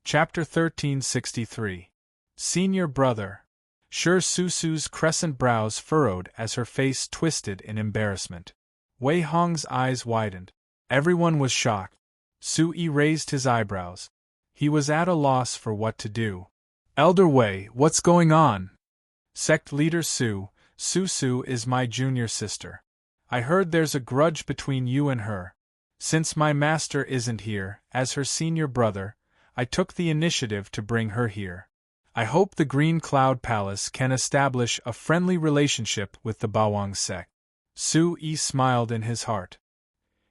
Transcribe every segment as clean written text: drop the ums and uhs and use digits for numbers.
Chapter 1363. Senior Brother. Sure Susu's crescent brows furrowed as her face twisted in embarrassment. Wei Hong's eyes widened. Everyone was shocked. Su-yi raised his eyebrows. He was at a loss for what to do. Elder Wei, what's going on? Sect Leader Susu is my junior sister. I heard there's a grudge between you and her. Since my master isn't here, as her senior brother, I took the initiative to bring her here. I hope the Green Cloud Palace can establish a friendly relationship with the Bawang sect. Su-yi smiled in his heart.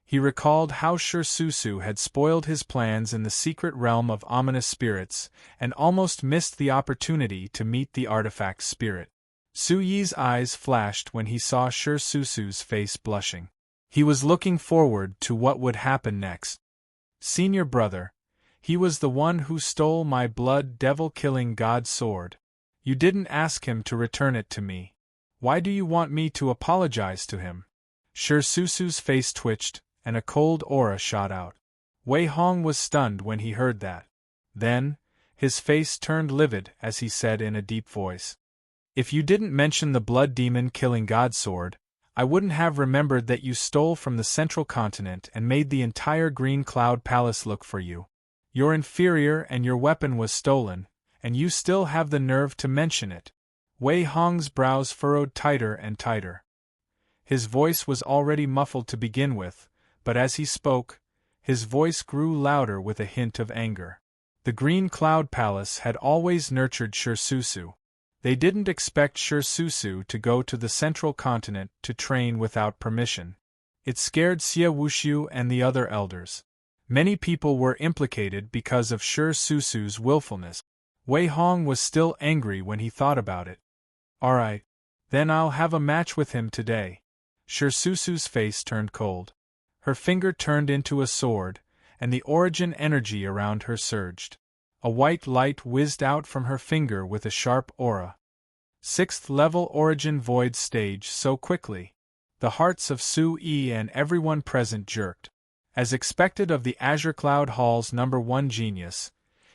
He recalled how Sure Susu had spoiled his plans in the secret realm of ominous spirits, and almost missed the opportunity to meet the artifact spirit. Su-yi's eyes flashed when he saw Sure Susu's face blushing. He was looking forward to what would happen next. Senior brother, he was the one who stole my blood devil-killing god sword. You didn't ask him to return it to me. Why do you want me to apologize to him? Sure Susu's face twitched, and a cold aura shot out. Wei Hong was stunned when he heard that. Then, his face turned livid as he said in a deep voice, "If you didn't mention the blood demon killing god sword, I wouldn't have remembered that you stole from the central continent and made the entire Green Cloud Palace look for you. You're inferior and your weapon was stolen, and you still have the nerve to mention it." Wei Hong's brows furrowed tighter and tighter. His voice was already muffled to begin with, but as he spoke, his voice grew louder with a hint of anger. The Green Cloud Palace had always nurtured Sure Susu. They didn't expect Sure Susu to go to the central continent to train without permission. It scared Xie Wushu and the other elders. Many people were implicated because of Sure Susu's willfulness. Wei Hong was still angry when he thought about it. "Alright, then I'll have a match with him today." Sure Susu's face turned cold. Her finger turned into a sword, and the origin energy around her surged. A white light whizzed out from her finger with a sharp aura. 6th level origin void stage so quickly. The hearts of Su-yi and everyone present jerked. As expected of the Azure Cloud Hall's #1 genius,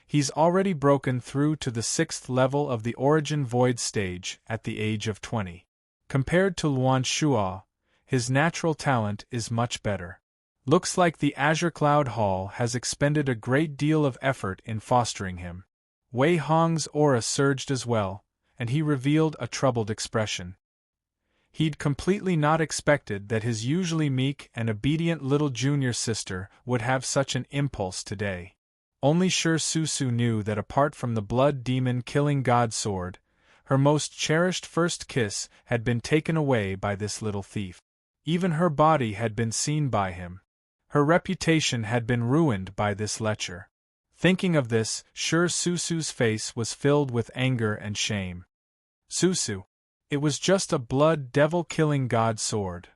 he's already broken through to the 6th level of the origin void stage at the age of 20. Compared to Luan Shuo, his natural talent is much better. Looks like the Azure Cloud Hall has expended a great deal of effort in fostering him. Wei Hong's aura surged as well, and he revealed a troubled expression. He'd completely not expected that his usually meek and obedient little junior sister would have such an impulse today. Only Sure Susu knew that apart from the blood demon killing god sword, her most cherished first kiss had been taken away by this little thief. Even her body had been seen by him. Her reputation had been ruined by this lecher. Thinking of this, Sure Susu's face was filled with anger and shame. "Susu, it was just a blood devil-killing god sword."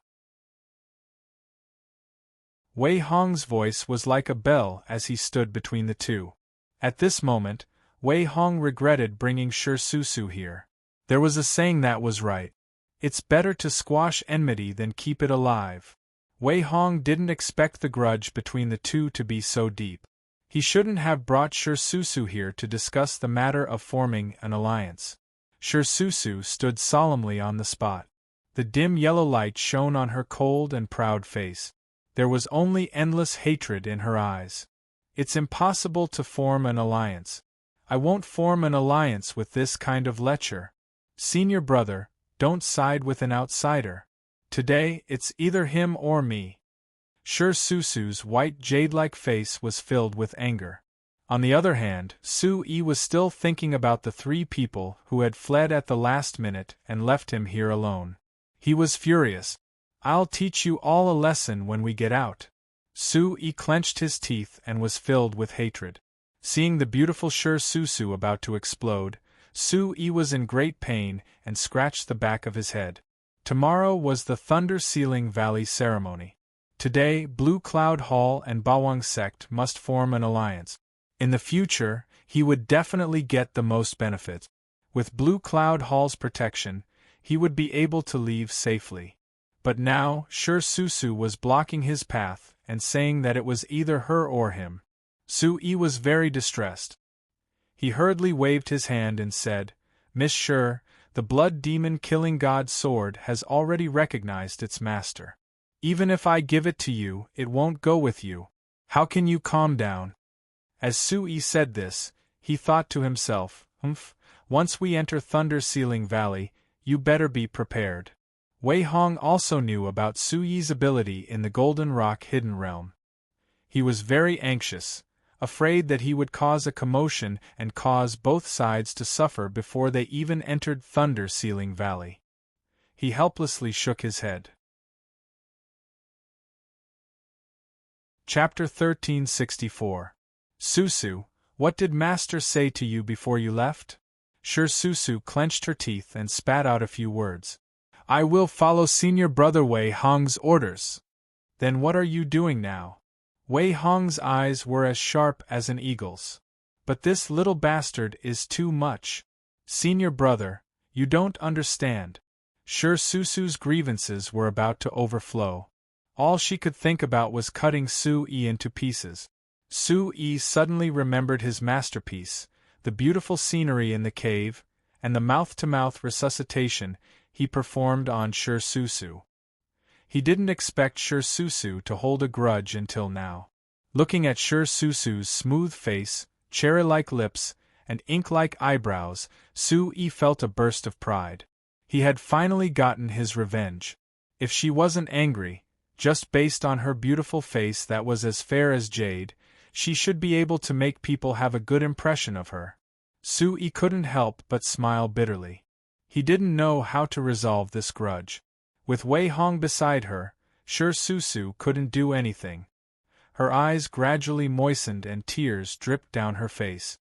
Wei Hong's voice was like a bell as he stood between the two. At this moment, Wei Hong regretted bringing Sure Susu here. There was a saying that was right. It's better to squash enmity than keep it alive. Wei Hong didn't expect the grudge between the two to be so deep. He shouldn't have brought Sure Susu here to discuss the matter of forming an alliance. Sure Susu stood solemnly on the spot. The dim yellow light shone on her cold and proud face. There was only endless hatred in her eyes. "It's impossible to form an alliance. I won't form an alliance with this kind of lecher. Senior brother, don't side with an outsider. Today, it's either him or me." Sure Susu's white jade-like face was filled with anger. On the other hand, Su-yi was still thinking about the 3 people who had fled at the last minute and left him here alone. He was furious. "I'll teach you all a lesson when we get out." Su-yi clenched his teeth and was filled with hatred. Seeing the beautiful Sure Susu about to explode, Su-yi was in great pain and scratched the back of his head. Tomorrow was the Thunder Sealing Valley ceremony. Today, Blue Cloud Hall and Bawang sect must form an alliance. In the future, he would definitely get the most benefits. With Blue Cloud Hall's protection, he would be able to leave safely. But now, Sure Susu was blocking his path and saying that it was either her or him. Su-yi was very distressed. He hurriedly waved his hand and said, Miss Sure, the blood demon killing god sword has already recognized its master. Even if I give it to you, it won't go with you. How can you calm down? As Sui said this, he thought to himself, once we enter Thunder Ceiling Valley, you better be prepared. Wei Hong also knew about Suyi's ability in the Golden Rock Hidden Realm. He was very anxious, afraid that he would cause a commotion and cause both sides to suffer before they even entered Thunder Ceiling Valley. He helplessly shook his head. Chapter 1364. Susu, what did Master say to you before you left? Sure. Susu clenched her teeth and spat out a few words. I will follow Senior Brother Wei Hong's orders. Then what are you doing now? Wei Hong's eyes were as sharp as an eagle's. But this little bastard is too much. Senior brother, you don't understand. Sure. Susu's grievances were about to overflow. All she could think about was cutting Sui into pieces. Sui suddenly remembered his masterpiece, the beautiful scenery in the cave, and the mouth-to-mouth resuscitation he performed on Sure Susu. He didn't expect Sure Susu to hold a grudge until now. Looking at Sure Susu's smooth face, cherry-like lips, and ink-like eyebrows, Sui felt a burst of pride. He had finally gotten his revenge. If she wasn't angry, just based on her beautiful face that was as fair as jade, she should be able to make people have a good impression of her. Sui couldn't help but smile bitterly. He didn't know how to resolve this grudge. With Wei Hong beside her, Sure Susu couldn't do anything. Her eyes gradually moistened and tears dripped down her face.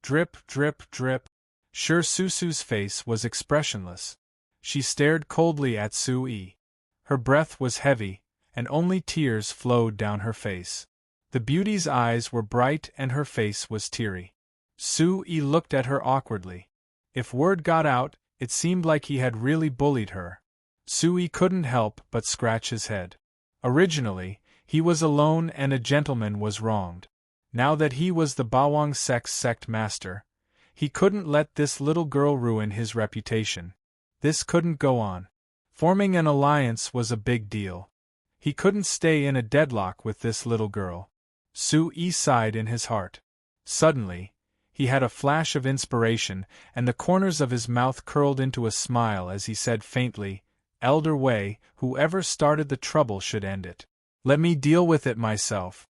Drip, drip, drip. Sure Susu's face was expressionless. She stared coldly at Sui. Her breath was heavy, and only tears flowed down her face. The beauty's eyes were bright and her face was teary. Sui looked at her awkwardly. If word got out, it seemed like he had really bullied her. Sui couldn't help but scratch his head. Originally, he was alone and a gentleman was wronged. Now that he was the Bawang sect master, he couldn't let this little girl ruin his reputation. This couldn't go on. Forming an alliance was a big deal. He couldn't stay in a deadlock with this little girl. Sui sighed in his heart. Suddenly, he had a flash of inspiration, and the corners of his mouth curled into a smile as he said faintly, Elder Wei, whoever started the trouble should end it. Let me deal with it myself.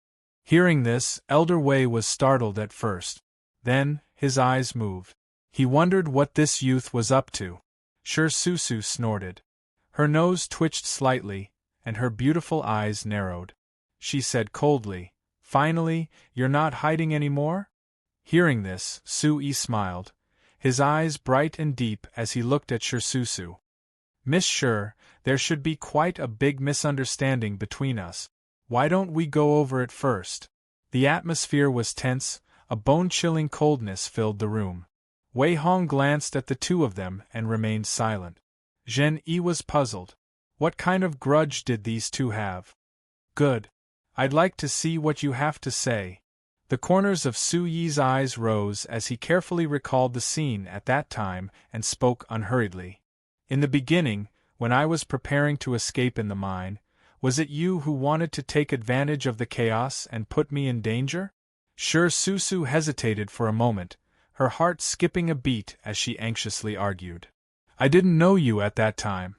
Hearing this, Elder Wei was startled at first. Then, his eyes moved. He wondered what this youth was up to. Sure Susu snorted. Her nose twitched slightly, and her beautiful eyes narrowed. She said coldly, Finally, you're not hiding any more? Hearing this, Sui smiled, his eyes bright and deep as he looked at Sure Susu. Miss Sure, there should be quite a big misunderstanding between us. Why don't we go over it first? The atmosphere was tense, a bone-chilling coldness filled the room. Wei Hong glanced at the two of them and remained silent. Zhen Yi was puzzled. What kind of grudge did these two have? Good. I'd like to see what you have to say. The corners of Suyi's eyes rose as he carefully recalled the scene at that time and spoke unhurriedly. In the beginning, when I was preparing to escape in the mine, was it you who wanted to take advantage of the chaos and put me in danger? Sure Susu hesitated for a moment, her heart skipping a beat as she anxiously argued. I didn't know you at that time.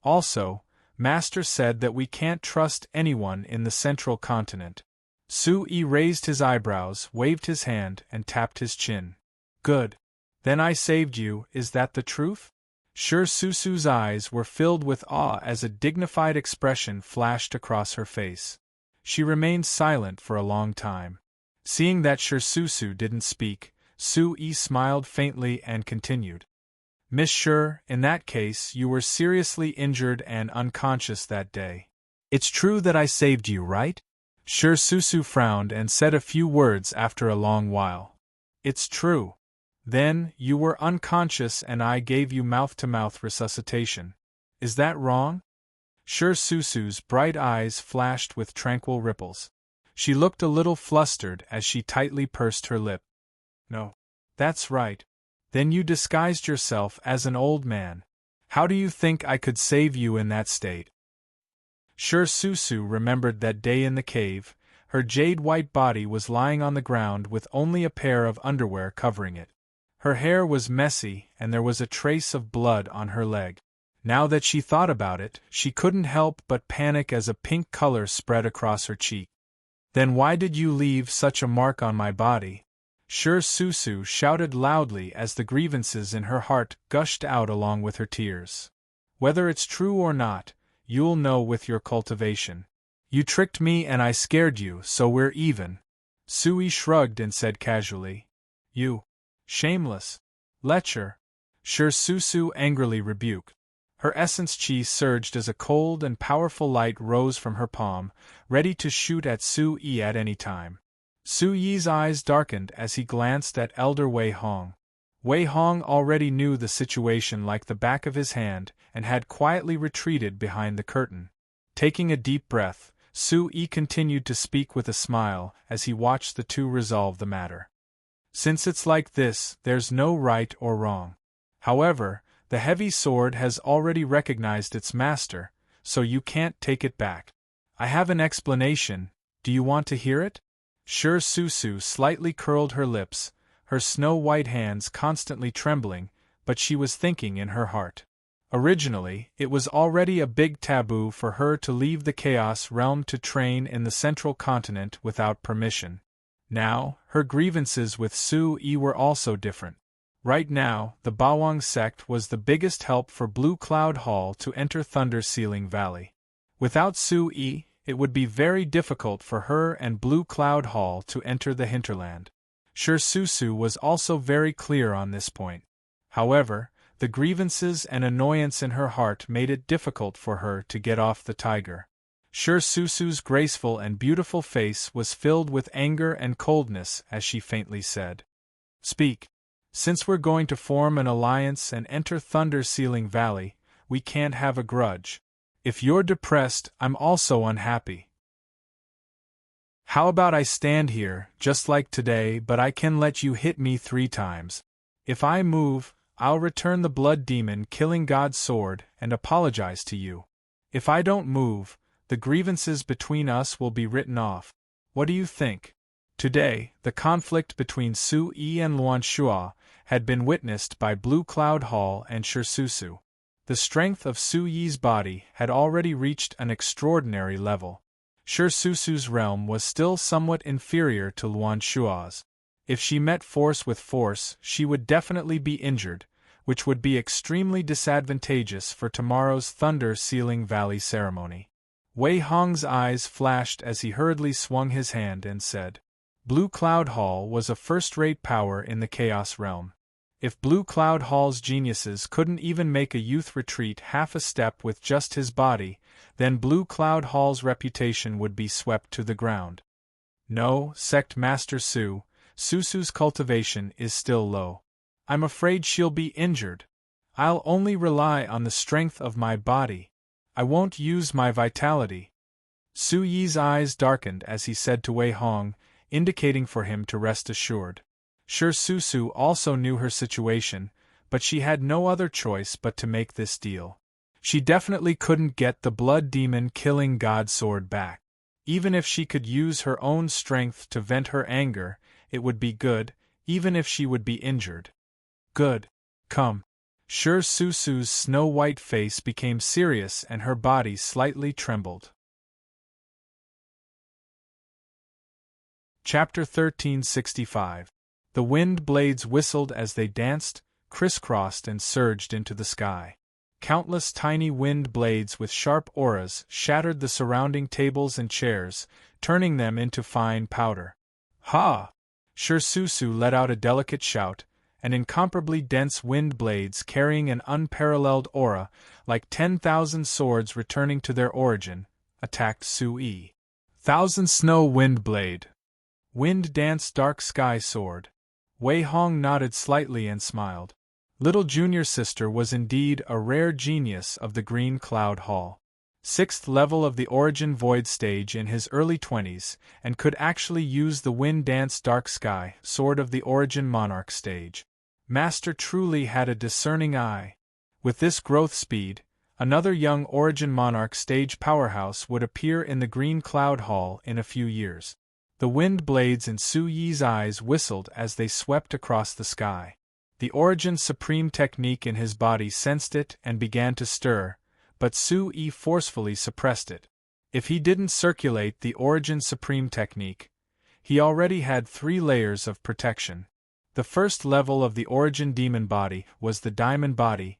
Also, Master said that we can't trust anyone in the central continent. Sui raised his eyebrows, waved his hand, and tapped his chin. Good. Then I saved you, is that the truth? Sure Susu's eyes were filled with awe as a dignified expression flashed across her face. She remained silent for a long time. Seeing that Sure Susu didn't speak, Sui smiled faintly and continued. Miss Sure, in that case you were seriously injured and unconscious that day. It's true that I saved you, right? Sure Susu frowned and said a few words after a long while. It's true. Then, you were unconscious and I gave you mouth-to-mouth resuscitation. Is that wrong? Sure Susu's bright eyes flashed with tranquil ripples. She looked a little flustered as she tightly pursed her lip. No. That's right. Then you disguised yourself as an old man. How do you think I could save you in that state? Sure, Susu remembered that day in the cave. Her jade-white body was lying on the ground with only a pair of underwear covering it. Her hair was messy and there was a trace of blood on her leg. Now that she thought about it, she couldn't help but panic as a pink color spread across her cheek. Then why did you leave such a mark on my body? Sure, Susu shouted loudly as the grievances in her heart gushed out along with her tears. Whether it's true or not, you'll know with your cultivation. You tricked me and I scared you, so we're even. Sui shrugged and said casually. You. Shameless. Lecher. Sure, Susu angrily rebuked. Her essence chi surged as a cold and powerful light rose from her palm, ready to shoot at Su-yi at any time. Su-yi's eyes darkened as he glanced at Elder Wei Hong. Wei Hong already knew the situation like the back of his hand and had quietly retreated behind the curtain. Taking a deep breath, Su-yi continued to speak with a smile as he watched the two resolve the matter. Since it's like this, there's no right or wrong. However, the heavy sword has already recognized its master, so you can't take it back. I have an explanation. Do you want to hear it? Sure, Susu slightly curled her lips, her snow-white hands constantly trembling, but she was thinking in her heart. Originally, it was already a big taboo for her to leave the Chaos Realm to train in the Central Continent without permission. Now, her grievances with Su-yi were also different. Right now, the Bawang sect was the biggest help for Blue Cloud Hall to enter Thunder Ceiling Valley. Without Su-yi, it would be very difficult for her and Blue Cloud Hall to enter the hinterland. Sure, Susu was also very clear on this point. However, the grievances and annoyance in her heart made it difficult for her to get off the tiger. Sure, Susu's graceful and beautiful face was filled with anger and coldness as she faintly said, "Speak. Since we're going to form an alliance and enter Thunder Ceiling Valley, we can't have a grudge. If you're depressed, I'm also unhappy. How about I stand here, just like today, but I can let you hit me 3 times. If I move, I'll return the Blood Demon killing God's sword and apologize to you. If I don't move, the grievances between us will be written off. What do you think?" Today, the conflict between Su-yi and Luan Shua had been witnessed by Blue Cloud Hall and Shirsusu. The strength of Su-yi's body had already reached an extraordinary level. Shirsusu's realm was still somewhat inferior to Luan Shua's. If she met force with force, she would definitely be injured, which would be extremely disadvantageous for tomorrow's Thunder Ceiling Valley ceremony. Wei Hong's eyes flashed as he hurriedly swung his hand and said, Blue Cloud Hall was a first-rate power in the Chaos Realm. If Blue Cloud Hall's geniuses couldn't even make a youth retreat half a step with just his body, then Blue Cloud Hall's reputation would be swept to the ground. No, Sect Master Susu's cultivation is still low. I'm afraid she'll be injured. I'll only rely on the strength of my body. I won't use my vitality. Su-yi's eyes darkened as he said to Wei Hong, indicating for him to rest assured. Sure, Susu also knew her situation, but she had no other choice but to make this deal. She definitely couldn't get the Blood Demon killing God sword back. Even if she could use her own strength to vent her anger, it would be good, even if she would be injured. Good. Come. Sure, Susu's snow-white face became serious and her body slightly trembled. Chapter 1365. The wind blades whistled as they danced, crisscrossed and surged into the sky. Countless tiny wind blades with sharp auras shattered the surrounding tables and chairs, turning them into fine powder. Ha! Sure, Susu let out a delicate shout, and incomparably dense wind blades carrying an unparalleled aura, like 10,000 swords returning to their origin, attacked Su-yi. Thousand Snow Wind Blade. Wind Dance Dark Sky Sword. Wei Hong nodded slightly and smiled. Little junior sister was indeed a rare genius of the Green Cloud Hall. 6th level of the Origin Void stage in his early 20s, and could actually use the Wind Dance Dark Sky Sword of the Origin Monarch stage. Master truly had a discerning eye. With this growth speed, another young Origin Monarch stage powerhouse would appear in the Green Cloud Hall in a few years. The wind blades in Su Yi's eyes whistled as they swept across the sky. The Origin Supreme technique in his body sensed it and began to stir, but Su Yi forcefully suppressed it. If he didn't circulate the Origin Supreme technique, he already had 3 layers of protection. The first level of the Origin Demon body was the Diamond body.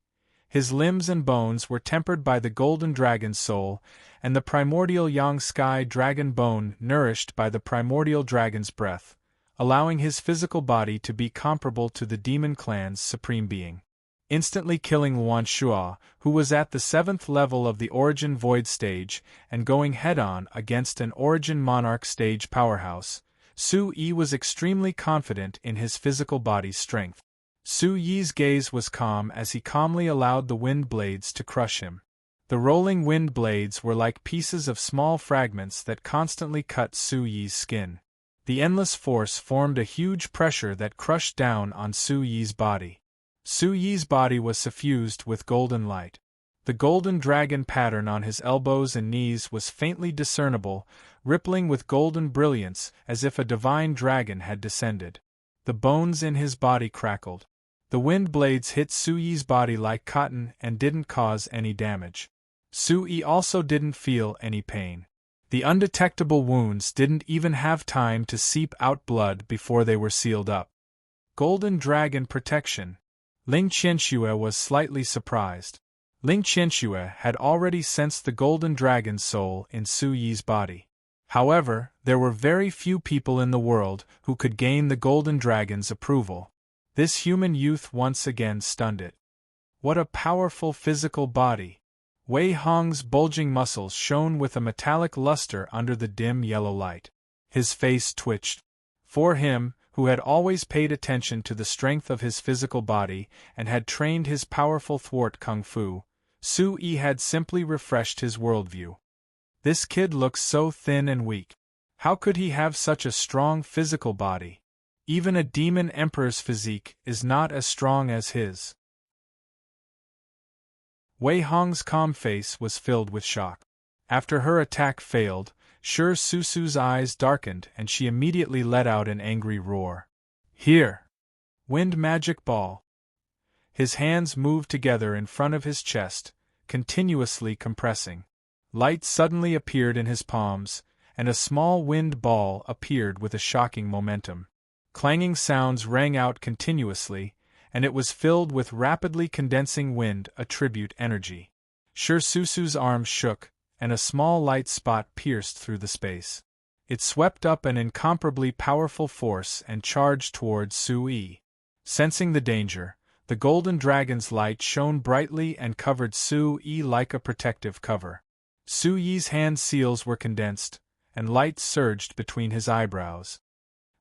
His limbs and bones were tempered by the Golden Dragon's soul, and the primordial Yang Sky Dragon bone nourished by the primordial dragon's breath, allowing his physical body to be comparable to the Demon Clan's supreme being. Instantly killing Luan Shua, who was at the 7th level of the Origin Void stage and going head-on against an Origin Monarch stage powerhouse, Su Yi was extremely confident in his physical body's strength. Su Yi's gaze was calm as he calmly allowed the wind blades to crush him. The rolling wind blades were like pieces of small fragments that constantly cut Su Yi's skin. The endless force formed a huge pressure that crushed down on Su Yi's body. Su Yi's body was suffused with golden light. The golden dragon pattern on his elbows and knees was faintly discernible, rippling with golden brilliance as if a divine dragon had descended. The bones in his body crackled. The wind blades hit Su Yi's body like cotton and didn't cause any damage. Su Yi also didn't feel any pain. The undetectable wounds didn't even have time to seep out blood before they were sealed up. Golden Dragon Protection. Ling Qianxue was slightly surprised. Ling Qianxue had already sensed the Golden Dragon's soul in Su Yi's body. However, there were very few people in the world who could gain the Golden Dragon's approval. This human youth once again stunned it. What a powerful physical body! Wei Hong's bulging muscles shone with a metallic luster under the dim yellow light. His face twitched. For him, who had always paid attention to the strength of his physical body and had trained his powerful thwart kung fu, Su Yi had simply refreshed his worldview. This kid looks so thin and weak. How could he have such a strong physical body? Even a demon emperor's physique is not as strong as his. Wei Hong's calm face was filled with shock. After her attack failed, Shi Susu's eyes darkened and she immediately let out an angry roar. Here! Wind Magic Ball! His hands moved together in front of his chest, continuously compressing. Light suddenly appeared in his palms, and a small wind ball appeared with a shocking momentum. Clanging sounds rang out continuously, and it was filled with rapidly condensing wind attribute energy. Shi Susu's arms shook, and a small light spot pierced through the space. It swept up an incomparably powerful force and charged towards Su Yi. Sensing the danger, the Golden Dragon's light shone brightly and covered Su Yi like a protective cover. Su Yi's hand seals were condensed, and light surged between his eyebrows.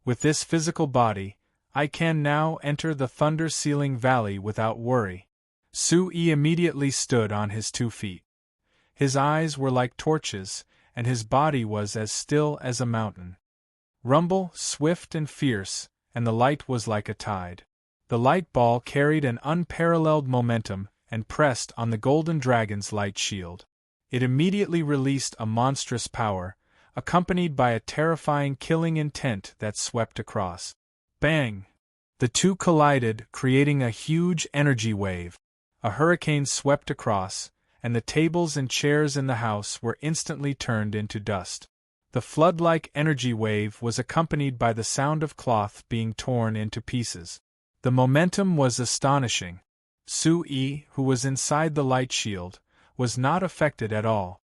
With this physical body, I can now enter the thunder-sealing valley without worry. Su Yi immediately stood on his 2 feet. His eyes were like torches, and his body was as still as a mountain. Rumble, swift and fierce, and the light was like a tide. The light ball carried an unparalleled momentum and pressed on the Golden Dragon's light shield. It immediately released a monstrous power, accompanied by a terrifying killing intent that swept across. Bang! The two collided, creating a huge energy wave. A hurricane swept across, and the tables and chairs in the house were instantly turned into dust. The flood-like energy wave was accompanied by the sound of cloth being torn into pieces. The momentum was astonishing. Su Yi, who was inside the light shield, was not affected at all.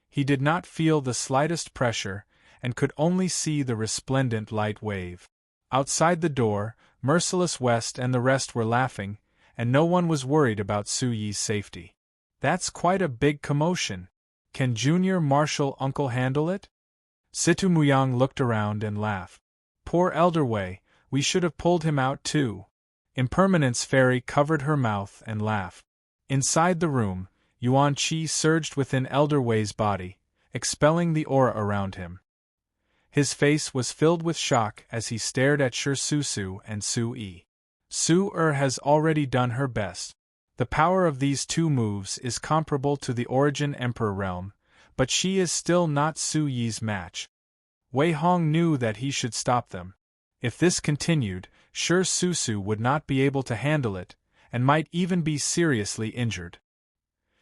He did not feel the slightest pressure, and could only see the resplendent light wave. Outside the door, Merciless West and the rest were laughing, and no one was worried about Su Yi's safety. That's quite a big commotion. Can Junior Marshal Uncle handle it? Situ Muyang looked around and laughed. Poor Elder Wei, we should have pulled him out too. Impermanence Fairy covered her mouth and laughed. Inside the room, Yuan Qi surged within Elder Wei's body, expelling the aura around him. His face was filled with shock as he stared at Shi Susu and Su Yi. Su has already done her best. The power of these two moves is comparable to the Origin Emperor realm, but she is still not Su Yi's match. Wei Hong knew that he should stop them. If this continued, Shi Susu would not be able to handle it, and might even be seriously injured.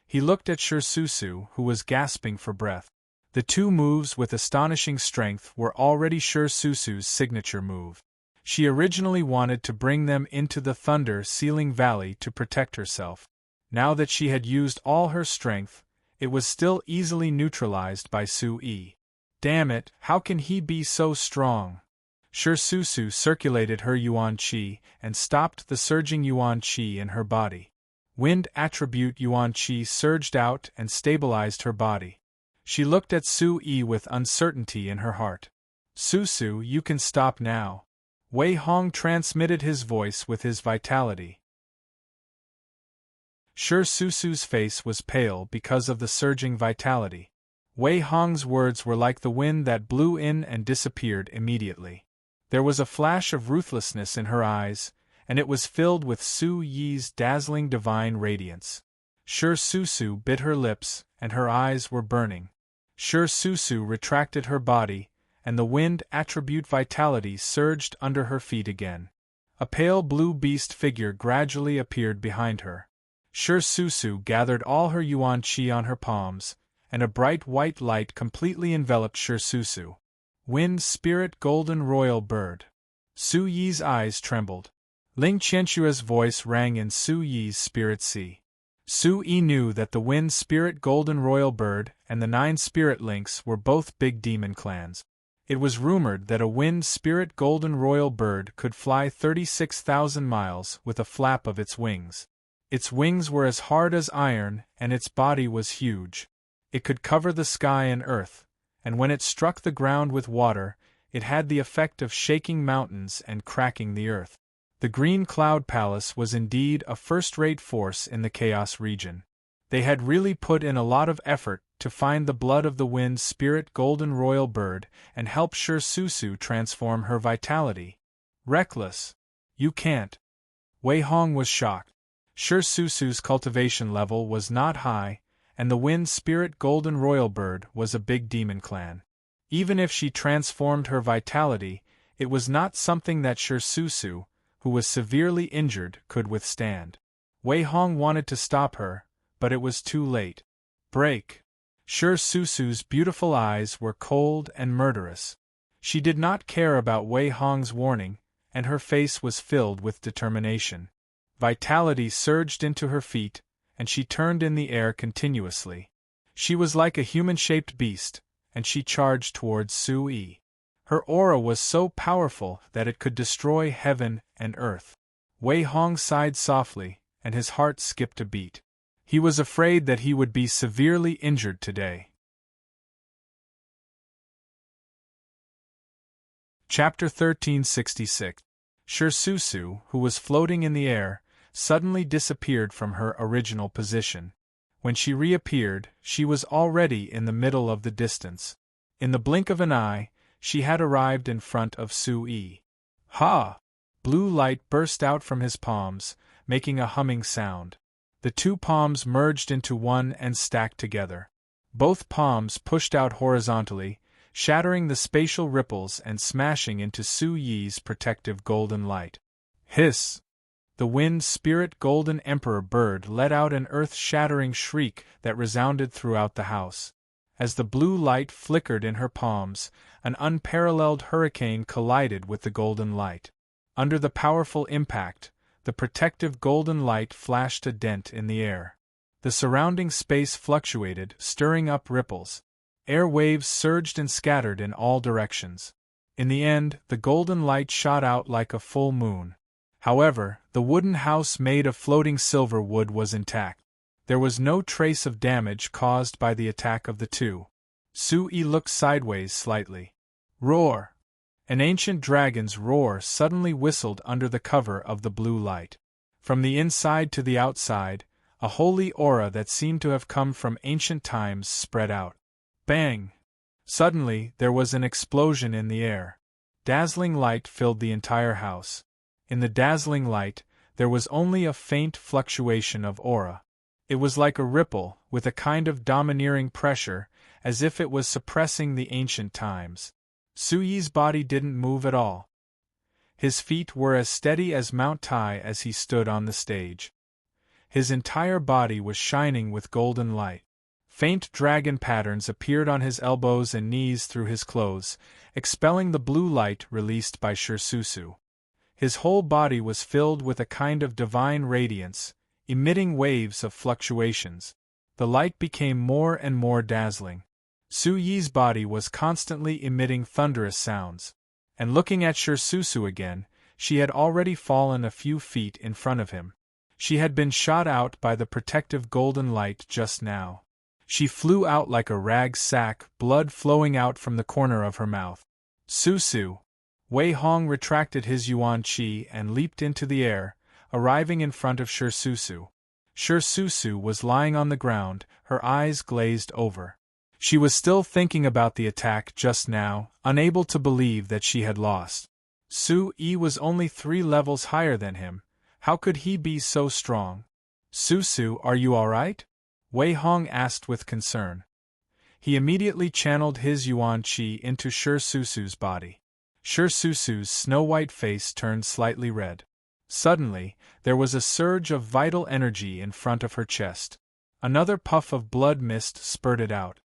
He looked at Shi Susu, who was gasping for breath. The two moves with astonishing strength were already Shi Susu's signature move. She originally wanted to bring them into the Thunder Sealing Valley to protect herself. Now that she had used all her strength, it was still easily neutralized by Su Yi. Damn it, how can he be so strong? Shi Susu circulated her Yuan Qi and stopped the surging Yuan Qi in her body. Wind attribute Yuan Qi surged out and stabilized her body. She looked at Su Yi with uncertainty in her heart. Susu, you can stop now. Wei Hong transmitted his voice with his vitality. Shi Susu's face was pale because of the surging vitality. Wei Hong's words were like the wind that blew in and disappeared immediately. There was a flash of ruthlessness in her eyes, and it was filled with Su Yi's dazzling divine radiance. Shi Susu bit her lips, and her eyes were burning. Shi Susu retracted her body, and the wind attribute vitality surged under her feet again. A pale blue beast figure gradually appeared behind her. Shi Susu gathered all her Yuan Qi on her palms, and a bright white light completely enveloped Shi Susu. Wind Spirit Golden Royal Bird. Su Yi's eyes trembled. Ling Qianxua's voice rang in Su Yi's spirit sea. Su Yi knew that the Wind Spirit Golden Royal Bird and the 9 Spirit Links were both big demon clans. It was rumored that a Wind Spirit Golden Royal Bird could fly 36,000 miles with a flap of its wings. Its wings were as hard as iron, and its body was huge. It could cover the sky and earth, and when it struck the ground with water, it had the effect of shaking mountains and cracking the earth. The Green Cloud Palace was indeed a first-rate force in the Chaos region. They had really put in a lot of effort to find the blood of the Wind Spirit Golden Royal Bird and help Shi Susu transform her vitality. Reckless. You can't. Wei Hong was shocked. Shi Susu's cultivation level was not high, and the Wind Spirit Golden Royal Bird was a big demon clan. Even if she transformed her vitality, it was not something that Shi Susu, who was severely injured, could withstand. Wei Hong wanted to stop her, but it was too late. Break. Shi Susu's beautiful eyes were cold and murderous. She did not care about Wei Hong's warning, and her face was filled with determination. Vitality surged into her feet, and she turned in the air continuously. She was like a human-shaped beast, and she charged towards Su Yi. Her aura was so powerful that it could destroy heaven and earth. Wei Hong sighed softly, and his heart skipped a beat. He was afraid that he would be severely injured today. Chapter 1366. Shi Susu, who was floating in the air, suddenly disappeared from her original position. When she reappeared, she was already in the middle of the distance. In the blink of an eye, she had arrived in front of Su Yi. Ha! Blue light burst out from his palms, making a humming sound. The two palms merged into one and stacked together. Both palms pushed out horizontally, shattering the spatial ripples and smashing into Su Yi's protective golden light. Hiss! The Wind Spirit Golden Emperor Bird let out an earth-shattering shriek that resounded throughout the house. As the blue light flickered in her palms, an unparalleled hurricane collided with the golden light. Under the powerful impact, the protective golden light flashed a dent in the air. The surrounding space fluctuated, stirring up ripples. Air waves surged and scattered in all directions. In the end, the golden light shot out like a full moon. However, the wooden house made of floating silver wood was intact. There was no trace of damage caused by the attack of the two. Su Yi looked sideways slightly. Roar! An ancient dragon's roar suddenly whistled under the cover of the blue light. From the inside to the outside, A holy aura that seemed to have come from ancient times spread out. Bang! Suddenly, there was an explosion in the air. Dazzling light filled the entire house. In the dazzling light, there was only a faint fluctuation of aura. It was like a ripple, with a kind of domineering pressure, as if it was suppressing the ancient times. Suyi's body didn't move at all. His feet were as steady as Mount Tai as he stood on the stage. His entire body was shining with golden light. Faint dragon patterns appeared on his elbows and knees through his clothes, expelling the blue light released by Shirsusu. His whole body was filled with a kind of divine radiance, emitting waves of fluctuations. The light became more and more dazzling. Su Yi's body was constantly emitting thunderous sounds. And looking at Shirsusu again, she had already fallen a few feet in front of him. She had been shot out by the protective golden light just now. She flew out like a rag sack, blood flowing out from the corner of her mouth. Susu! Wei Hong retracted his yuan qi and leaped into the air, arriving in front of Shirsusu. Shirsusu was lying on the ground, her eyes glazed over. She was still thinking about the attack just now, unable to believe that she had lost. Su Yi was only 3 levels higher than him. How could he be so strong? Susu, are you all right? Wei Hong asked with concern. He immediately channeled his yuan qi into Shirsusu's body. Shirsusu's snow-white face turned slightly red. Suddenly, there was a surge of vital energy in front of her chest. Another puff of blood mist spurted out.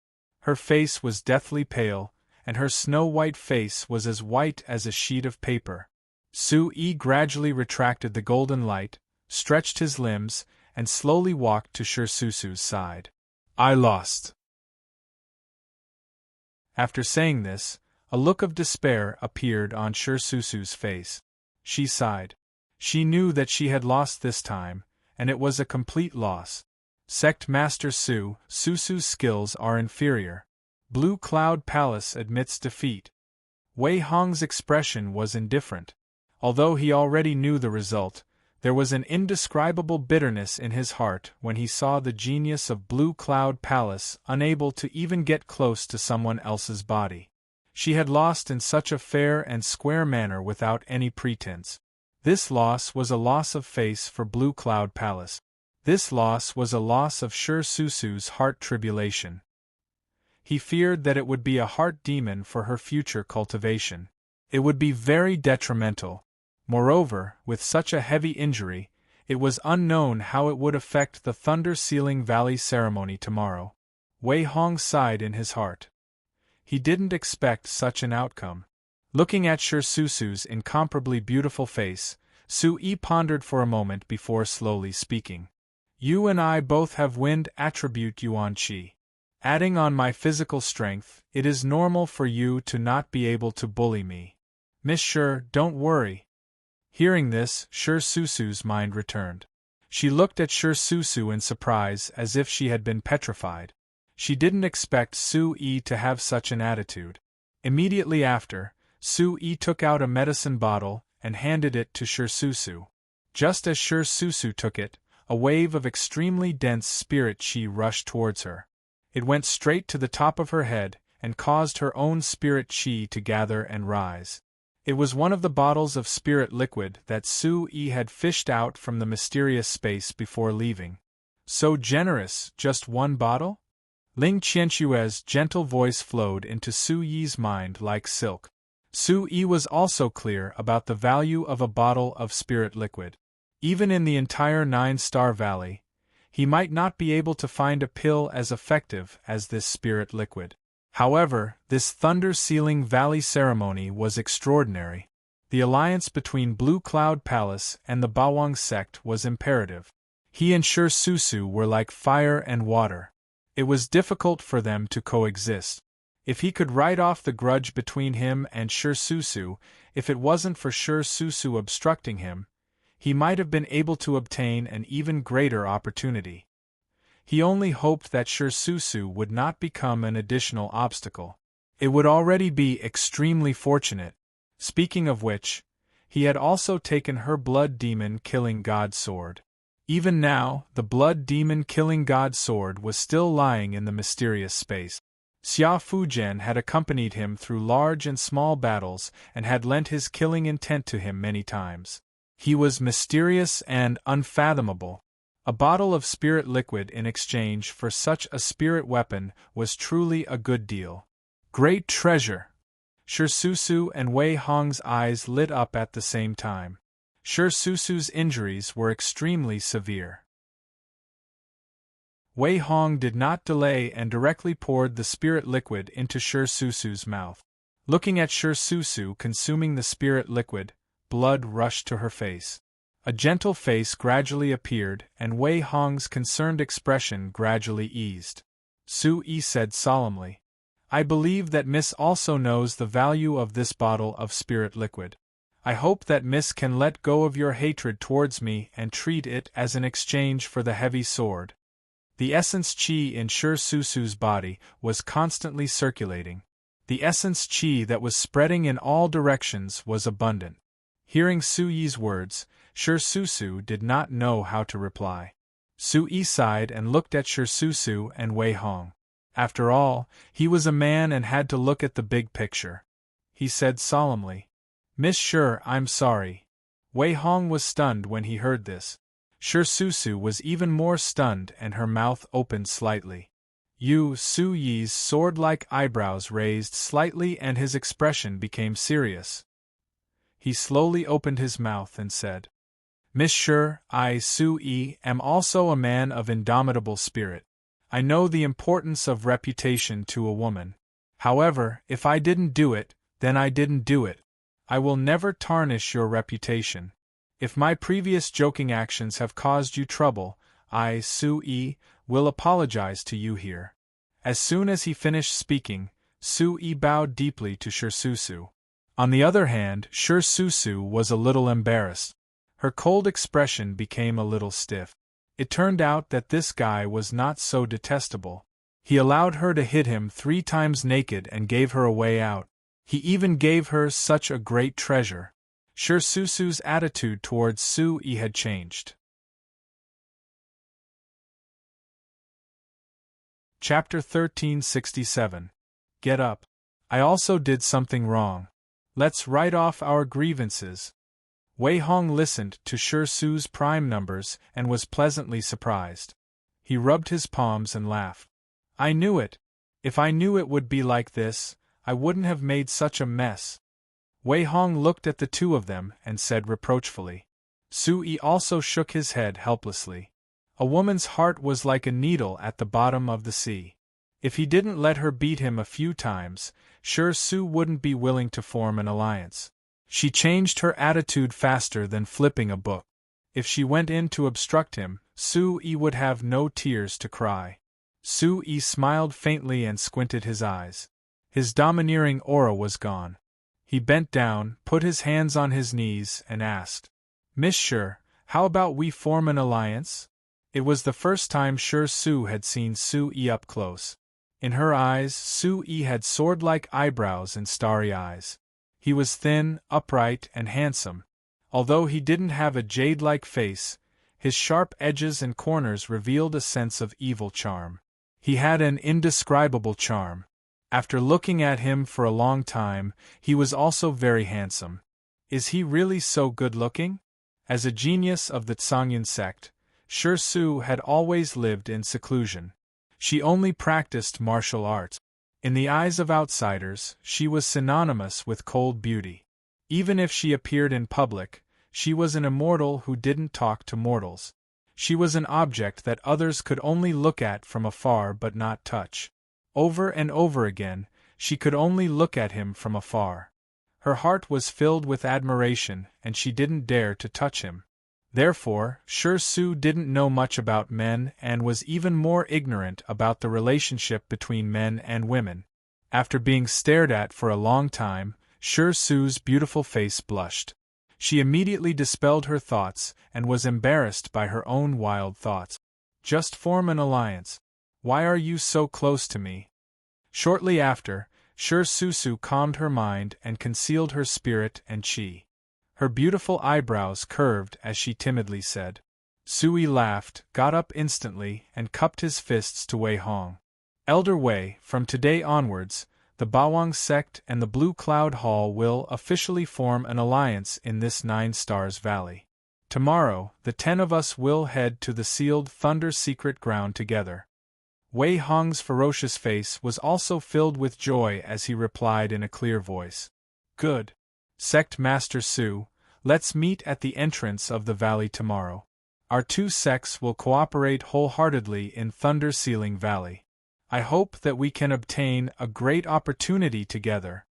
Her face was deathly pale, and her snow-white face was as white as a sheet of paper. Su Yi gradually retracted the golden light, stretched his limbs, and slowly walked to Shirsusu's side. I lost. After saying this, a look of despair appeared on Shirsusu's face. She sighed. She knew that she had lost this time, and it was a complete loss. Sect Master Susu's skills are inferior. Blue Cloud Palace admits defeat. Wei Hong's expression was indifferent. Although he already knew the result, there was an indescribable bitterness in his heart when he saw the genius of Blue Cloud Palace unable to even get close to someone else's body. She had lost in such a fair and square manner without any pretense. This loss was a loss of face for Blue Cloud Palace. This loss was a loss of Shirsusu's heart tribulation. He feared that it would be a heart demon for her future cultivation. It would be very detrimental. Moreover, with such a heavy injury, it was unknown how it would affect the Thunder Sealing Valley ceremony tomorrow. Wei Hong sighed in his heart. He didn't expect such an outcome. Looking at Shirsusu's incomparably beautiful face, Su Yi pondered for a moment before slowly speaking. You and I both have wind attribute yuan qi. Adding on my physical strength, it is normal for you to not be able to bully me. Miss Shir, don't worry. Hearing this, Shirsusu's mind returned. She looked at Shirsusu in surprise as if she had been petrified. She didn't expect Su Yi to have such an attitude. Immediately after, Su Yi took out a medicine bottle and handed it to Shirsusu. Just as Shirsusu took it, a wave of extremely dense spirit qi rushed towards her. It went straight to the top of her head and caused her own spirit qi to gather and rise. It was one of the bottles of spirit liquid that Su Yi had fished out from the mysterious space before leaving. So generous, just one bottle? Ling Qianxue's gentle voice flowed into Su Yi's mind like silk. Su Yi was also clear about the value of a bottle of spirit liquid. Even in the entire 9-star valley, he might not be able to find a pill as effective as this spirit liquid. However, this Thunder Sealing Valley ceremony was extraordinary. The alliance between Blue Cloud Palace and the Bawang sect was imperative. He and Shirsusu were like fire and water. It was difficult for them to coexist. If he could write off the grudge between him and Shirsusu, if it wasn't for Shirsusu obstructing him, he might have been able to obtain an even greater opportunity. He only hoped that Shirsusu would not become an additional obstacle. It would already be extremely fortunate. Speaking of which, he had also taken her blood demon killing god sword. Even now, the blood demon killing god sword was still lying in the mysterious space. Xia Fujian had accompanied him through large and small battles and had lent his killing intent to him many times. He was mysterious and unfathomable. A bottle of spirit liquid in exchange for such a spirit weapon was truly a good deal. Great treasure! Shi Susu and Wei Hong's eyes lit up at the same time. Shi Susu's injuries were extremely severe. Wei Hong did not delay and directly poured the spirit liquid into Shi Susu's mouth. Looking at Shi Susu consuming the spirit liquid, blood rushed to her face. A gentle face gradually appeared and Wei Hong's concerned expression gradually eased. Su Yi said solemnly, "I believe that Miss also knows the value of this bottle of spirit liquid. I hope that Miss can let go of your hatred towards me and treat it as an exchange for the heavy sword." The essence qi in Shi Susu's body was constantly circulating. The essence qi that was spreading in all directions was abundant. Hearing Su Yi's words, Shi Susu did not know how to reply. Su Yi sighed and looked at Shi Susu and Wei Hong. After all, he was a man and had to look at the big picture. He said solemnly, "Miss Shi, I'm sorry." Wei Hong was stunned when he heard this. Shi Susu was even more stunned and her mouth opened slightly. Su Yi's sword-like eyebrows raised slightly and his expression became serious. He slowly opened his mouth and said, "Miss Shi, I, Su Yi, am also a man of indomitable spirit. I know the importance of reputation to a woman. However, if I didn't do it, then I didn't do it. I will never tarnish your reputation. If my previous joking actions have caused you trouble, I, Su Yi, will apologize to you here." As soon as he finished speaking, Su Yi bowed deeply to Shi Susu. On the other hand, Shi Susu was a little embarrassed. Her cold expression became a little stiff. It turned out that this guy was not so detestable. He allowed her to hit him 3 times naked and gave her a way out. He even gave her such a great treasure. Shi Susu's attitude towards Su Yi had changed. Chapter 1367. Get up. I also did something wrong. Let's write off our grievances. Wei Hong listened to Shi Su's prime numbers and was pleasantly surprised. He rubbed his palms and laughed. "I knew it. If I knew it would be like this, I wouldn't have made such a mess." Wei Hong looked at the two of them and said reproachfully. Su Yi also shook his head helplessly. A woman's heart was like a needle at the bottom of the sea. If he didn't let her beat him a few times, Shi Su wouldn't be willing to form an alliance. She changed her attitude faster than flipping a book. If she went in to obstruct him, Su Yi would have no tears to cry. Su Yi smiled faintly and squinted his eyes. His domineering aura was gone. He bent down, put his hands on his knees, and asked, "Miss Shi, how about we form an alliance?" It was the first time Shi Su had seen Su Yi up close. In her eyes, Su Yi had sword-like eyebrows and starry eyes. He was thin, upright, and handsome. Although he didn't have a jade-like face, his sharp edges and corners revealed a sense of evil charm. He had an indescribable charm. After looking at him for a long time, he was also very handsome. Is he really so good-looking? As a genius of the Tsangyan sect, Shi Su had always lived in seclusion. She only practiced martial arts. In the eyes of outsiders, she was synonymous with cold beauty. Even if she appeared in public, she was an immortal who didn't talk to mortals. She was an object that others could only look at from afar but not touch. Over and over again, she could only look at him from afar. Her heart was filled with admiration, and she didn't dare to touch him. Therefore, Shi Su didn't know much about men and was even more ignorant about the relationship between men and women. After being stared at for a long time, Shi Su's beautiful face blushed. She immediately dispelled her thoughts and was embarrassed by her own wild thoughts. "Just form an alliance. Why are you so close to me?" Shortly after, Shi Susu calmed her mind and concealed her spirit and qi. Her beautiful eyebrows curved as she timidly said, Sui laughed, got up instantly, and cupped his fists to Wei Hong. Elder Wei, from today onwards, the Bawang sect and the Blue Cloud Hall will officially form an alliance in this 9 Stars Valley. Tomorrow, the 10 of us will head to the sealed Thunder secret ground together. Wei Hong's ferocious face was also filled with joy as he replied in a clear voice. Good. Sect Master Su, let's meet at the entrance of the valley tomorrow. Our 2 sects will cooperate wholeheartedly in Thunder Sealing Valley. I hope that we can obtain a great opportunity together.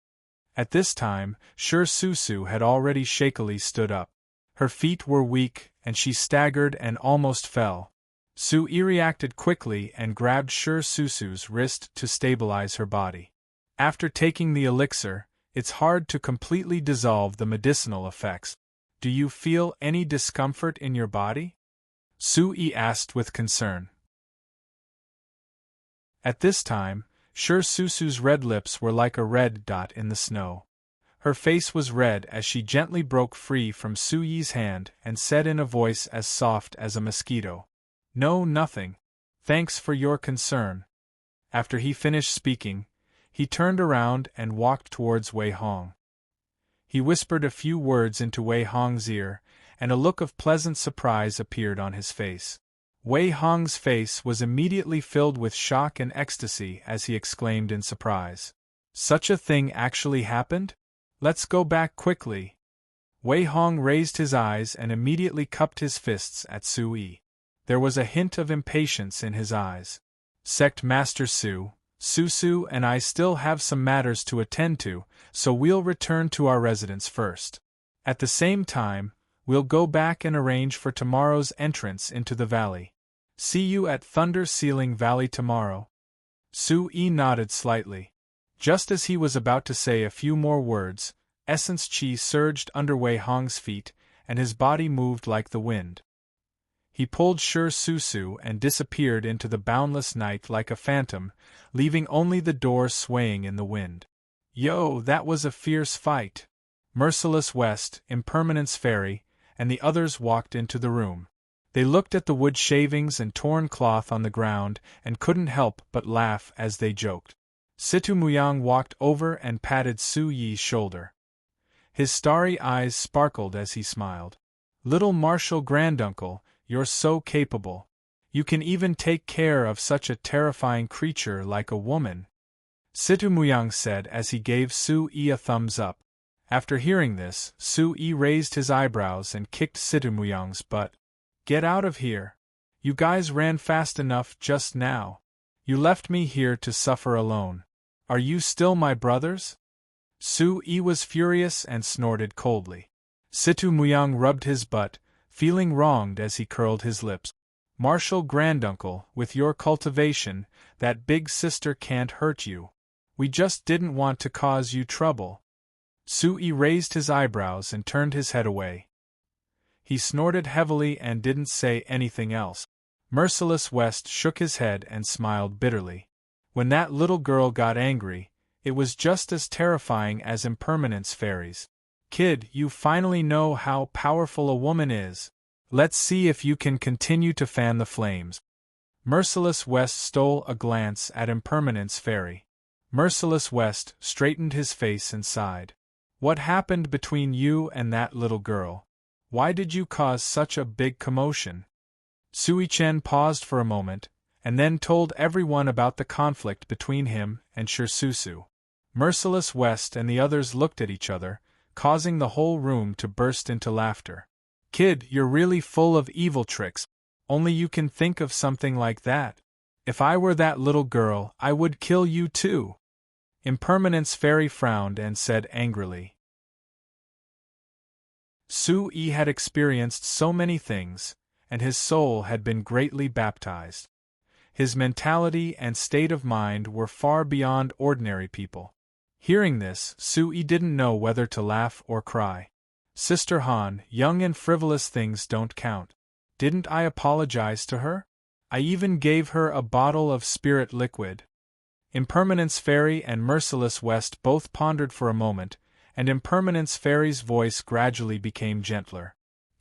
At this time, Sure Susu had already shakily stood up. Her feet were weak, and she staggered and almost fell. Sui reacted quickly and grabbed Sure Susu's wrist to stabilize her body. After taking the elixir, it's hard to completely dissolve the medicinal effects. Do you feel any discomfort in your body? Sui asked with concern. At this time, Sure Susu's red lips were like a red dot in the snow. Her face was red as she gently broke free from Suyi's hand and said in a voice as soft as a mosquito, No, nothing. Thanks for your concern. After he finished speaking, he turned around and walked towards Wei Hong. He whispered a few words into Wei Hong's ear, and a look of pleasant surprise appeared on his face. Wei Hong's face was immediately filled with shock and ecstasy as he exclaimed in surprise. Such a thing actually happened? Let's go back quickly. Wei Hong raised his eyes and immediately cupped his fists at Sui. There was a hint of impatience in his eyes. Sect Master Su, Susu and I still have some matters to attend to, so we'll return to our residence first. At the same time, we'll go back and arrange for tomorrow's entrance into the valley. See you at Thunder Sealing Valley tomorrow. Sui nodded slightly. Just as he was about to say a few more words, essence chi surged under Wei Hong's feet, and his body moved like the wind. He pulled Sure Susu and disappeared into the boundless night like a phantom, leaving only the door swaying in the wind. Yo, that was a fierce fight. Merciless West, Impermanence Fairy, and the others walked into the room. They looked at the wood shavings and torn cloth on the ground and couldn't help but laugh as they joked. Situ Muyang walked over and patted Su Yi's shoulder. His starry eyes sparkled as he smiled. Little Martial Granduncle, you're so capable. You can even take care of such a terrifying creature like a woman. Situ Muyang said as he gave Su-yi a thumbs up. After hearing this, Su-yi raised his eyebrows and kicked Situ Muyang's butt. Get out of here. You guys ran fast enough just now. You left me here to suffer alone. Are you still my brothers? Su-yi was furious and snorted coldly. Situ Muyang rubbed his butt, feeling wronged as he curled his lips. Martial Granduncle, with your cultivation, that big sister can't hurt you. We just didn't want to cause you trouble. Su-yi raised his eyebrows and turned his head away. He snorted heavily and didn't say anything else. Merciless West shook his head and smiled bitterly. When that little girl got angry, it was just as terrifying as Impermanence Fairies. Kid, you finally know how powerful a woman is. Let's see if you can continue to fan the flames. Merciless West stole a glance at Impermanence Fairy. Merciless West straightened his face and sighed. What happened between you and that little girl? Why did you cause such a big commotion? Sui Chen paused for a moment, and then told everyone about the conflict between him and Shirsusu. Merciless West and the others looked at each other, causing the whole room to burst into laughter. Kid, you're really full of evil tricks. Only you can think of something like that. If I were that little girl, I would kill you too. Impermanence Fairy frowned and said angrily. Su-yi had experienced so many things, and his soul had been greatly baptized. His mentality and state of mind were far beyond ordinary people. Hearing this, Su-yi didn't know whether to laugh or cry. Sister Han, young and frivolous things don't count. Didn't I apologize to her? I even gave her a bottle of spirit liquid. Impermanence Fairy and Merciless West both pondered for a moment, and Impermanence Fairy's voice gradually became gentler.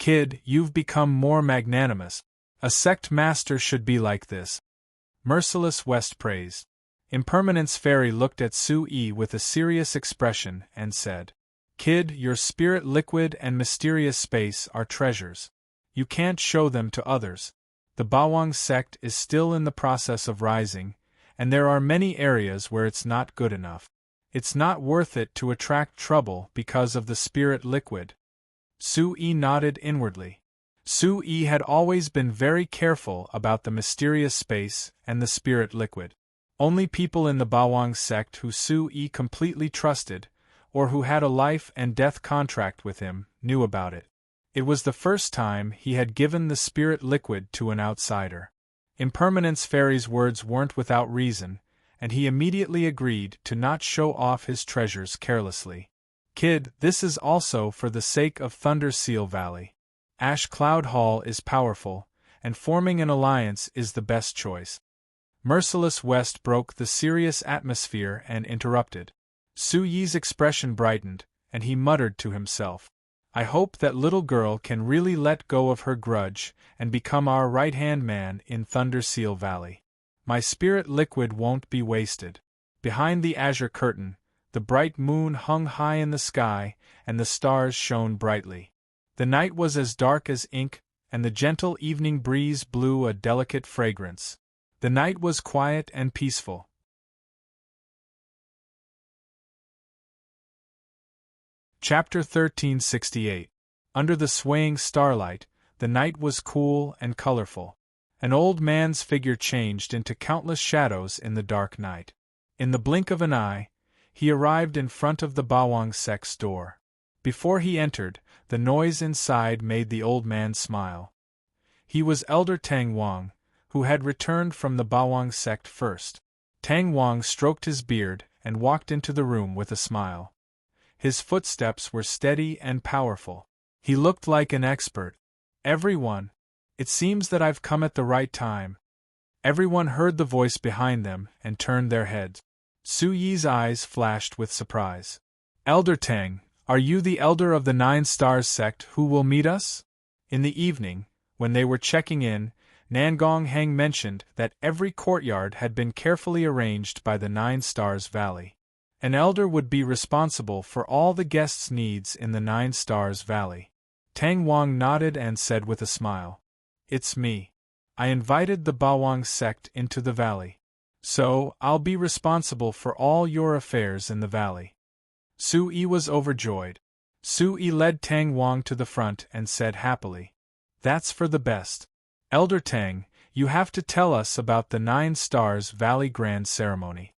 Kid, you've become more magnanimous. A sect master should be like this. Merciless West praised. Impermanence Fairy looked at Su-Yi with a serious expression and said, Kid, your spirit liquid and mysterious space are treasures. You can't show them to others. The Bawang sect is still in the process of rising, and there are many areas where it's not good enough. It's not worth it to attract trouble because of the spirit liquid. Su-Yi nodded inwardly. Su-Yi had always been very careful about the mysterious space and the spirit liquid. Only people in the Bawang sect who Su-Yi completely trusted, or who had a life and death contract with him, knew about it. It was the first time he had given the spirit liquid to an outsider. Impermanence Fairy's words weren't without reason, and he immediately agreed to not show off his treasures carelessly. Kid, this is also for the sake of Thunder Seal Valley. Ash Cloud Hall is powerful, and forming an alliance is the best choice. Merciless West broke the serious atmosphere and interrupted. Su-Yi's expression brightened, and he muttered to himself, I hope that little girl can really let go of her grudge and become our right-hand man in Thunder Seal Valley. My spirit liquid won't be wasted. Behind the azure curtain, the bright moon hung high in the sky, and the stars shone brightly. The night was as dark as ink, and the gentle evening breeze blew a delicate fragrance. The night was quiet and peaceful. Chapter 1368. Under the swaying starlight, the night was cool and colorful. An old man's figure changed into countless shadows in the dark night. In the blink of an eye, he arrived in front of the Bawang sect's door. Before he entered, the noise inside made the old man smile. He was Elder Tang Wang, who had returned from the Bawang sect first. Tang Wang stroked his beard and walked into the room with a smile. His footsteps were steady and powerful. He looked like an expert. Everyone, it seems that I've come at the right time. Everyone heard the voice behind them and turned their heads. Su-Yi's eyes flashed with surprise. Elder Tang, are you the elder of the Nine Stars sect who will meet us? In the evening, when they were checking in, Nangong Heng mentioned that every courtyard had been carefully arranged by the Nine Stars Valley. An elder would be responsible for all the guests' needs in the Nine Stars Valley. Tang Wang nodded and said with a smile, It's me. I invited the Bawang sect into the valley. So, I'll be responsible for all your affairs in the valley. Su-Yi was overjoyed. Su-Yi led Tang Wang to the front and said happily, That's for the best. Elder Tang, you have to tell us about the Nine Stars Valley Grand Ceremony.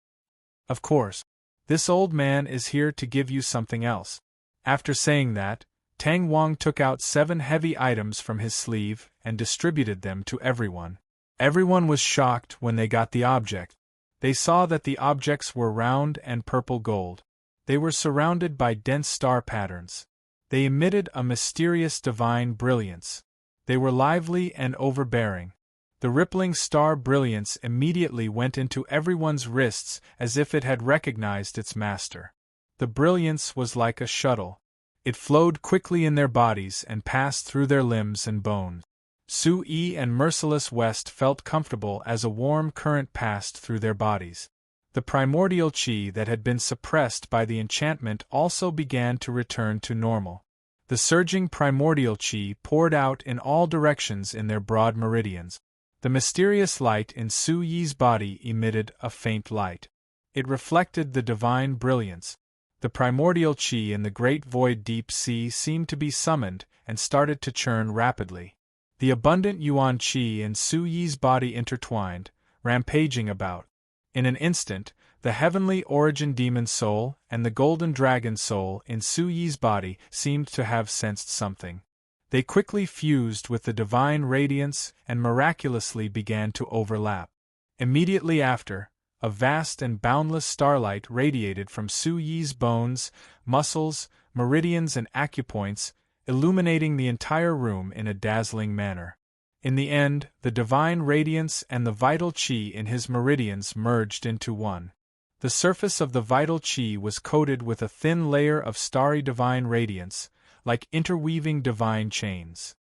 Of course. This old man is here to give you something else. After saying that, Tang Wang took out 7 heavy items from his sleeve and distributed them to everyone. Everyone was shocked when they got the object. They saw that the objects were round and purple gold. They were surrounded by dense star patterns. They emitted a mysterious divine brilliance. They were lively and overbearing. The rippling star brilliance immediately went into everyone's wrists as if it had recognized its master. The brilliance was like a shuttle. It flowed quickly in their bodies and passed through their limbs and bones. Su-Yi and Merciless West felt comfortable as a warm current passed through their bodies. The primordial qi that had been suppressed by the enchantment also began to return to normal. The surging primordial qi poured out in all directions in their broad meridians. The mysterious light in Su-Yi's body emitted a faint light. It reflected the divine brilliance. The primordial qi in the great void deep sea seemed to be summoned and started to churn rapidly. The abundant yuan qi in Su-Yi's body intertwined, rampaging about. In an instant, the heavenly origin demon soul and the golden dragon soul in Su-Yi's body seemed to have sensed something. They quickly fused with the divine radiance and miraculously began to overlap. Immediately after, a vast and boundless starlight radiated from Su-Yi's bones, muscles, meridians and acupoints, illuminating the entire room in a dazzling manner. In the end, the divine radiance and the vital qi in his meridians merged into one. The surface of the vital qi was coated with a thin layer of starry divine radiance, like interweaving divine chains.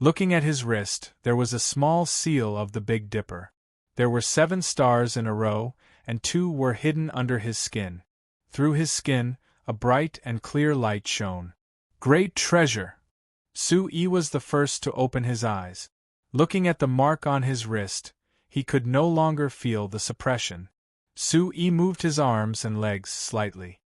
Looking at his wrist, there was a small seal of the Big Dipper. There were 7 stars in a row, and 2 were hidden under his skin. Through his skin, a bright and clear light shone. Great treasure! Su-yi was the first to open his eyes. Looking at the mark on his wrist, he could no longer feel the suppression. Su-yi moved his arms and legs slightly.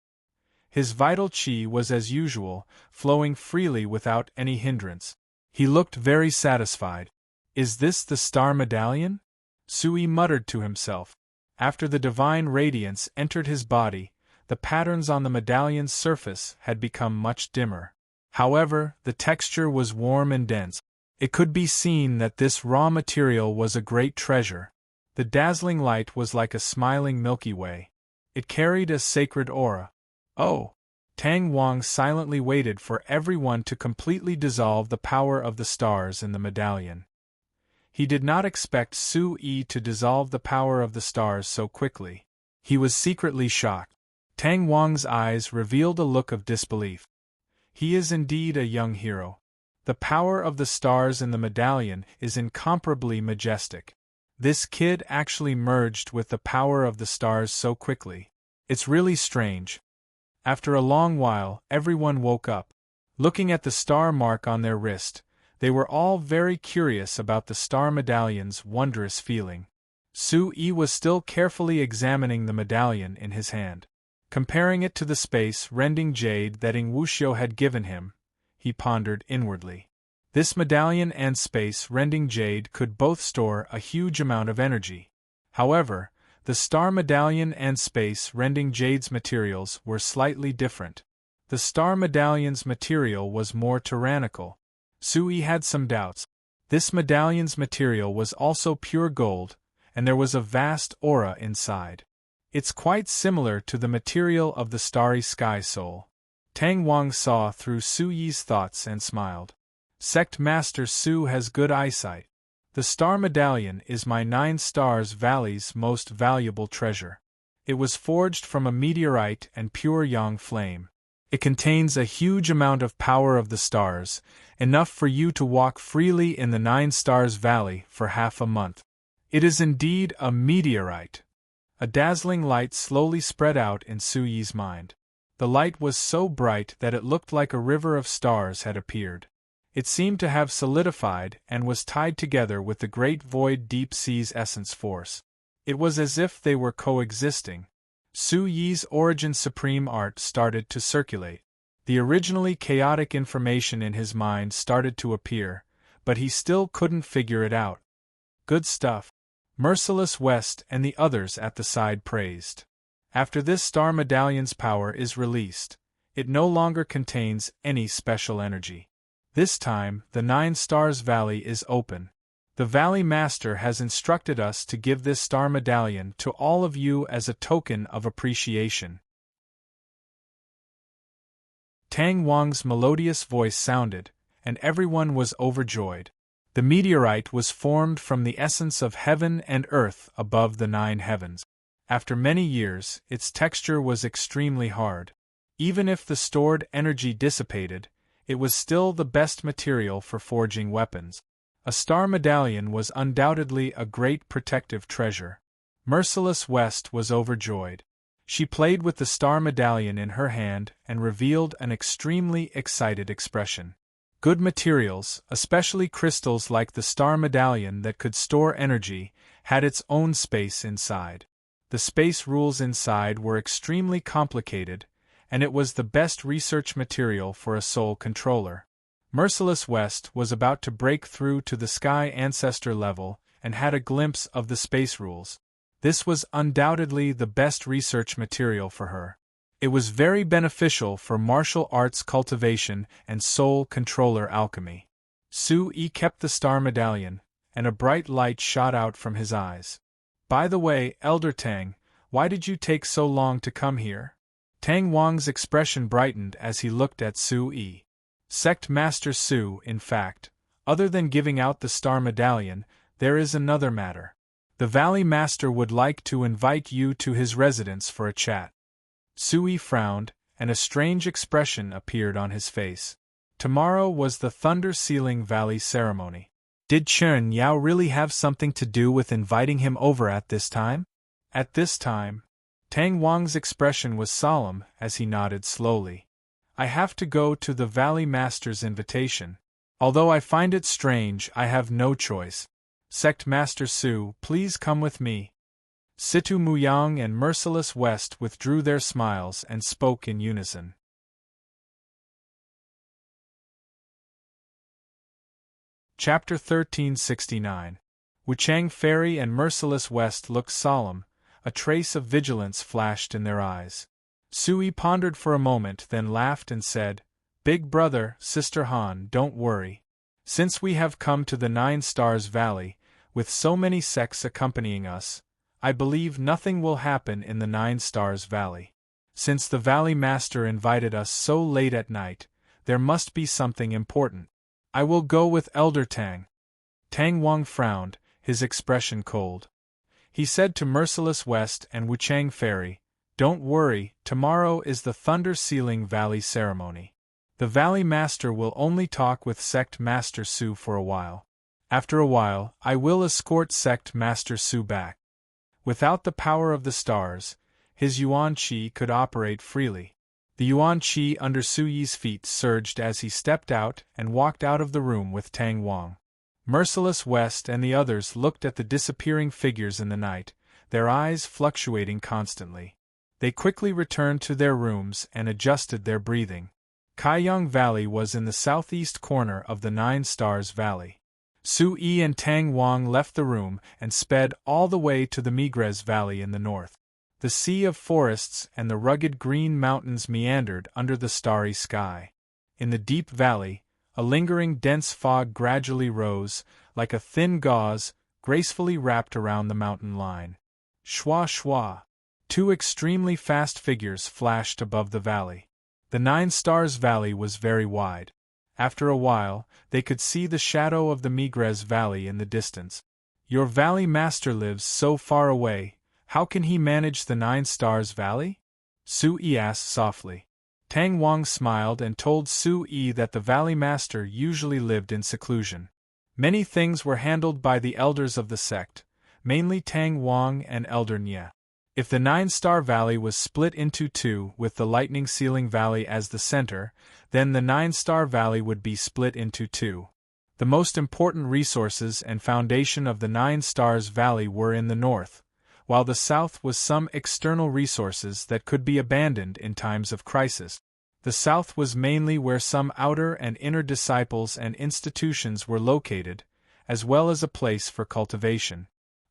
His vital qi was as usual, flowing freely without any hindrance. He looked very satisfied. Is this the star medallion? Su-yi muttered to himself. After the divine radiance entered his body, the patterns on the medallion's surface had become much dimmer. However, the texture was warm and dense. It could be seen that this raw material was a great treasure. The dazzling light was like a smiling Milky Way. It carried a sacred aura. Oh! Tang Wang silently waited for everyone to completely dissolve the power of the stars in the medallion. He did not expect Su-yi to dissolve the power of the stars so quickly. He was secretly shocked. Tang Wang's eyes revealed a look of disbelief. He is indeed a young hero. The power of the stars in the medallion is incomparably majestic. This kid actually merged with the power of the stars so quickly. It's really strange. After a long while, everyone woke up. Looking at the star mark on their wrist, they were all very curious about the star medallion's wondrous feeling. Su-yi was still carefully examining the medallion in his hand. Comparing it to the space-rending jade that Ing Wuxiu had given him, he pondered inwardly. This medallion and space-rending jade could both store a huge amount of energy. However, the star medallion and space-rending jade's materials were slightly different. The star medallion's material was more tyrannical. Su-yi had some doubts. This medallion's material was also pure gold, and there was a vast aura inside. It's quite similar to the material of the starry sky soul. Tang Wang saw through Su-yi's thoughts and smiled. Sect Master Su has good eyesight. The star medallion is my 9 Stars Valley's most valuable treasure. It was forged from a meteorite and pure yang flame. It contains a huge amount of power of the stars, enough for you to walk freely in the 9 Stars Valley for half a month. It is indeed a meteorite. A dazzling light slowly spread out in Su-yi's mind. The light was so bright that it looked like a river of stars had appeared. It seemed to have solidified and was tied together with the great void deep sea's essence force. It was as if they were coexisting. Su-yi's origin supreme art started to circulate. The originally chaotic information in his mind started to appear, but he still couldn't figure it out. Good stuff. Merciless West and the others at the side praised. After this star medallion's power is released, it no longer contains any special energy. This time, the 9 Stars Valley is open. The Valley Master has instructed us to give this star medallion to all of you as a token of appreciation. Tang Wang's melodious voice sounded, and everyone was overjoyed. The meteorite was formed from the essence of heaven and earth above the 9 heavens. After many years, its texture was extremely hard. Even if the stored energy dissipated, it was still the best material for forging weapons. A star medallion was undoubtedly a great protective treasure. Merciless West was overjoyed. She played with the star medallion in her hand and revealed an extremely excited expression. Good materials, especially crystals like the star medallion that could store energy, had its own space inside. The space rules inside were extremely complicated, and it was the best research material for a soul controller. Merciless West was about to break through to the Sky Ancestor level and had a glimpse of the space rules. This was undoubtedly the best research material for her. It was very beneficial for martial arts cultivation and soul controller alchemy. Su-yi kept the star medallion, and a bright light shot out from his eyes. By the way, Elder Tang, why did you take so long to come here? Tang Wang's expression brightened as he looked at Su-yi. Sect Master Su, in fact, other than giving out the star medallion, there is another matter. The Valley Master would like to invite you to his residence for a chat. Su-yi frowned, and a strange expression appeared on his face. Tomorrow was the Thunder Sealing Valley ceremony. Did Chen Yao really have something to do with inviting him over at this time? At this time, Tang Wang's expression was solemn as he nodded slowly. I have to go to the Valley Master's invitation. Although I find it strange, I have no choice. Sect Master Su, please come with me. Situ Muyang and Merciless West withdrew their smiles and spoke in unison. Chapter 1369. Wuchang Fairy and Merciless West looked solemn, a trace of vigilance flashed in their eyes. Sui pondered for a moment, then laughed and said, Big brother, Sister Han, don't worry. Since we have come to the Nine Stars Valley, with so many sects accompanying us, I believe nothing will happen in the Nine Stars Valley. Since the Valley Master invited us so late at night, there must be something important. I will go with Elder Tang. Tang Wang frowned, his expression cold. He said to Merciless West and Wuchang Fairy, Don't worry, tomorrow is the Thunder Sealing Valley ceremony. The Valley Master will only talk with Sect Master Su for a while. After a while, I will escort Sect Master Su back. Without the power of the stars, his Yuan Qi could operate freely. The Yuan Qi under Su Yi's feet surged as he stepped out and walked out of the room with Tang Wang. Merciless West and the others looked at the disappearing figures in the night, their eyes fluctuating constantly. They quickly returned to their rooms and adjusted their breathing. Kaiyang Valley was in the southeast corner of the Nine Stars Valley. Su Yi and Tang Wang left the room and sped all the way to the Migres Valley in the north. The sea of forests and the rugged green mountains meandered under the starry sky. In the deep valley, a lingering dense fog gradually rose, like a thin gauze, gracefully wrapped around the mountain line. Shwa shwa! Two extremely fast figures flashed above the valley. The Nine Stars Valley was very wide. After a while, they could see the shadow of the Migres Valley in the distance. Your Valley Master lives so far away, how can he manage the Nine Stars Valley? Su Yi asked softly. Tang Wang smiled and told Su Yi that the Valley Master usually lived in seclusion. Many things were handled by the elders of the sect, mainly Tang Wang and Elder Nye. If the Nine-Star Valley was split into two with the Lightning Sealing Valley as the center, then the Nine-Star Valley would be split into two. The most important resources and foundation of the Nine Stars Valley were in the north, while the south was some external resources that could be abandoned in times of crisis. The south was mainly where some outer and inner disciples and institutions were located, as well as a place for cultivation.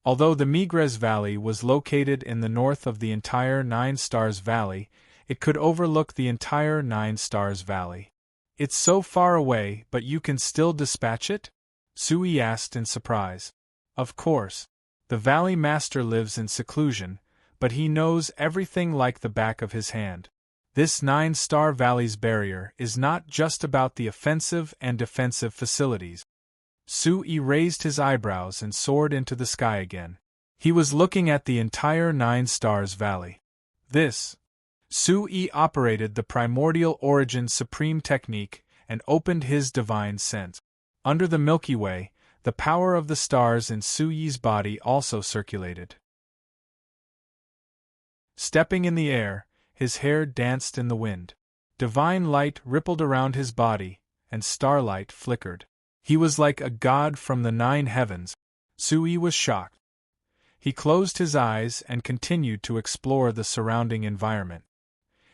Although the Migres Valley was located in the north of the entire Nine Stars Valley, it could overlook the entire Nine Stars Valley. It's so far away, but you can still dispatch it? Sui asked in surprise. Of course. The Valley Master lives in seclusion, but he knows everything like the back of his hand. This Nine Star Valley's barrier is not just about the offensive and defensive facilities. Su-Yi raised his eyebrows and soared into the sky again. He was looking at the entire Nine Stars Valley. This. Su-Yi operated the primordial origin supreme technique and opened his divine sense. Under the Milky Way, the power of the stars in Su-Yi's body also circulated. Stepping in the air, his hair danced in the wind. Divine light rippled around his body, and starlight flickered. He was like a god from the nine heavens. Su-Yi was shocked. He closed his eyes and continued to explore the surrounding environment.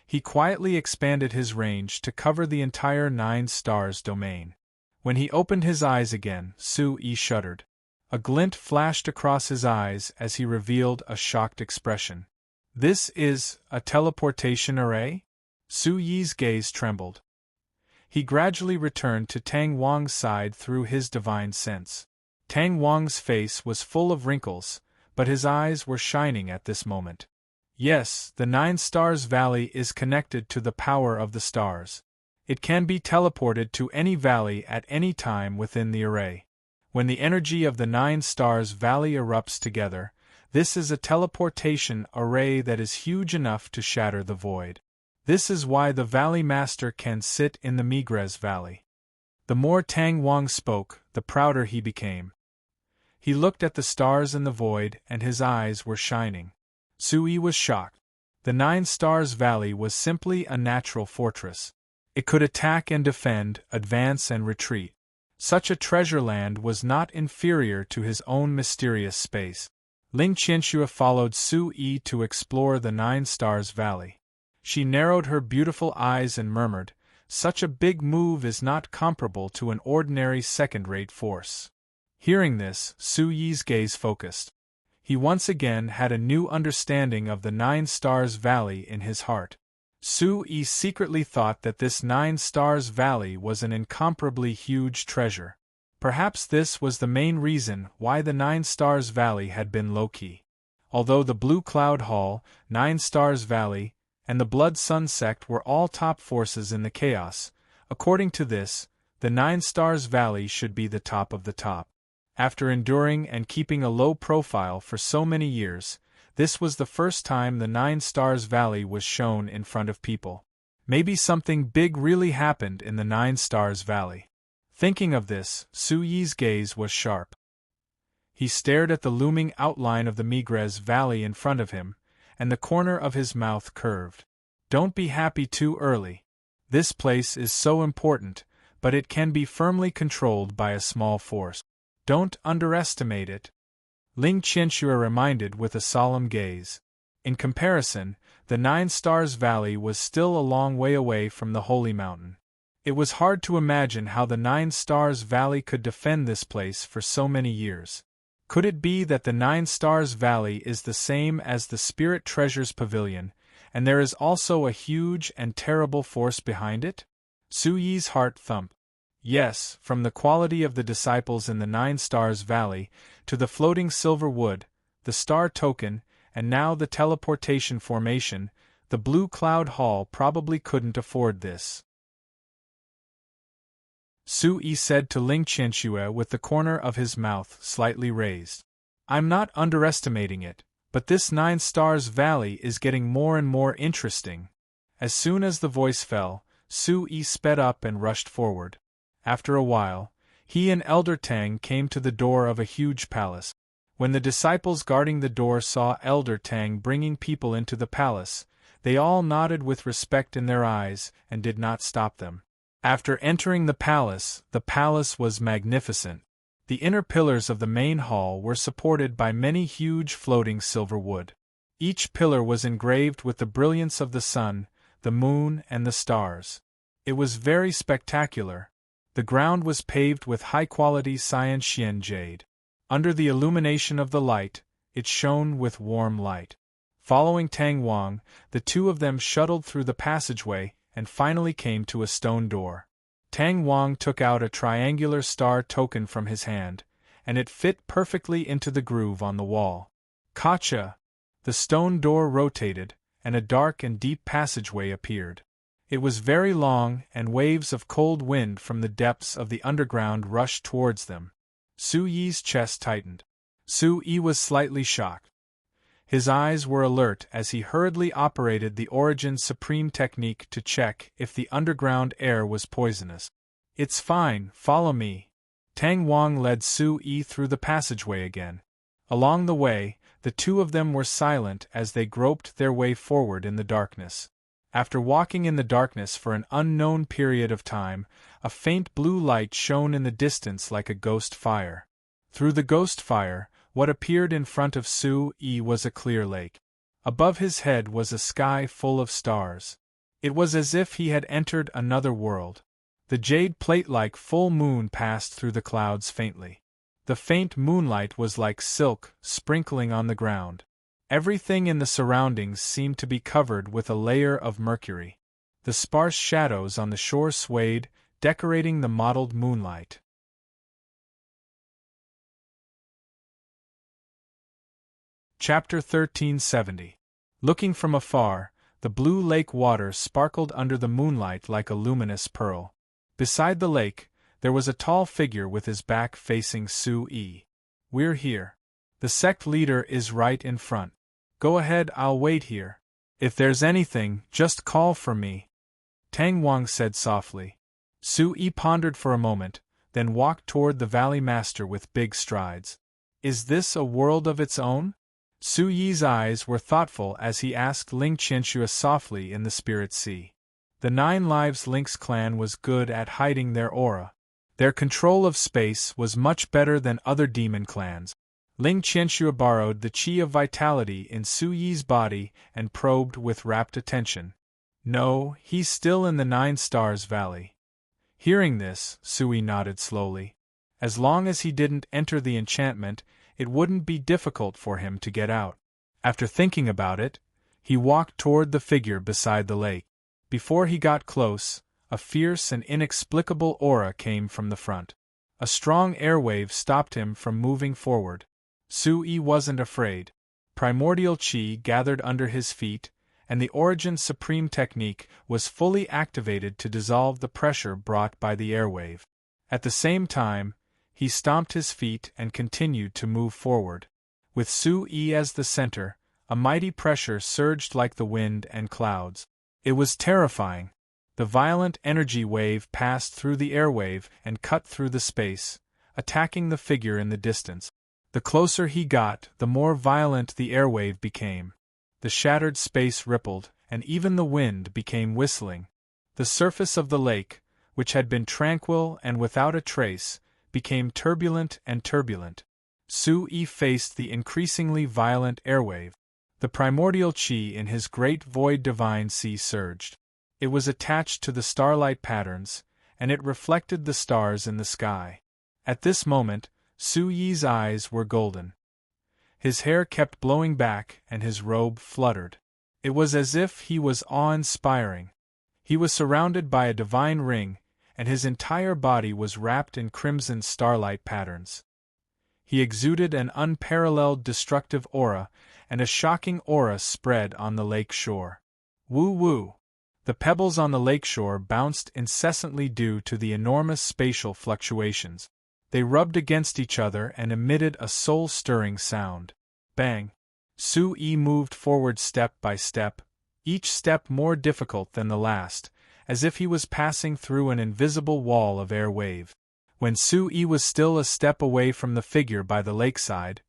He quietly expanded his range to cover the entire Nine Stars domain. When he opened his eyes again, Su-Yi shuddered. A glint flashed across his eyes as he revealed a shocked expression. This is a teleportation array? Su-Yi's gaze trembled. He gradually returned to Tang Wang's side through his divine sense. Tang Wang's face was full of wrinkles, but his eyes were shining at this moment. Yes, the Nine Stars Valley is connected to the power of the stars. It can be teleported to any valley at any time within the array. When the energy of the Nine Stars Valley erupts together, this is a teleportation array that is huge enough to shatter the void. This is why the Valley Master can sit in the Migres Valley. The more Tang Wang spoke, the prouder he became. He looked at the stars in the void, and his eyes were shining. Sui was shocked. The Nine Stars Valley was simply a natural fortress. It could attack and defend, advance and retreat. Such a treasure land was not inferior to his own mysterious space. Ling Qianxue followed Sui to explore the Nine Stars Valley. She narrowed her beautiful eyes and murmured, "Such a big move is not comparable to an ordinary second-rate force." Hearing this, Suyi's gaze focused. He once again had a new understanding of the Nine Stars Valley in his heart. Sui secretly thought that this Nine Stars Valley was an incomparably huge treasure. Perhaps this was the main reason why the Nine Stars Valley had been low-key. Although the Blue Cloud Hall, Nine Stars Valley, and the Blood Sun sect were all top forces in the chaos, according to this, the Nine Stars Valley should be the top of the top. After enduring and keeping a low profile for so many years, this was the first time the Nine Stars Valley was shown in front of people. Maybe something big really happened in the Nine Stars Valley. Thinking of this, Suyi's gaze was sharp. He stared at the looming outline of the Migres Valley in front of him, and the corner of his mouth curved. Don't be happy too early. This place is so important, but it can be firmly controlled by a small force. Don't underestimate it. Ling Qianxue reminded with a solemn gaze. In comparison, the Nine Stars Valley was still a long way away from the Holy Mountain. It was hard to imagine how the Nine Stars Valley could defend this place for so many years. Could it be that the Nine Stars Valley is the same as the Spirit Treasures Pavilion, and there is also a huge and terrible force behind it? Suyi's heart thumped. Yes, from the quality of the disciples in the Nine Stars Valley, to the floating silver wood, the star token, and now the teleportation formation, the Blue Cloud Hall probably couldn't afford this. Sui said to Ling Qianxue with the corner of his mouth slightly raised. I'm not underestimating it, but this Nine Stars Valley is getting more and more interesting. As soon as the voice fell, Sui sped up and rushed forward. After a while, he and Elder Tang came to the door of a huge palace. When the disciples guarding the door saw Elder Tang bringing people into the palace, they all nodded with respect in their eyes and did not stop them. After entering the palace was magnificent. The inner pillars of the main hall were supported by many huge floating silver wood. Each pillar was engraved with the brilliance of the sun, the moon, and the stars. It was very spectacular. The ground was paved with high-quality Xianxian jade. Under the illumination of the light, it shone with warm light. Following Tang Wang, the two of them shuttled through the passageway and finally came to a stone door. Tang Wang took out a triangular star token from his hand, and it fit perfectly into the groove on the wall. Kacha! The stone door rotated, and a dark and deep passageway appeared. It was very long, and waves of cold wind from the depths of the underground rushed towards them. Suyi's chest tightened. Sui was slightly shocked. His eyes were alert as he hurriedly operated the Origin Supreme technique to check if the underground air was poisonous. It's fine, follow me. Tang Wang led Sui through the passageway again. Along the way, the two of them were silent as they groped their way forward in the darkness. After walking in the darkness for an unknown period of time, a faint blue light shone in the distance like a ghost fire. Through the ghost fire, what appeared in front of Sui was a clear lake. Above his head was a sky full of stars. It was as if he had entered another world. The jade plate-like full moon passed through the clouds faintly. The faint moonlight was like silk, sprinkling on the ground. Everything in the surroundings seemed to be covered with a layer of mercury. The sparse shadows on the shore swayed, decorating the mottled moonlight. Chapter 1370. Looking from afar, the blue lake water sparkled under the moonlight like a luminous pearl. Beside the lake, there was a tall figure with his back facing Sui. We're here. The sect leader is right in front. Go ahead, I'll wait here. If there's anything, just call for me, Tang Wang said softly. Su-yi pondered for a moment, then walked toward the Valley Master with big strides. Is this a world of its own? Su-yi's eyes were thoughtful as he asked Ling Qianxue softly in the Spirit Sea. The 9 Lives Lynx clan was good at hiding their aura. Their control of space was much better than other demon clans. Ling Qianxue borrowed the qi of vitality in Su-yi's body and probed with rapt attention. No, he's still in the 9 Stars Valley. Hearing this, Su-yi nodded slowly. As long as he didn't enter the enchantment, it wouldn't be difficult for him to get out. After thinking about it, he walked toward the figure beside the lake. Before he got close, a fierce and inexplicable aura came from the front. A strong airwave stopped him from moving forward. Su-yi wasn't afraid. Primordial qi gathered under his feet, and the Origin Supreme technique was fully activated to dissolve the pressure brought by the airwave. At the same time, he stomped his feet and continued to move forward. With Su-yi as the center, a mighty pressure surged like the wind and clouds. It was terrifying. The violent energy wave passed through the airwave and cut through the space, attacking the figure in the distance. The closer he got, the more violent the airwave became. The shattered space rippled, and even the wind became whistling. The surface of the lake, which had been tranquil and without a trace, became turbulent and turbulent. Su-yi faced the increasingly violent airwave. The primordial qi in his great void divine sea surged. It was attached to the starlight patterns, and it reflected the stars in the sky. At this moment, Su-yi's eyes were golden. His hair kept blowing back and his robe fluttered. It was as if he was awe-inspiring. He was surrounded by a divine ring, and his entire body was wrapped in crimson starlight patterns. He exuded an unparalleled destructive aura, and a shocking aura spread on the lake shore. Woo-woo! The pebbles on the lakeshore bounced incessantly due to the enormous spatial fluctuations. They rubbed against each other and emitted a soul-stirring sound. Bang! Su-yi moved forward step by step, each step more difficult than the last, as if he was passing through an invisible wall of air wave. When Su-yi was still a step away from the figure by the lakeside,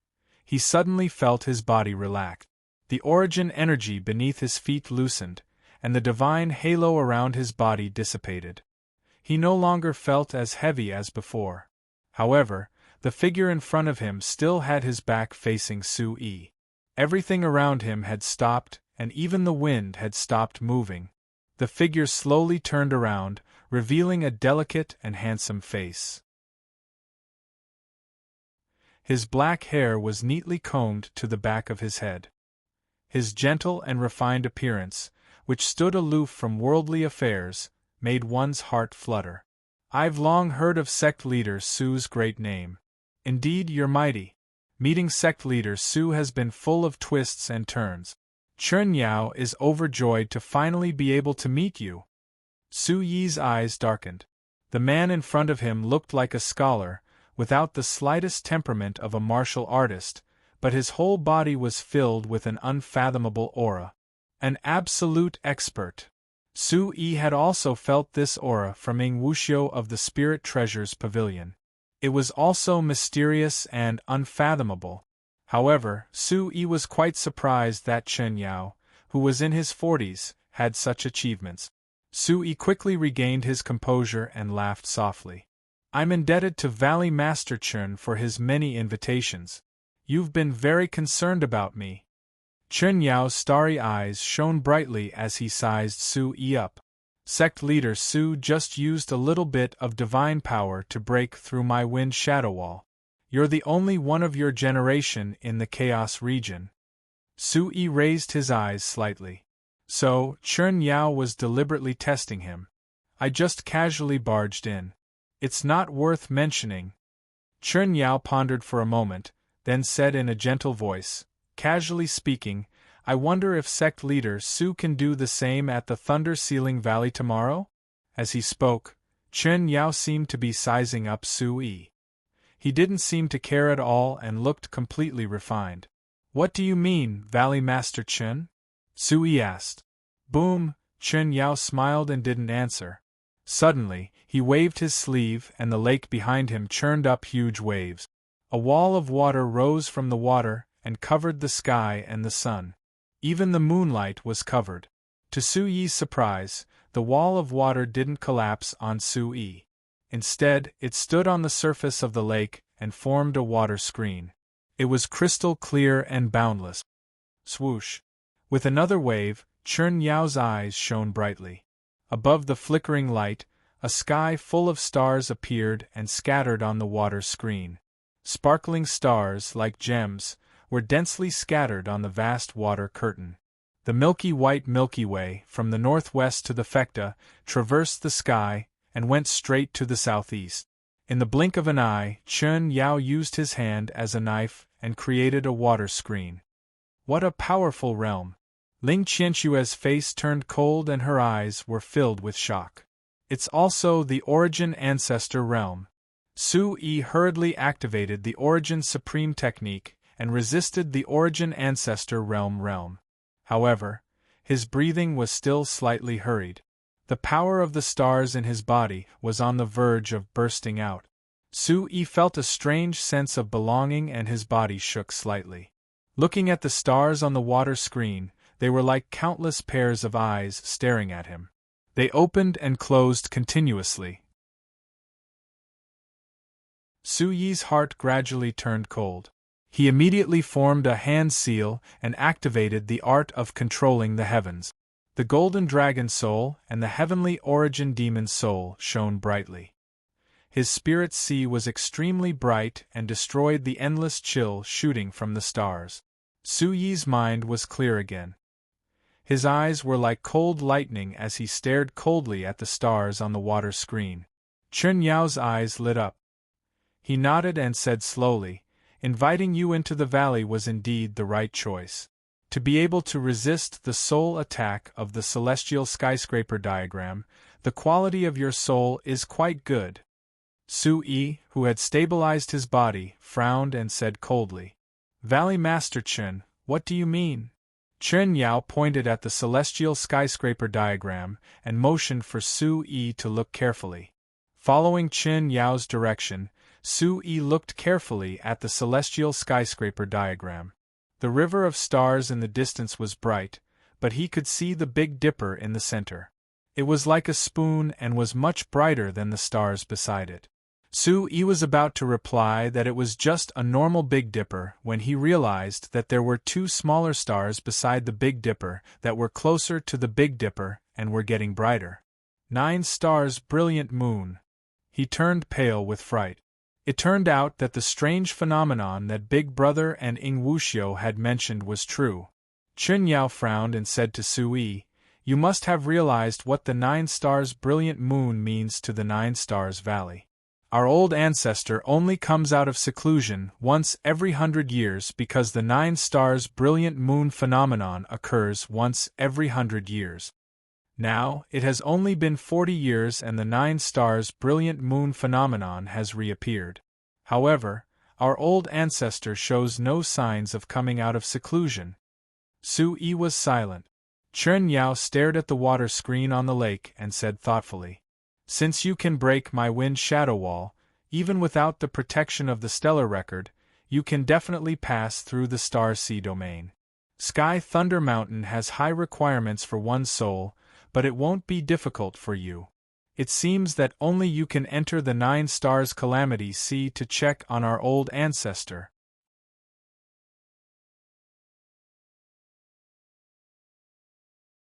he suddenly felt his body relax. The origin energy beneath his feet loosened, and the divine halo around his body dissipated. He no longer felt as heavy as before. However, the figure in front of him still had his back facing Su-yi. Everything around him had stopped, and even the wind had stopped moving. The figure slowly turned around, revealing a delicate and handsome face. His black hair was neatly combed to the back of his head. His gentle and refined appearance, which stood aloof from worldly affairs, made one's heart flutter. I've long heard of sect leader Su's great name. Indeed, you're mighty. Meeting sect leader Su has been full of twists and turns. Chen Yao is overjoyed to finally be able to meet you. Su-yi's eyes darkened. The man in front of him looked like a scholar, without the slightest temperament of a martial artist, but his whole body was filled with an unfathomable aura. An absolute expert. Su-yi had also felt this aura from Ing Wuxiu of the Spirit Treasures Pavilion. It was also mysterious and unfathomable. However, Su-yi was quite surprised that Chen Yao, who was in his 40s, had such achievements. Su-yi quickly regained his composure and laughed softly. I'm indebted to Valley Master Chen for his many invitations. You've been very concerned about me. Chen Yao's starry eyes shone brightly as he sized Su-yi up. Sect leader Su just used a little bit of divine power to break through my wind shadow wall. You're the only one of your generation in the Chaos region. Su-yi raised his eyes slightly. So, Chen Yao was deliberately testing him. I just casually barged in. It's not worth mentioning. Chen Yao pondered for a moment, then said in a gentle voice, casually speaking, I wonder if sect leader Su can do the same at the Thunder Ceiling Valley tomorrow? As he spoke, Chen Yao seemed to be sizing up Su-yi. He didn't seem to care at all and looked completely refined. What do you mean, Valley Master Chen? Sui asked. Boom, Chen Yao smiled and didn't answer. Suddenly, he waved his sleeve and the lake behind him churned up huge waves. A wall of water rose from the water and covered the sky and the sun. Even the moonlight was covered. To Su Yi's surprise, the wall of water didn't collapse on Su Yi. Instead, it stood on the surface of the lake and formed a water screen. It was crystal clear and boundless. Swoosh! With another wave, Chen Yao's eyes shone brightly. Above the flickering light, a sky full of stars appeared and scattered on the water screen. Sparkling stars, like gems, were densely scattered on the vast water curtain. The milky white Milky Way, from the northwest to the Phecta, traversed the sky and went straight to the southeast. In the blink of an eye, Chen Yao used his hand as a knife and created a water screen. What a powerful realm! Ling Qianxue's face turned cold and her eyes were filled with shock. It's also the Origin Ancestor realm. Su Yi hurriedly activated the Origin Supreme technique and resisted the Origin Ancestor realm. However, his breathing was still slightly hurried. The power of the stars in his body was on the verge of bursting out. Su Yi felt a strange sense of belonging and his body shook slightly. Looking at the stars on the water screen, they were like countless pairs of eyes staring at him. They opened and closed continuously. Su Yi's heart gradually turned cold. He immediately formed a hand seal and activated the art of controlling the heavens. The golden dragon soul and the heavenly origin demon soul shone brightly. His spirit sea was extremely bright and destroyed the endless chill shooting from the stars. Su Yi's mind was clear again. His eyes were like cold lightning as he stared coldly at the stars on the water screen. Chen Yao's eyes lit up. He nodded and said slowly, "Inviting you into the valley was indeed the right choice. To be able to resist the soul attack of the celestial skyscraper diagram, the quality of your soul is quite good." Su Yi, who had stabilized his body, frowned and said coldly, "Valley Master Chen, what do you mean?" Chen Yao pointed at the celestial skyscraper diagram and motioned for Su Yi to look carefully. Following Chen Yao's direction, Su Yi looked carefully at the celestial skyscraper diagram. The river of stars in the distance was bright, but he could see the Big Dipper in the center. It was like a spoon and was much brighter than the stars beside it. Su Yi was about to reply that it was just a normal Big Dipper when he realized that there were two smaller stars beside the Big Dipper that were closer to the Big Dipper and were getting brighter. 9 stars brilliant moon. He turned pale with fright. It turned out that the strange phenomenon that Big Brother and Ing Wuxiu had mentioned was true. Chen Yao frowned and said to Su Yi, "You must have realized what the 9 stars brilliant moon means to the 9 stars valley. Our old ancestor only comes out of seclusion once every 100 years because the 9 stars brilliant moon phenomenon occurs once every 100 years. Now, it has only been 40 years and the 9 stars brilliant moon phenomenon has reappeared. However, our old ancestor shows no signs of coming out of seclusion." Su Yi was silent. Chen Yao stared at the water screen on the lake and said thoughtfully, "Since you can break my wind shadow wall, even without the protection of the stellar record, you can definitely pass through the star sea domain. Sky Thunder Mountain has high requirements for one soul, but it won't be difficult for you. It seems that only you can enter the 9 stars Calamity Sea to check on our old ancestor."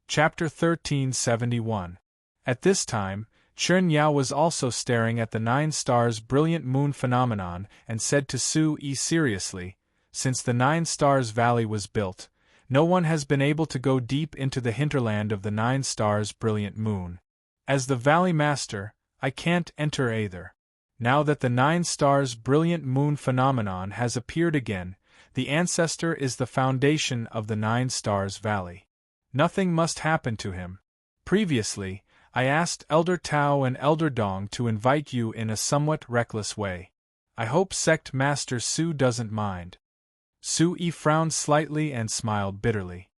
Chapter 1371. At this time, Chen Yao was also staring at the 9 stars brilliant moon phenomenon and said to Su Yi seriously, "Since the 9 stars valley was built, no one has been able to go deep into the hinterland of the 9 stars brilliant moon. As the Valley Master, I can't enter either. Now that the 9 stars brilliant moon phenomenon has appeared again, the ancestor is the foundation of the 9 stars valley. Nothing must happen to him. Previously, I asked Elder Tao and Elder Dong to invite you in a somewhat reckless way. I hope Sect Master Su doesn't mind." Su Yi frowned slightly and smiled bitterly.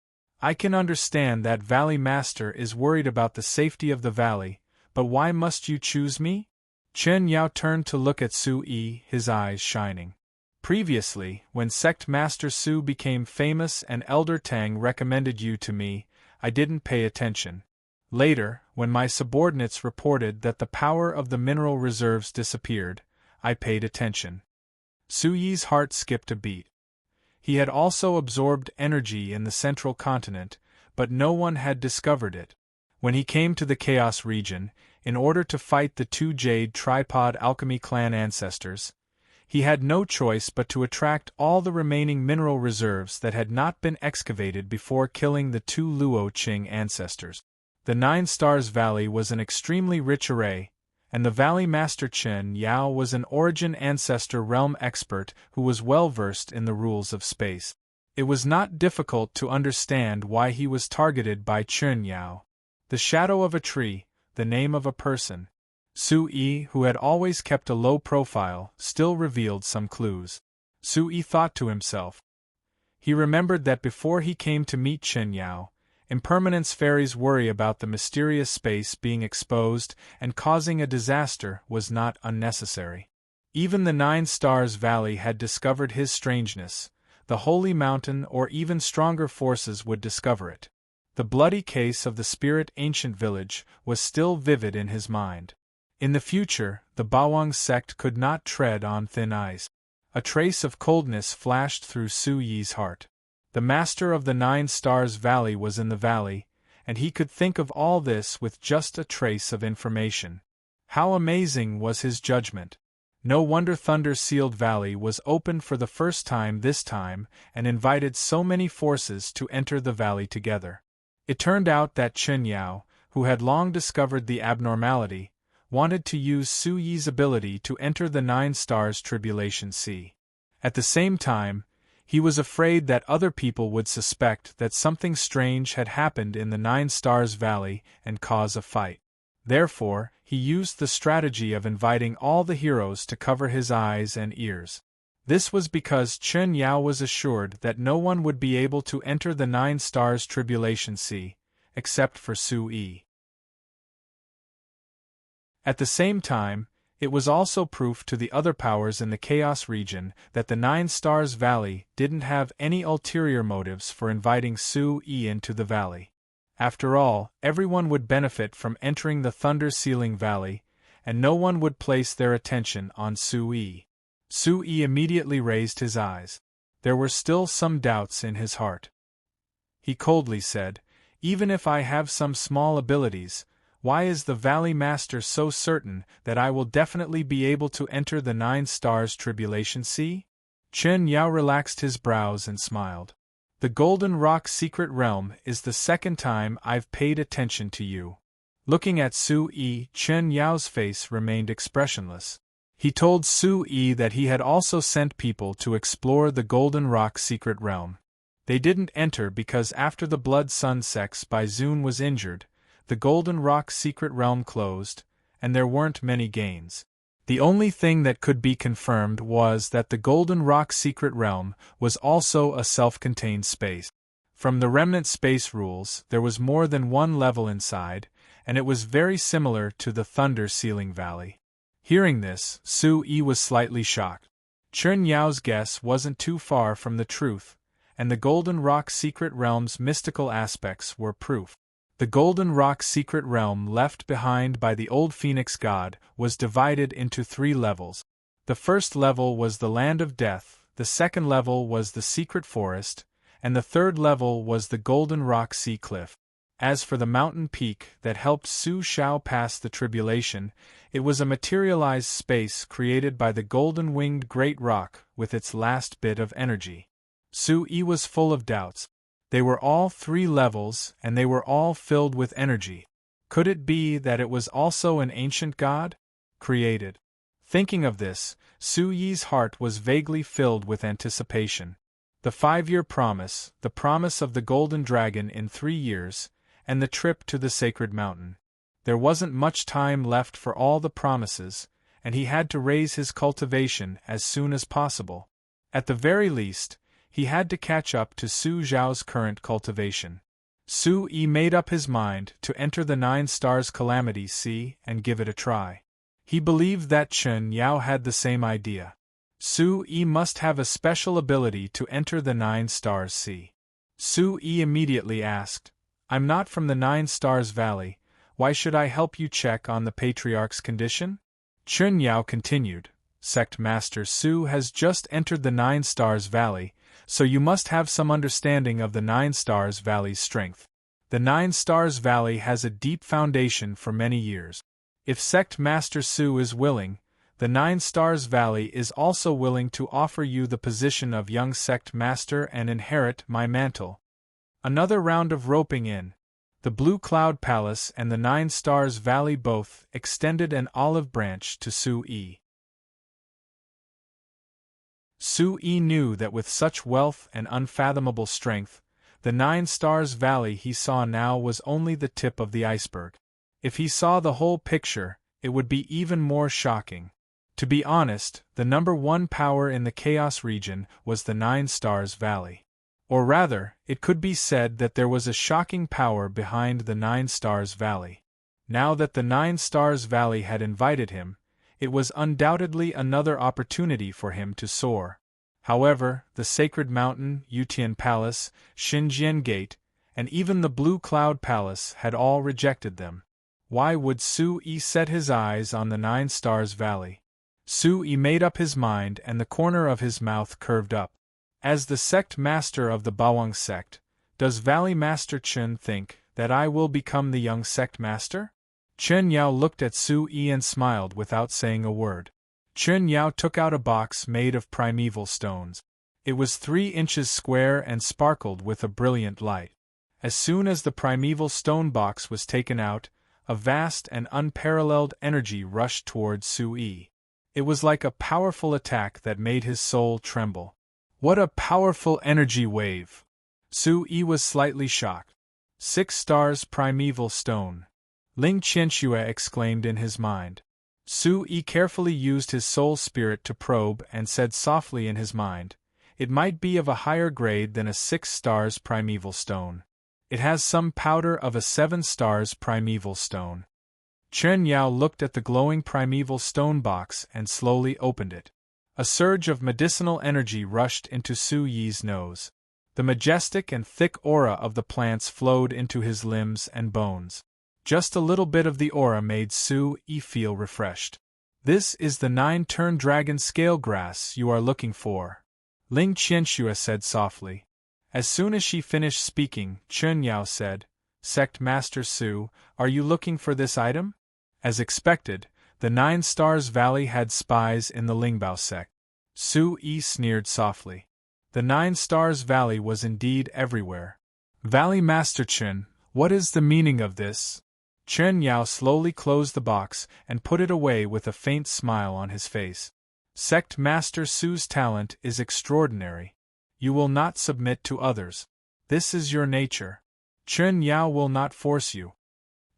I can understand that Valley Master is worried about the safety of the valley, but why must you choose me? Chen Yao turned to look at Su Yi, his eyes shining. Previously, when Sect Master Su became famous and Elder Tang recommended you to me, I didn't pay attention. Later, when my subordinates reported that the power of the mineral reserves disappeared, I paid attention. Su Yi's heart skipped a beat. He had also absorbed energy in the central continent, but no one had discovered it. When he came to the Chaos region, in order to fight the two Jade Tripod Alchemy clan ancestors, he had no choice but to attract all the remaining mineral reserves that had not been excavated before killing the two Luo Qing ancestors. The Nine Stars Valley was an extremely rich array, and the Valley Master Chen Yao was an Origin Ancestor Realm expert who was well versed in the rules of space. It was not difficult to understand why he was targeted by Chen Yao. The shadow of a tree, the name of a person. Su Yi, who had always kept a low profile, still revealed some clues. Su Yi thought to himself. He remembered that before he came to meet Chen Yao, Impermanence Fairy's worry about the mysterious space being exposed and causing a disaster was not unnecessary. Even the Nine Stars Valley had discovered his strangeness. The Holy Mountain or even stronger forces would discover it. The bloody case of the Spirit Ancient Village was still vivid in his mind. In the future, the Bawang sect could not tread on thin ice. A trace of coldness flashed through Su Yi's heart. The Master of the Nine Stars Valley was in the valley, and he could think of all this with just a trace of information. How amazing was his judgment! No wonder Thunder-Sealed Valley was opened for the first time this time and invited so many forces to enter the valley together. It turned out that Chen Yao, who had long discovered the abnormality, wanted to use Su Yi's ability to enter the Nine Stars Tribulation Sea. At the same time, he was afraid that other people would suspect that something strange had happened in the Nine Stars Valley and cause a fight. Therefore, he used the strategy of inviting all the heroes to cover his eyes and ears. This was because Chen Yao was assured that no one would be able to enter the Nine Stars Tribulation Sea, except for Su Yi. At the same time, it was also proof to the other powers in the Chaos region that the Nine Stars Valley didn't have any ulterior motives for inviting Su Yi into the valley. After all, everyone would benefit from entering the Thunder-Sealing Valley, and no one would place their attention on Su Yi. Su Yi immediately raised his eyes. There were still some doubts in his heart. He coldly said, "Even if I have some small abilities, why is the Valley Master so certain that I will definitely be able to enter the Nine Stars Tribulation Sea?" Chen Yao relaxed his brows and smiled. "The Golden Rock Secret Realm is the second time I've paid attention to you." Looking at Su Yi, Chen Yao's face remained expressionless. He told Su Yi that he had also sent people to explore the Golden Rock Secret Realm. They didn't enter because after the Blood Sun Sex by Zun was injured, the Golden Rock Secret Realm closed, and there weren't many gains. The only thing that could be confirmed was that the Golden Rock Secret Realm was also a self-contained space. From the Remnant Space rules, there was more than one level inside, and it was very similar to the Thunder-Sealing Valley. Hearing this, Su Yi was slightly shocked. Chen Yao's guess wasn't too far from the truth, and the Golden Rock Secret Realm's mystical aspects were proof. The Golden Rock Secret Realm left behind by the old Phoenix God was divided into 3 levels. The first level was the Land of Death, the second level was the Secret Forest, and the third level was the Golden Rock Sea Cliff. As for the mountain peak that helped Su Xiao pass the tribulation, it was a materialized space created by the golden-winged Great Rock with its last bit of energy. Su Yi was full of doubts. They were all 3 levels, and they were all filled with energy. Could it be that it was also an ancient god? Created. Thinking of this, Su Yi's heart was vaguely filled with anticipation. The 5-year promise, the promise of the Golden Dragon in 3 years, and the trip to the Sacred Mountain. There wasn't much time left for all the promises, and he had to raise his cultivation as soon as possible. At the very least, he had to catch up to Su Zhao's current cultivation. Su-yi made up his mind to enter the 9 stars Calamity Sea and give it a try. He believed that Chen Yao had the same idea. Su-yi must have a special ability to enter the 9 stars sea. Su-yi immediately asked, "I'm not from the 9 stars valley, why should I help you check on the patriarch's condition?" Chen Yao continued, "Sect Master Su has just entered the 9 stars valley, so you must have some understanding of the 9 stars valley's strength. The 9 stars valley has a deep foundation for many years. If Sect Master Su is willing, the 9 stars valley is also willing to offer you the position of young Sect Master and inherit my mantle." Another round of roping in. The Blue Cloud Palace and the 9 stars valley both extended an olive branch to Su-yi. Su-yi knew that with such wealth and unfathomable strength, the 9 stars valley he saw now was only the tip of the iceberg. If he saw the whole picture, it would be even more shocking. To be honest, the number 1 power in the Chaos region was the 9 stars valley. Or rather, it could be said that there was a shocking power behind the 9 stars valley. Now that the 9 stars valley had invited him, it was undoubtedly another opportunity for him to soar. However, the Sacred Mountain, Yutian Palace, Xinjian Gate, and even the Blue Cloud Palace had all rejected them. Why would Su-yi set his eyes on the 9 stars valley? Su-yi made up his mind and the corner of his mouth curved up. As the sect master of the Bawang sect, does Valley Master Chen think that I will become the young sect master? Chen Yao looked at Su-yi and smiled without saying a word. Chen Yao took out a box made of primeval stones. It was 3 inches square and sparkled with a brilliant light. As soon as the primeval stone box was taken out, a vast and unparalleled energy rushed towards Su-yi. It was like a powerful attack that made his soul tremble. What a powerful energy wave! Su-yi was slightly shocked. 6 stars primeval stone. Ling Qianxue exclaimed in his mind. Su-yi carefully used his soul spirit to probe and said softly in his mind, "It might be of a higher grade than a 6 stars primeval stone. It has some powder of a 7 stars primeval stone." Chen Yao looked at the glowing primeval stone box and slowly opened it. A surge of medicinal energy rushed into Su-yi's nose. The majestic and thick aura of the plants flowed into his limbs and bones. Just a little bit of the aura made Su-yi feel refreshed. "This is the 9-turn dragon scale grass you are looking for," Ling Qianxue said softly. As soon as she finished speaking, Chen Yao said, "Sect Master Su, are you looking for this item?" As expected, the 9 stars valley had spies in the Lingbao sect. Su-yi sneered softly. The 9 stars valley was indeed everywhere. "Valley Master Chen, what is the meaning of this?" Chen Yao slowly closed the box and put it away with a faint smile on his face. "Sect Master Su's talent is extraordinary. You will not submit to others. This is your nature. Chen Yao will not force you."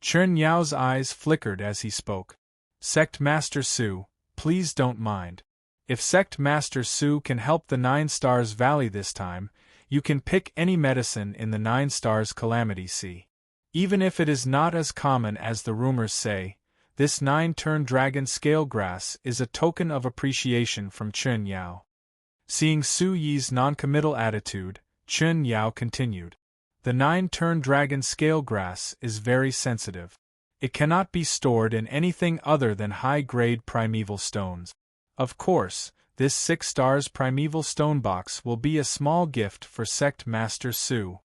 Chen Yao's eyes flickered as he spoke. "Sect Master Su, please don't mind. If Sect Master Su can help the 9 stars valley this time, you can pick any medicine in the 9 stars Calamity Sea. Even if it is not as common as the rumors say, this 9-turn dragon scale grass is a token of appreciation from Chen Yao." Seeing Su-yi's noncommittal attitude, Chen Yao continued. "The 9-turn dragon scale grass is very sensitive. It cannot be stored in anything other than high-grade primeval stones. Of course, this 6 stars primeval stone box will be a small gift for Sect Master Su."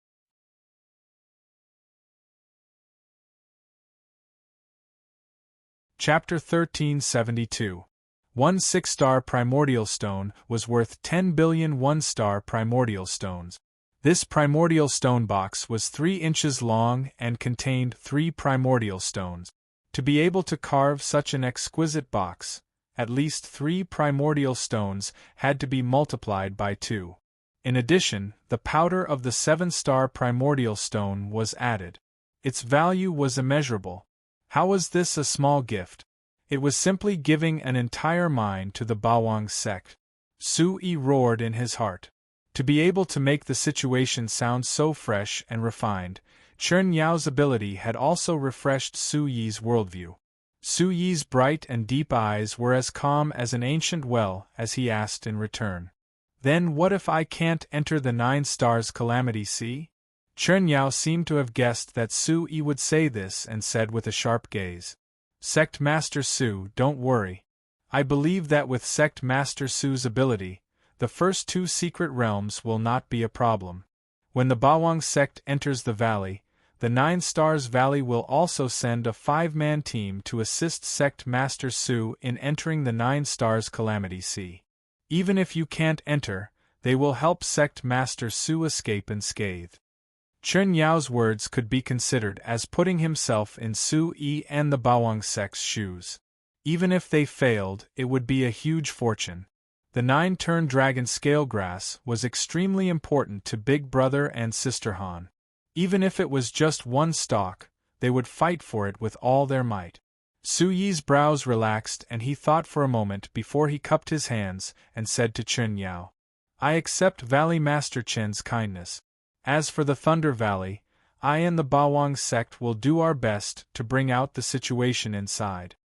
Chapter 1372. 1 6-star primordial stone was worth 10 billion 1-star primordial stones. This primordial stone box was 3 inches long and contained 3 primordial stones. To be able to carve such an exquisite box, at least 3 primordial stones had to be multiplied by 2. In addition, the powder of the 7-star primordial stone was added. Its value was immeasurable. How was this a small gift? It was simply giving an entire mine to the Bawang sect. Su-yi roared in his heart. To be able to make the situation sound so fresh and refined, Chen Yao's ability had also refreshed Su Yi's worldview. Su Yi's bright and deep eyes were as calm as an ancient well as he asked in return. Then what if I can't enter the 9 stars Calamity Sea? Chen Yao seemed to have guessed that Su Yi would say this and said with a sharp gaze. Sect Master Su, don't worry. I believe that with Sect Master Su's ability, the first 2 secret realms will not be a problem. When the Bawang sect enters the valley, the 9 Stars Valley will also send a 5-man team to assist Sect Master Su in entering the 9 Stars Calamity Sea. Even if you can't enter, they will help Sect Master Su escape unscathed. Chen Yao's words could be considered as putting himself in Su Yi and the Bawang sect's shoes. Even if they failed, it would be a huge fortune. The 9-turn dragon Scalegrass was extremely important to Big Brother and Sister Han. Even if it was just 1 stalk, they would fight for it with all their might. Su Yi's brows relaxed and he thought for a moment before he cupped his hands and said to Chen Yao, I accept Valley Master Chen's kindness. As for the Thunder Valley, I and the Bawang sect will do our best to bring out the situation inside.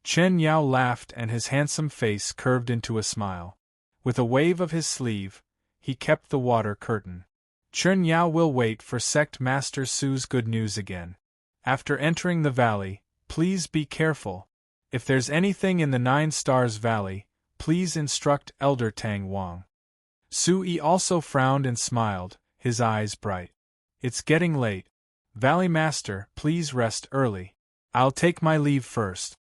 Chen Yao laughed and his handsome face curved into a smile. With a wave of his sleeve, he kept the water curtain. Chen Yao will wait for Sect Master Su's good news again. After entering the valley, please be careful. If there's anything in the 9 Stars Valley, please instruct Elder Tang Wang. Su Yi also frowned and smiled, his eyes bright. It's getting late. Valley Master, please rest early. I'll take my leave first.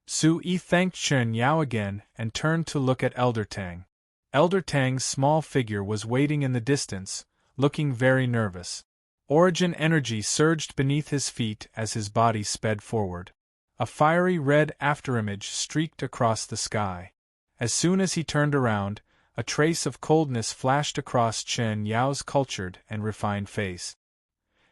Su Yi thanked Chen Yao again and turned to look at Elder Tang. Elder Tang's small figure was waiting in the distance, looking very nervous. Origin energy surged beneath his feet as his body sped forward. A fiery red afterimage streaked across the sky. As soon as he turned around, a trace of coldness flashed across Chen Yao's cultured and refined face.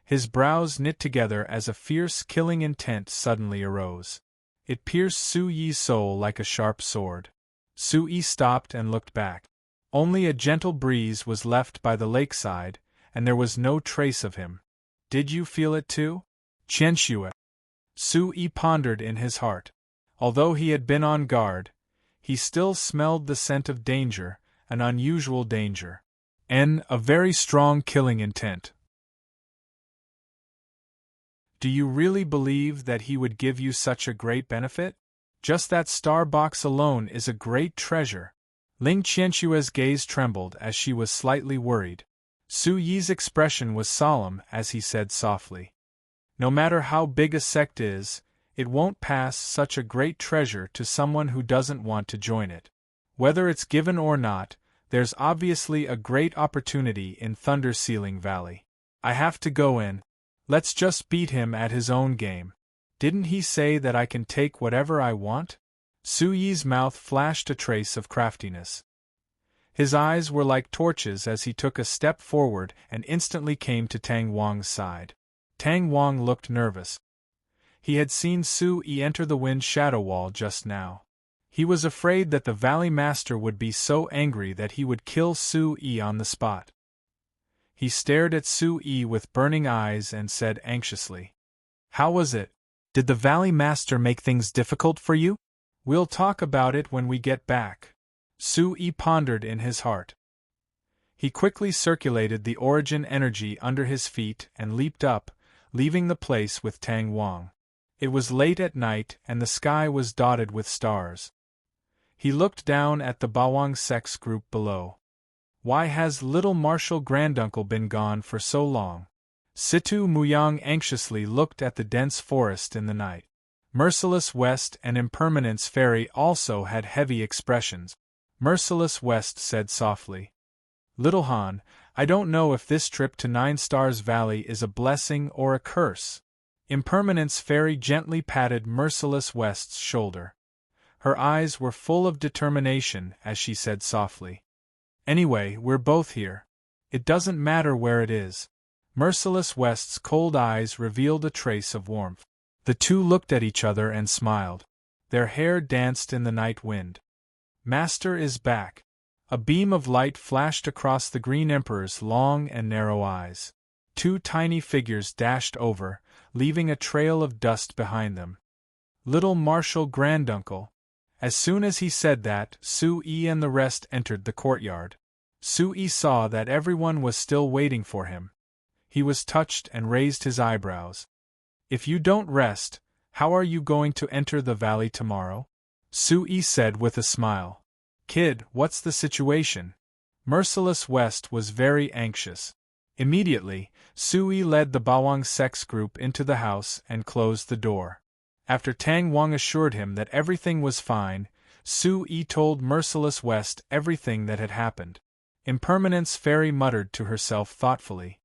His brows knit together as a fierce killing intent suddenly arose. It pierced Su Yi's soul like a sharp sword. Su Yi stopped and looked back. Only a gentle breeze was left by the lakeside, and there was no trace of him. Did you feel it too? Qianxue. Su Yi pondered in his heart. Although he had been on guard, he still smelled the scent of danger, an unusual danger. A very strong killing intent. Do you really believe that he would give you such a great benefit? Just that star box alone is a great treasure. Ling Qianxue's gaze trembled as she was slightly worried. Su Yi's expression was solemn as he said softly. No matter how big a sect is, it won't pass such a great treasure to someone who doesn't want to join it. Whether it's given or not, there's obviously a great opportunity in Thunder Ceiling Valley. I have to go in. Let's just beat him at his own game. Didn't he say that I can take whatever I want? Su Yi's mouth flashed a trace of craftiness. His eyes were like torches as he took a step forward and instantly came to Tang Wang's side. Tang Wang looked nervous. He had seen Su Yi enter the wind shadow wall just now. He was afraid that the Valley Master would be so angry that he would kill Su Yi on the spot. He stared at Su Yi with burning eyes and said anxiously, How was it? Did the Valley Master make things difficult for you? We'll talk about it when we get back. Su Yi pondered in his heart. He quickly circulated the origin energy under his feet and leaped up, leaving the place with Tang Wang. It was late at night and the sky was dotted with stars. He looked down at the Bawang sex group below. Why has little Marshal Granduncle been gone for so long? Situ Muyang anxiously looked at the dense forest in the night. Merciless West and Impermanence Fairy also had heavy expressions. Merciless West said softly, Little Han, I don't know if this trip to 9 Stars Valley is a blessing or a curse. Impermanence Fairy gently patted Merciless West's shoulder. Her eyes were full of determination as she said softly, Anyway, we're both here. It doesn't matter where it is. Merciless West's cold eyes revealed a trace of warmth. The two looked at each other and smiled. Their hair danced in the night wind. Master is back. A beam of light flashed across the Green Emperor's long and narrow eyes. 2 tiny figures dashed over, leaving a trail of dust behind them. "Little Marshal Granduncle." As soon as he said that, Sue and the rest entered the courtyard. Sue saw that everyone was still waiting for him. He was touched and raised his eyebrows. "If you don't rest, how are you going to enter the valley tomorrow?" Sue said with a smile. "Kid, what's the situation?" Merciless West was very anxious. Immediately, Sue led the Bawang sex group into the house and closed the door. After Tang Wang assured him that everything was fine, Sue told Merciless West everything that had happened. Impermanence Fairy muttered to herself thoughtfully.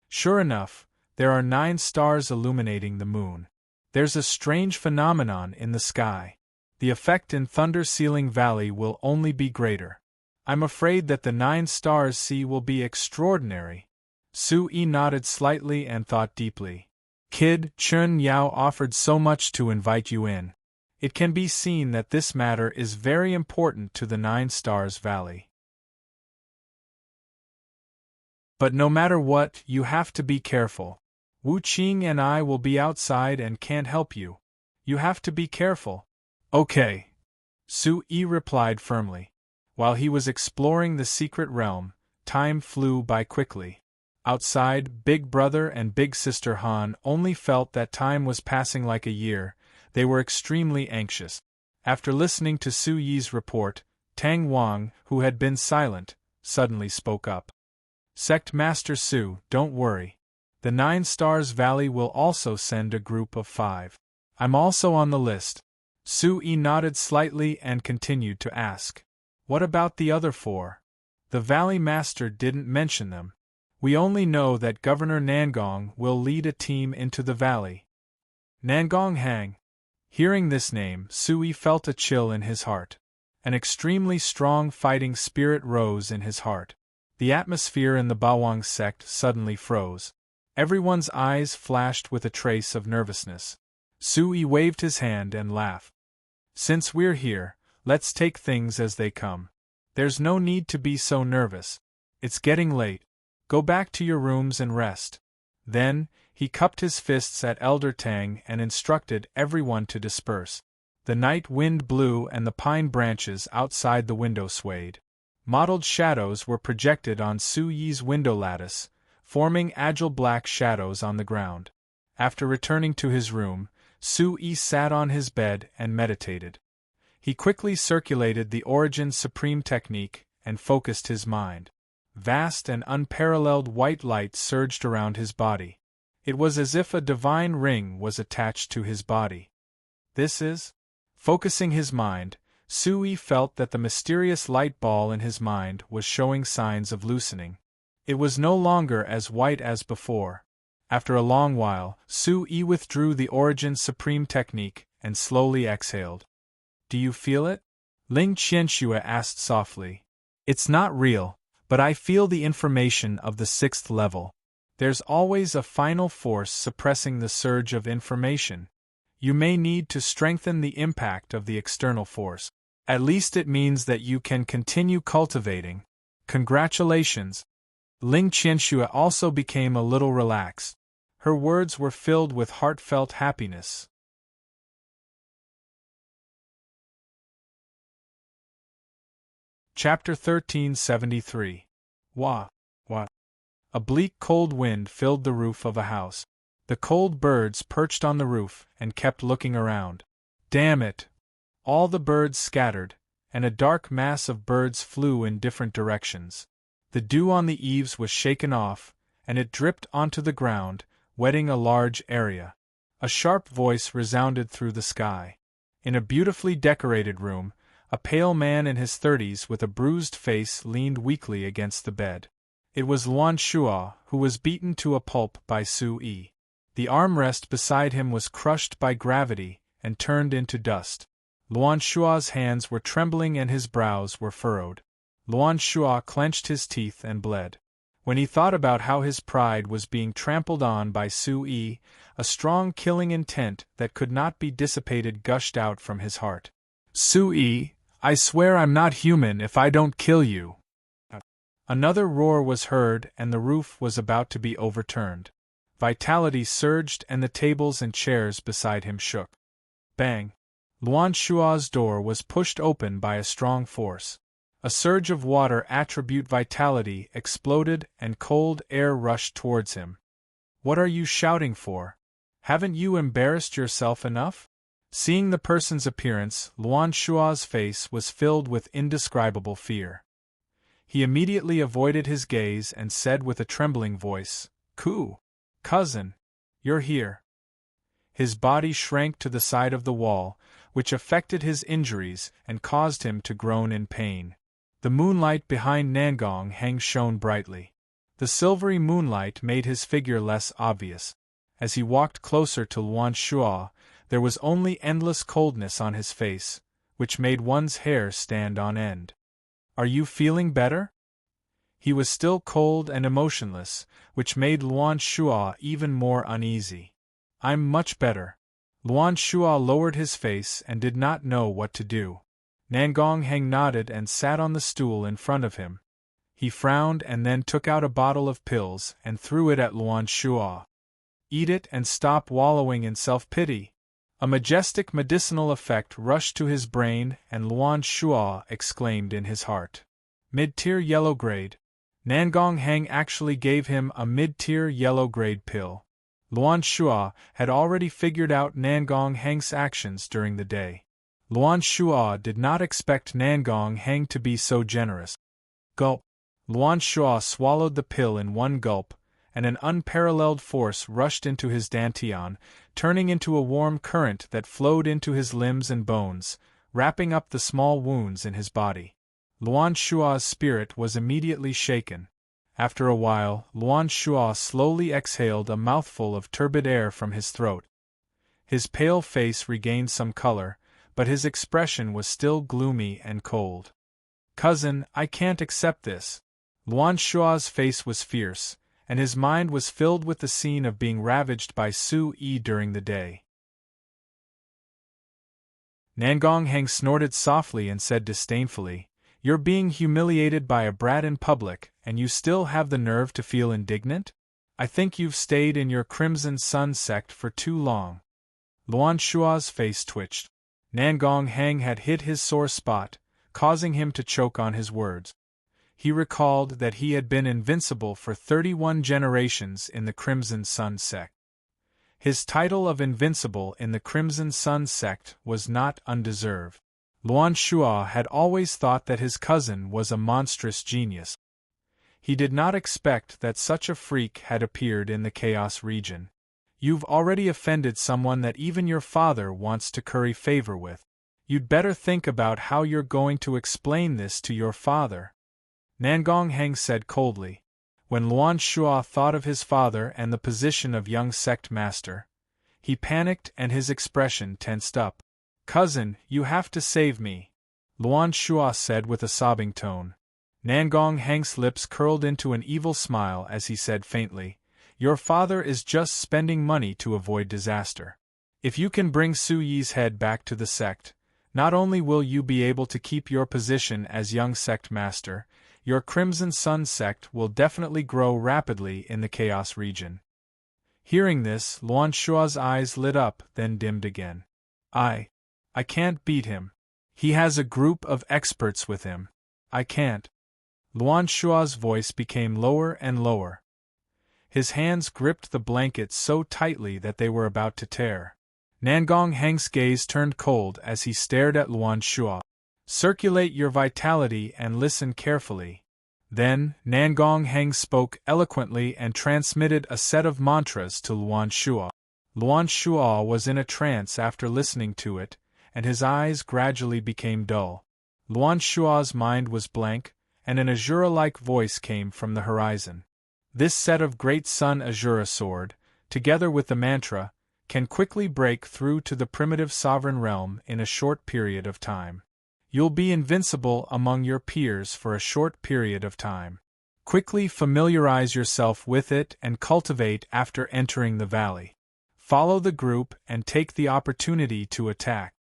"Sure enough, there are 9 stars illuminating the moon. There's a strange phenomenon in the sky. The effect in Thunder Ceiling Valley will only be greater. I'm afraid that the 9 stars will be extraordinary." Sue nodded slightly and thought deeply. "Kid, Chun Yao offered so much to invite you in. It can be seen that this matter is very important to the 9 stars valley. But no matter what, you have to be careful. Wu Qing and I will be outside and can't help you. You have to be careful." "Okay," Sue replied firmly. While he was exploring the secret realm, time flew by quickly. Outside, Big Brother and Big Sister Han only felt that time was passing like a year. They were extremely anxious. After listening to Sue's report, Tang Wang, who had been silent, suddenly spoke up. "Sect Master Sue, don't worry. The 9 Stars Valley will also send a group of 5. I'm also on the list." Sue nodded slightly and continued to ask. "What about the other 4? The Valley Master didn't mention them. We only know that Governor Nangong will lead a team into the valley." Nangong Hang. Hearing this name, Sue felt a chill in his heart. An extremely strong fighting spirit rose in his heart. The atmosphere in the Bawang sect suddenly froze. Everyone's eyes flashed with a trace of nervousness. Sue waved his hand and laughed. "Since we're here, let's take things as they come. There's no need to be so nervous. It's getting late. Go back to your rooms and rest." Then, he cupped his fists at Elder Tang and instructed everyone to disperse. The night wind blew and the pine branches outside the window swayed. Mottled shadows were projected on Sue's window lattice, forming agile black shadows on the ground. After returning to his room, Sue sat on his bed and meditated. He quickly circulated the Origin Supreme technique and focused his mind. Vast and unparalleled white light surged around his body. It was as if a divine ring was attached to his body. This is? Focusing his mind, Sue felt that the mysterious light ball in his mind was showing signs of loosening. It was no longer as white as before. After a long while, Sue withdrew the Origin Supreme technique and slowly exhaled. "Do you feel it?" Ling Qianxue asked softly. "It's not real, but I feel the information of the 6th level. There's always a final force suppressing the surge of information. You may need to strengthen the impact of the external force. At least it means that you can continue cultivating. Congratulations." Ling Qianxue also became a little relaxed. Her words were filled with heartfelt happiness. Chapter 1373. Wah. A bleak cold wind filled the roof of a house. The cold birds perched on the roof and kept looking around. Damn it! All the birds scattered, and a dark mass of birds flew in different directions. The dew on the eaves was shaken off, and it dripped onto the ground, wetting a large area. A sharp voice resounded through the sky. In a beautifully decorated room, a pale man in his 30s with a bruised face leaned weakly against the bed. It was Luan Shua, who was beaten to a pulp by Sue. The armrest beside him was crushed by gravity and turned into dust. Luan Shua's hands were trembling and his brows were furrowed. Luan Shua clenched his teeth and bled. When he thought about how his pride was being trampled on by Sue, a strong killing intent that could not be dissipated gushed out from his heart. "Sue, I swear I'm not human if I don't kill you." Another roar was heard and the roof was about to be overturned. Vitality surged and the tables and chairs beside him shook. Bang! Luan Shua's door was pushed open by a strong force. A surge of water attribute vitality exploded and cold air rushed towards him. What are you shouting for? Haven't you embarrassed yourself enough? Seeing the person's appearance, Luan Shua's face was filled with indescribable fear. He immediately avoided his gaze and said with a trembling voice, "Ku, cousin, you're here." His body shrank to the side of the wall, which affected his injuries and caused him to groan in pain. The moonlight behind Nangong Heng shone brightly. The silvery moonlight made his figure less obvious. As he walked closer to Luan Shua, there was only endless coldness on his face, which made one's hair stand on end. "Are you feeling better?" He was still cold and emotionless, which made Luan Shua even more uneasy. "I'm much better." Luan Shua lowered his face and did not know what to do. Nangong Heng nodded and sat on the stool in front of him. He frowned and then took out a bottle of pills and threw it at Luan Shua. "Eat it and stop wallowing in self-pity." A majestic medicinal effect rushed to his brain and Luan Shua exclaimed in his heart. Mid-tier yellow grade. Nangong Heng actually gave him a mid-tier yellow grade pill. Luan Shua had already figured out Nangong Heng's actions during the day. Luan Shua did not expect Nangong Heng to be so generous. Gulp. Luan Shua swallowed the pill in one gulp, and an unparalleled force rushed into his dantian, turning into a warm current that flowed into his limbs and bones, wrapping up the small wounds in his body. Luan Shua's spirit was immediately shaken. After a while, Luan Shua slowly exhaled a mouthful of turbid air from his throat. His pale face regained some color, but his expression was still gloomy and cold. "Cousin, I can't accept this." Luan Shua's face was fierce, and his mind was filled with the scene of being ravaged by Su Yi during the day. Nangong Heng snorted softly and said disdainfully, "You're being humiliated by a brat in public, and you still have the nerve to feel indignant? I think you've stayed in your Crimson Sun sect for too long." Luan Shua's face twitched. Nangong Heng had hit his sore spot, causing him to choke on his words. He recalled that he had been invincible for 31 generations in the Crimson Sun sect. His title of invincible in the Crimson Sun sect was not undeserved. Luan Shua had always thought that his cousin was a monstrous genius. He did not expect that such a freak had appeared in the Chaos region. "You've already offended someone that even your father wants to curry favor with. You'd better think about how you're going to explain this to your father," Nangong Heng said coldly. When Luan Shua thought of his father and the position of young sect master, he panicked and his expression tensed up. "Cousin, you have to save me," Luan Shua said with a sobbing tone. Nangong Heng's lips curled into an evil smile as he said faintly, "Your father is just spending money to avoid disaster. If you can bring Su Yi's head back to the sect, not only will you be able to keep your position as young sect master, your Crimson Sun sect will definitely grow rapidly in the Chaos region." Hearing this, Luan Shua's eyes lit up, then dimmed again. I can't beat him. He has a group of experts with him. I can't." Luan Shua's voice became lower and lower. His hands gripped the blanket so tightly that they were about to tear. Nangong Heng's gaze turned cold as he stared at Luan Shua. "Circulate your vitality and listen carefully." Then, Nangong Heng spoke eloquently and transmitted a set of mantras to Luan Shua. Luan Shua was in a trance after listening to it, and his eyes gradually became dull. Luan Shua's mind was blank, and an Azura-like voice came from the horizon. "This set of Great Sun Azura Sword, together with the mantra, can quickly break through to the primitive sovereign realm in a short period of time. You'll be invincible among your peers for a short period of time. Quickly familiarize yourself with it and cultivate after entering the valley. Follow the group and take the opportunity to attack."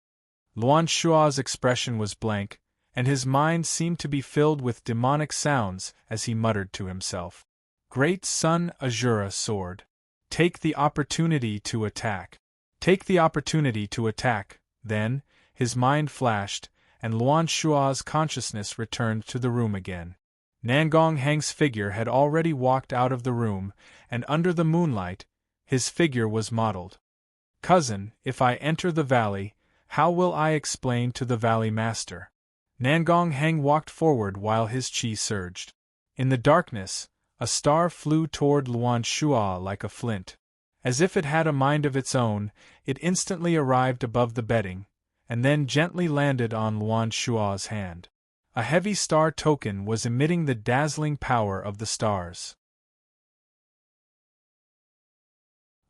Luan Shua's expression was blank, and his mind seemed to be filled with demonic sounds as he muttered to himself. Great Sun Azura Sword. Take the opportunity to attack. Take the opportunity to attack. Then, his mind flashed, and Luan Shua's consciousness returned to the room again. Nangong Hang's figure had already walked out of the room, and under the moonlight, his figure was modeled. Cousin, if I enter the valley, how will I explain to the valley master? Nangong Hang walked forward while his chi surged. In the darkness, a star flew toward Luan Shua like a flint. As if it had a mind of its own, it instantly arrived above the bedding, and then gently landed on Luan Shua's hand. A heavy star token was emitting the dazzling power of the stars.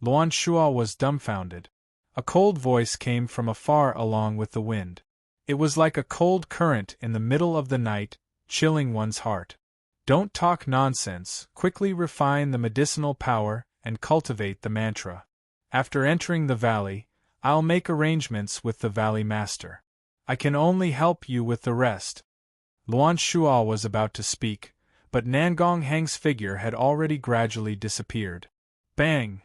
Luan Shua was dumbfounded. A cold voice came from afar along with the wind. It was like a cold current in the middle of the night, chilling one's heart. Don't talk nonsense, quickly refine the medicinal power, and cultivate the mantra. After entering the valley, I'll make arrangements with the valley master. I can only help you with the rest. Luan Shua was about to speak, but Nangong Hang's figure had already gradually disappeared. Bang!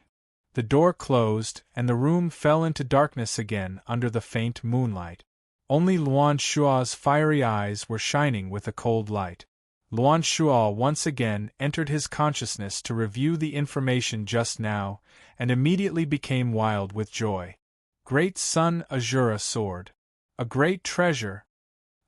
The door closed, and the room fell into darkness again under the faint moonlight. Only Luan Shua's fiery eyes were shining with a cold light. Luan Shua once again entered his consciousness to review the information just now, and immediately became wild with joy. Great Sun Azura Sword. A great treasure.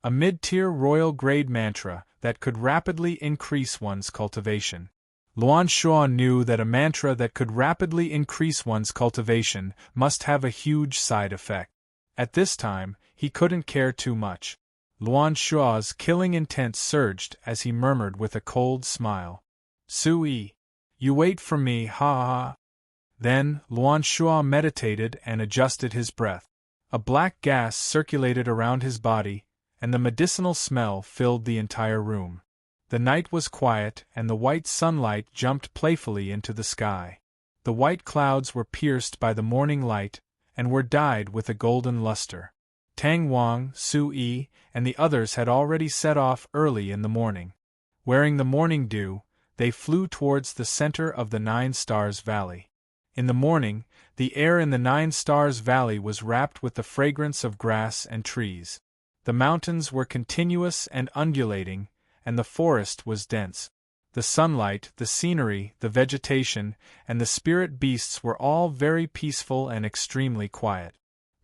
A mid-tier royal grade mantra that could rapidly increase one's cultivation. Luan Shua knew that a mantra that could rapidly increase one's cultivation must have a huge side effect. At this time, he couldn't care too much. Luan Shua's killing intent surged as he murmured with a cold smile. Sui. You wait for me, ha ha ha. Then, Luan Shua meditated and adjusted his breath. A black gas circulated around his body, and the medicinal smell filled the entire room. The night was quiet, and the white sunlight jumped playfully into the sky. The white clouds were pierced by the morning light, and were dyed with a golden luster. Tang Wang, Su Yi, and the others had already set off early in the morning. Wearing the morning dew, they flew towards the center of the Nine Stars Valley. In the morning, the air in the Nine Stars Valley was wrapped with the fragrance of grass and trees. The mountains were continuous and undulating, and the forest was dense. The sunlight, the scenery, the vegetation, and the spirit beasts were all very peaceful and extremely quiet.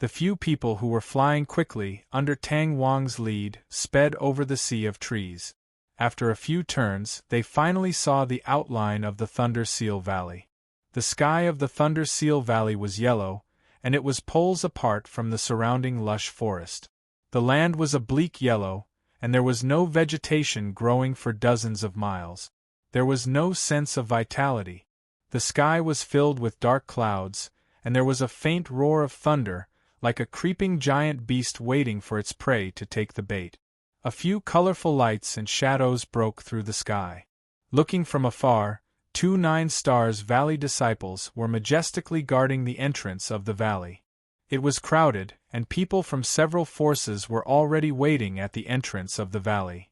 The few people who were flying quickly, under Tang Wang's lead, sped over the sea of trees. After a few turns, they finally saw the outline of the Thunder Seal Valley. The sky of the Thunder Seal Valley was yellow, and it was poles apart from the surrounding lush forest. The land was a bleak yellow, and there was no vegetation growing for dozens of miles. There was no sense of vitality. The sky was filled with dark clouds, and there was a faint roar of thunder, like a creeping giant beast waiting for its prey to take the bait. A few colorful lights and shadows broke through the sky. Looking from afar, 2 Nine Stars Valley disciples were majestically guarding the entrance of the valley. It was crowded, and people from several forces were already waiting at the entrance of the valley.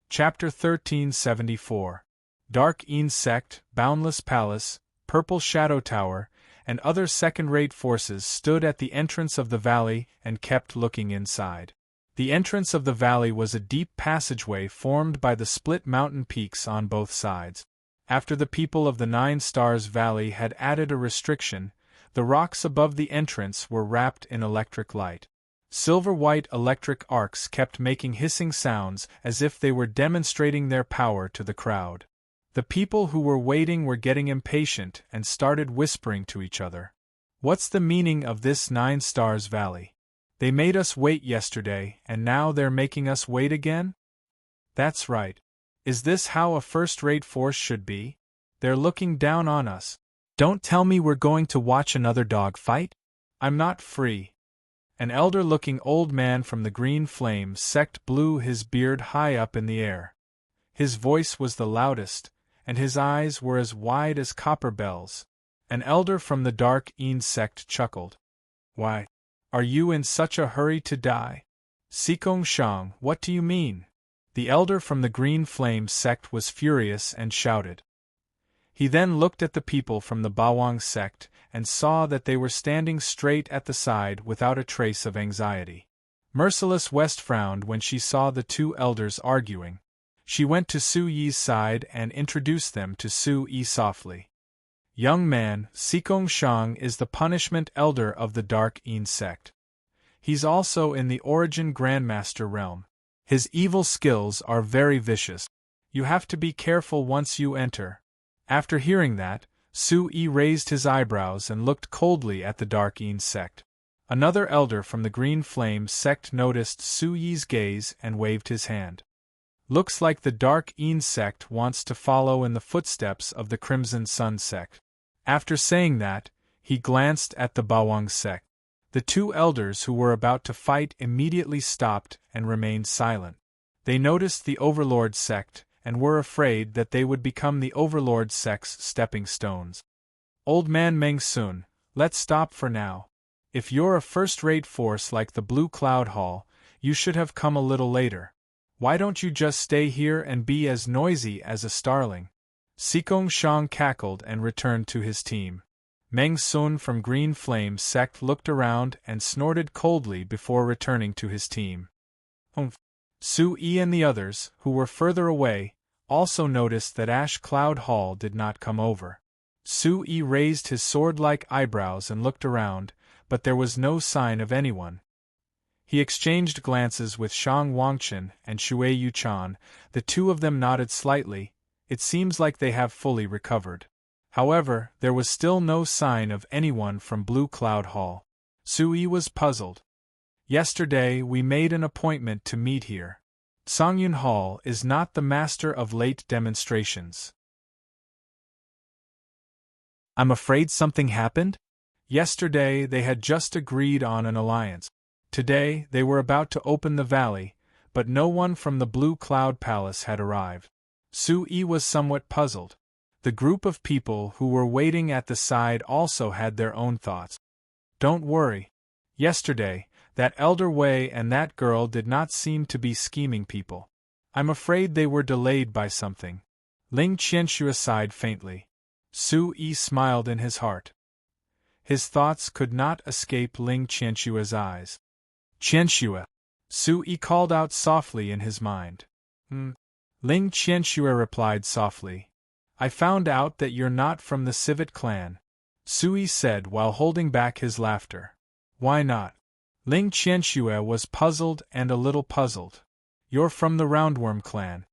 Chapter 1374. Dark Een Sect, Boundless Palace, Purple Shadow Tower, and other second-rate forces stood at the entrance of the valley and kept looking inside. The entrance of the valley was a deep passageway formed by the split mountain peaks on both sides. After the people of the Nine Stars Valley had added a restriction, the rocks above the entrance were wrapped in electric light. Silver-white electric arcs kept making hissing sounds as if they were demonstrating their power to the crowd. The people who were waiting were getting impatient and started whispering to each other. What's the meaning of this Nine Stars Valley? They made us wait yesterday, and now they're making us wait again? That's right. Is this how a first-rate force should be? They're looking down on us. Don't tell me we're going to watch another dog fight? I'm not free. An elder-looking old man from the Green Flame sect blew his beard high up in the air. His voice was the loudest, and his eyes were as wide as copper bells. An elder from the Dark Een sect chuckled. Why? Are you in such a hurry to die? Sikong Shang, what do you mean? The elder from the Green Flame sect was furious and shouted. He then looked at the people from the Bawang sect and saw that they were standing straight at the side without a trace of anxiety. Merciless West frowned when she saw the two elders arguing. She went to Su Yi's side and introduced them to Su Yi softly. Young man, Sikong Shang is the punishment elder of the Dark Een sect. He's also in the Origin Grandmaster realm. His evil skills are very vicious. You have to be careful once you enter. After hearing that, Su Yi raised his eyebrows and looked coldly at the Dark Een sect. Another elder from the Green Flame sect noticed Su Yi's gaze and waved his hand. Looks like the Dark Een sect wants to follow in the footsteps of the Crimson Sun sect. After saying that, he glanced at the Bawang sect. The two elders who were about to fight immediately stopped and remained silent. They noticed the Overlord sect and were afraid that they would become the Overlord sect's stepping stones. Old man Meng Sun, let's stop for now. If you're a first-rate force like the Blue Cloud Hall, you should have come a little later. Why don't you just stay here and be as noisy as a starling? Sikong Shang cackled and returned to his team. Meng Sun from Green Flame sect looked around and snorted coldly before returning to his team. Su Yi and the others, who were further away, also noticed that Ash Cloud Hall did not come over. Su Yi raised his sword-like eyebrows and looked around, but there was no sign of anyone. He exchanged glances with Shang Wangchen and Shui Yuchan. The two of them nodded slightly. It seems like they have fully recovered. However, there was still no sign of anyone from Blue Cloud Hall. Su Yi was puzzled. Yesterday we made an appointment to meet here. Songyun Hall is not the master of late demonstrations. I'm afraid something happened? Yesterday they had just agreed on an alliance. Today they were about to open the valley, but no one from the Blue Cloud Palace had arrived. Su Yi was somewhat puzzled. The group of people who were waiting at the side also had their own thoughts. Don't worry. Yesterday, that Elder Wei and that girl did not seem to be scheming people. I'm afraid they were delayed by something. Ling Qianxue sighed faintly. Su Yi smiled in his heart. His thoughts could not escape Ling Qianxue's eyes. Qianxue! Su Yi called out softly in his mind. Ling Qianxue replied softly. I found out that you're not from the Civet clan. Su Yi said while holding back his laughter. Why not? Ling Qianxue was puzzled and a little puzzled. You're from the Roundworm clan.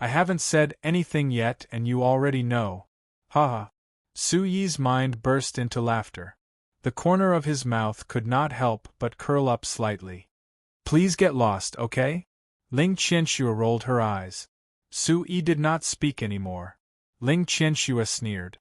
I haven't said anything yet and you already know. Ha ha. Su Yi's mind burst into laughter. The corner of his mouth could not help but curl up slightly. Please get lost, okay? Ling Qianxue rolled her eyes. Su Yi did not speak anymore. Ling Qianxue sneered.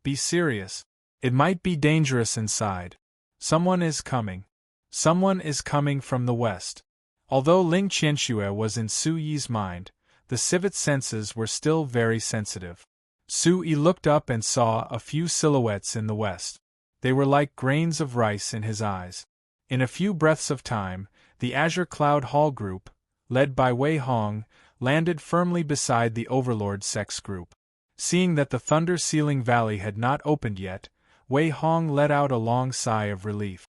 Be serious. It might be dangerous inside. Someone is coming. Someone is coming from the west. Although Ling Qianxue was in Su Yi's mind, the Civet's senses were still very sensitive. Su Yi looked up and saw a few silhouettes in the west. They were like grains of rice in his eyes. In a few breaths of time, the Azure Cloud Hall group, led by Wei Hong, landed firmly beside the Overlord Sex group. Seeing that the Thunder Sealing Valley had not opened yet, Wei Hong let out a long sigh of relief.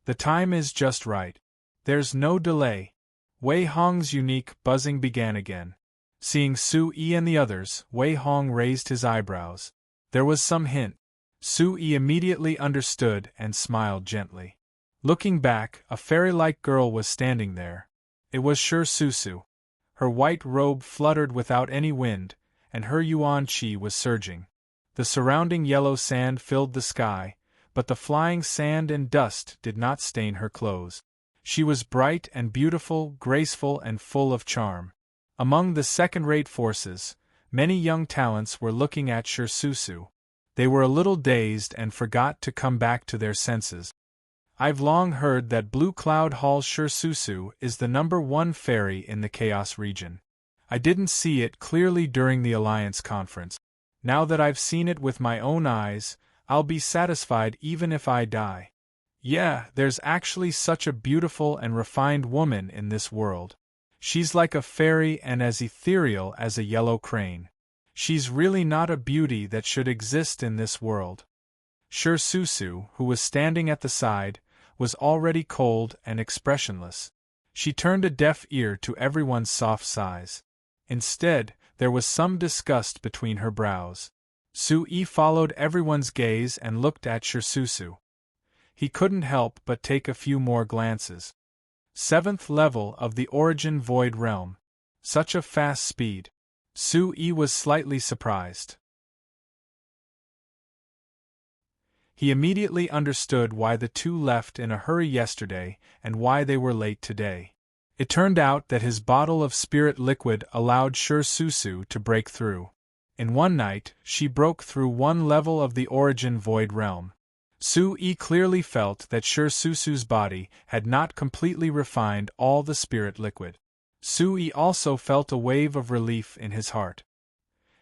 The time is just right. There's no delay. Wei Hong's unique buzzing began again. Seeing Su Yi and the others, Wei Hong raised his eyebrows. There was some hint. Su Yi immediately understood and smiled gently. Looking back, a fairy-like girl was standing there. It was Shi Susu. Her white robe fluttered without any wind, and her yuan qi was surging. The surrounding yellow sand filled the sky, but the flying sand and dust did not stain her clothes. She was bright and beautiful, graceful and full of charm. Among the second-rate forces, many young talents were looking at Shi Susu. They were a little dazed and forgot to come back to their senses. I've long heard that Blue Cloud Hall Shi Susu is the #1 fairy in the Chaos region. I didn't see it clearly during the Alliance conference. Now that I've seen it with my own eyes, I'll be satisfied even if I die. Yeah, there's actually such a beautiful and refined woman in this world. She's like a fairy and as ethereal as a yellow crane. She's really not a beauty that should exist in this world. Sure Susu, who was standing at the side, was already cold and expressionless. She turned a deaf ear to everyone's soft sighs. Instead, there was some disgust between her brows. Su-yi followed everyone's gaze and looked at Sure Susu. He couldn't help but take a few more glances. 7th level of the Origin Void Realm. Such a fast speed. Su-yi was slightly surprised. He immediately understood why the two left in a hurry yesterday and why they were late today. It turned out that his bottle of spirit liquid allowed Sure Susu to break through. In one night, she broke through one level of the Origin Void Realm. Su-yi clearly felt that Sure Susu's body had not completely refined all the spirit liquid. Su-yi also felt a wave of relief in his heart.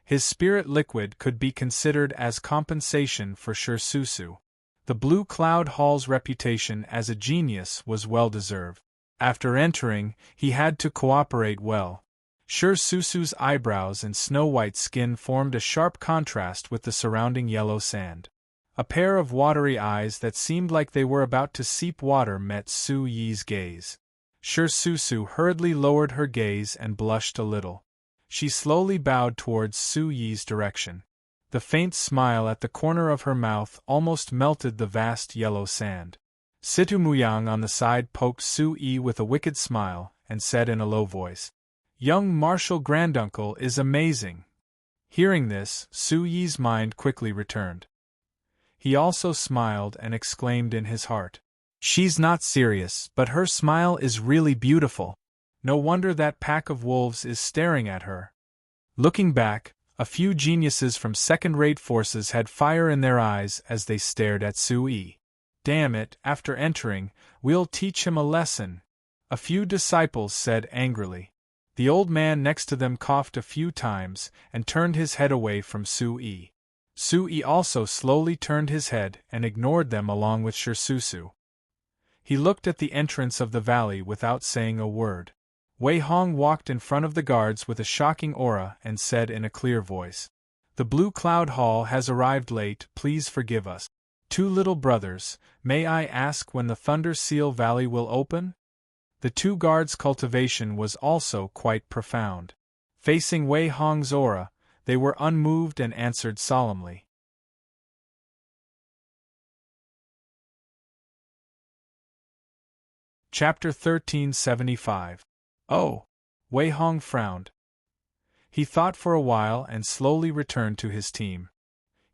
His spirit liquid could be considered as compensation for Sure Susu. The Blue Cloud Hall's reputation as a genius was well-deserved. After entering, he had to cooperate well. Sure Susu's eyebrows and snow-white skin formed a sharp contrast with the surrounding yellow sand. A pair of watery eyes that seemed like they were about to seep water met Su-yi's gaze. Sure Susu hurriedly lowered her gaze and blushed a little. She slowly bowed towards Su-yi's direction. The faint smile at the corner of her mouth almost melted the vast yellow sand. Situ Muyang on the side poked Su-yi with a wicked smile and said in a low voice, "Young Marshal Granduncle is amazing." Hearing this, Su-yi's mind quickly returned. He also smiled and exclaimed in his heart, "She's not serious, but her smile is really beautiful. No wonder that pack of wolves is staring at her." Looking back, a few geniuses from second-rate forces had fire in their eyes as they stared at Su-yi. "Damn it, after entering, we'll teach him a lesson," a few disciples said angrily. The old man next to them coughed a few times and turned his head away from Su-yi. Su-yi also slowly turned his head and ignored them along with Sure Susu. He looked at the entrance of the valley without saying a word. Wei Hong walked in front of the guards with a shocking aura and said in a clear voice, "The Blue Cloud Hall has arrived late, please forgive us. Two little brothers, may I ask when the Thunder Seal Valley will open?" The two guards' cultivation was also quite profound. Facing Wei Hong's aura, they were unmoved and answered solemnly. Chapter 1375. Oh! Wei Hong frowned. He thought for a while and slowly returned to his team.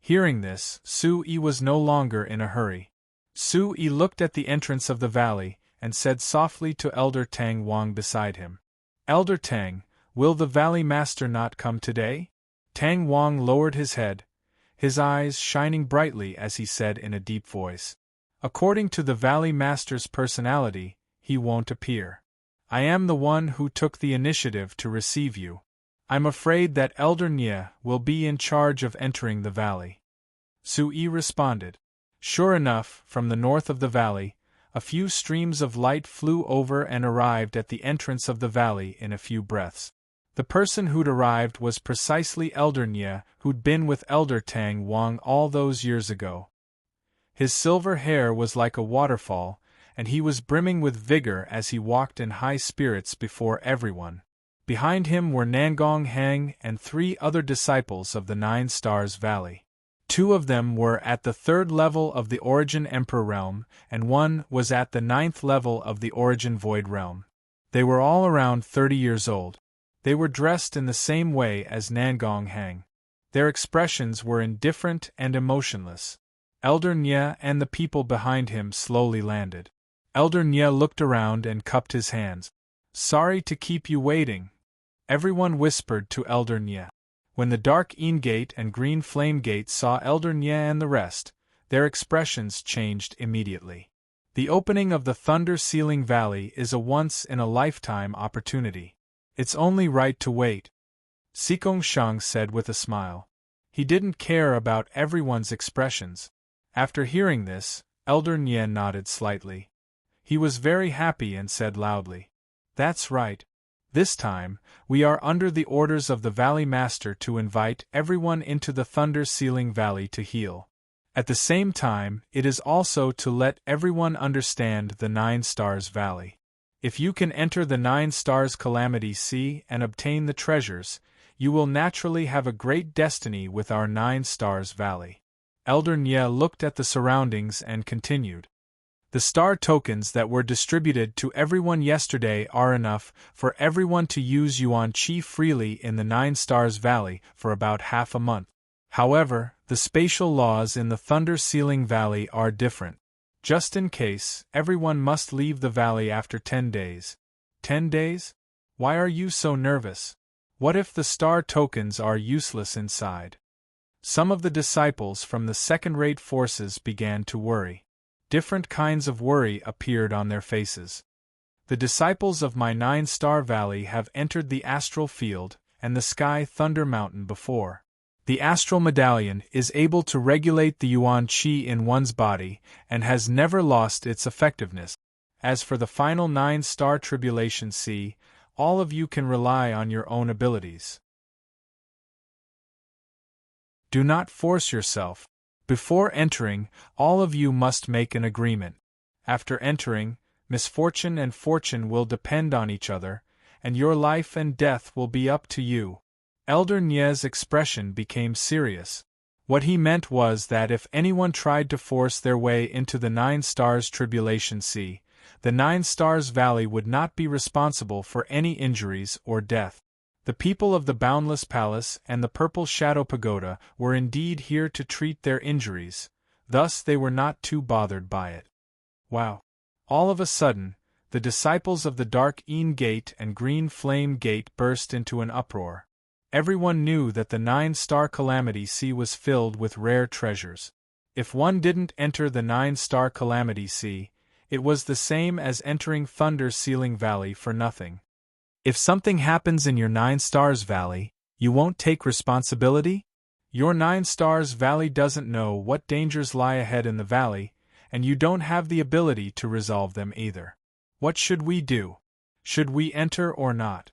Hearing this, Su-yi was no longer in a hurry. Su-yi looked at the entrance of the valley and said softly to Elder Tang Wang beside him, "Elder Tang, will the Valley Master not come today?" Tang Wang lowered his head, his eyes shining brightly as he said in a deep voice, "According to the Valley Master's personality, he won't appear. I am the one who took the initiative to receive you. I'm afraid that Elder Nye will be in charge of entering the valley." Su-yi responded. Sure enough, from the north of the valley, a few streams of light flew over and arrived at the entrance of the valley in a few breaths. The person who'd arrived was precisely Elder Nye, who'd been with Elder Tang Wang all those years ago. His silver hair was like a waterfall, and he was brimming with vigor as he walked in high spirits before everyone. Behind him were Nangong Hang and 3 other disciples of the 9 Stars Valley. 2 of them were at the 3rd level of the Origin Emperor Realm, and 1 was at the 9th level of the Origin Void Realm. They were all around 30 years old. They were dressed in the same way as Nangong Hang. Their expressions were indifferent and emotionless. Elder Nye and the people behind him slowly landed. Elder Nye looked around and cupped his hands. "Sorry to keep you waiting," everyone whispered to Elder Nye. When the Dark Een Gate and Green Flame Gate saw Elder Nye and the rest, their expressions changed immediately. The opening of the Thunder Sealing Valley is a once-in-a-lifetime opportunity. It's only right to wait, Sikong Shang said with a smile. He didn't care about everyone's expressions. After hearing this, Elder Nien nodded slightly. He was very happy and said loudly, "That's right. This time, we are under the orders of the Valley Master to invite everyone into the Thunder Sealing Valley to heal. At the same time, it is also to let everyone understand the 9 Stars Valley. If you can enter the 9 Stars Calamity Sea and obtain the treasures, you will naturally have a great destiny with our 9 Stars Valley." Elder Nye looked at the surroundings and continued. "The star tokens that were distributed to everyone yesterday are enough for everyone to use Yuan Qi freely in the 9 Stars Valley for about half a month. However, the spatial laws in the Thunder Sealing Valley are different. Just in case, everyone must leave the valley after 10 days. 10 days? Why are you so nervous? What if the star tokens are useless inside?" Some of the disciples from the second-rate forces began to worry. Different kinds of worry appeared on their faces. "The disciples of my 9-star valley have entered the astral field and the sky thunder mountain before. The astral medallion is able to regulate the Yuan Qi in one's body and has never lost its effectiveness. As for the final 9-star tribulation sea, all of you can rely on your own abilities. Do not force yourself. Before entering, all of you must make an agreement. After entering, misfortune and fortune will depend on each other, and your life and death will be up to you." Elder Nye's expression became serious. What he meant was that if anyone tried to force their way into the 9 Stars Tribulation Sea, the 9 Stars Valley would not be responsible for any injuries or death. The people of the Boundless Palace and the Purple Shadow Pagoda were indeed here to treat their injuries, thus they were not too bothered by it. Wow! All of a sudden, the disciples of the Dark Een Gate and Green Flame Gate burst into an uproar. Everyone knew that the 9-star Calamity Sea was filled with rare treasures. If one didn't enter the 9-star Calamity Sea, it was the same as entering Thunder Sealing Valley for nothing. If something happens in your 9 Stars Valley, you won't take responsibility? Your 9 Stars Valley doesn't know what dangers lie ahead in the valley, and you don't have the ability to resolve them either. What should we do? Should we enter or not?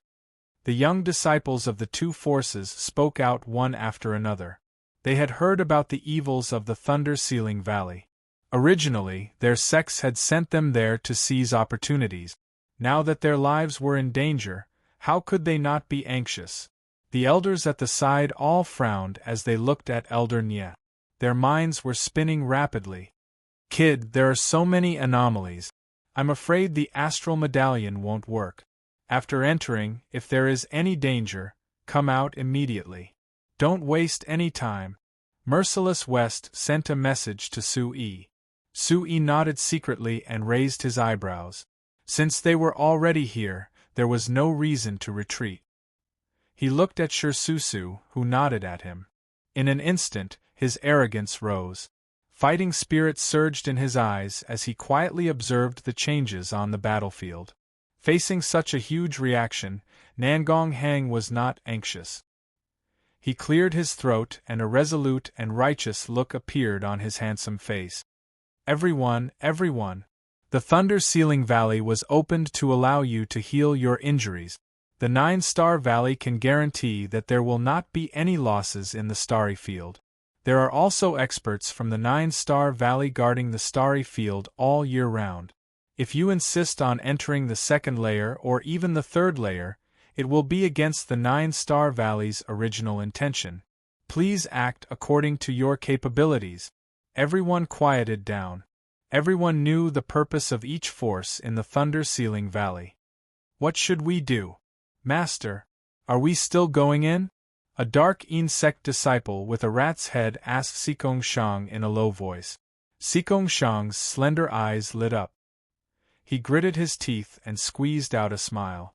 The young disciples of the two forces spoke out one after another. They had heard about the evils of the Thunder Sealing Valley. Originally, their sects had sent them there to seize opportunities. Now that their lives were in danger, how could they not be anxious? The elders at the side all frowned as they looked at Elder Nye. Their minds were spinning rapidly. "Kid, there are so many anomalies. I'm afraid the astral medallion won't work. After entering, if there is any danger, come out immediately. Don't waste any time." Merciless West sent a message to Sui. Sui nodded secretly and raised his eyebrows. Since they were already here, there was no reason to retreat. He looked at Shirsusu, who nodded at him. In an instant, his arrogance rose. Fighting spirit surged in his eyes as he quietly observed the changes on the battlefield. Facing such a huge reaction, Nangong Hang was not anxious. He cleared his throat and a resolute and righteous look appeared on his handsome face. Everyone, the Thunder Sealing Valley was opened to allow you to heal your injuries. The 9-Star Valley can guarantee that there will not be any losses in the Starry Field. There are also experts from the 9-Star Valley guarding the Starry Field all year round. If you insist on entering the second layer or even the third layer, it will be against the 9-Star Valley's original intention. Please act according to your capabilities. Everyone quieted down. Everyone knew the purpose of each force in the Thunder Sealing Valley. "What should we do? Master, are we still going in?" A dark insect disciple with a rat's head asked Sikong Shang in a low voice. Sikong Shang's slender eyes lit up. He gritted his teeth and squeezed out a smile.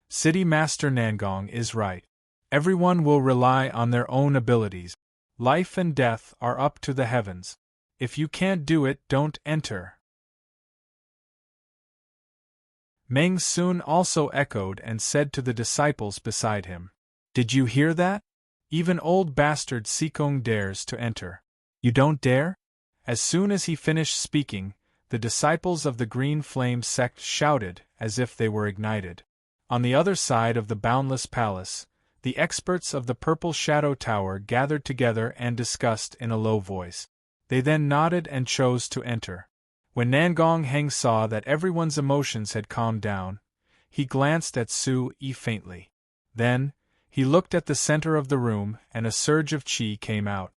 "City Master Nangong is right. Everyone will rely on their own abilities. Life and death are up to the heavens. If you can't do it, don't enter." Meng Sun also echoed and said to the disciples beside him, "Did you hear that? Even old bastard Sikong dares to enter. You don't dare?" As soon as he finished speaking, the disciples of the Green Flame sect shouted as if they were ignited. On the other side of the boundless palace, the experts of the Purple Shadow Tower gathered together and discussed in a low voice. They then nodded and chose to enter. When Nangong Heng saw that everyone's emotions had calmed down, he glanced at Su-yi faintly. Then, he looked at the center of the room and a surge of qi came out.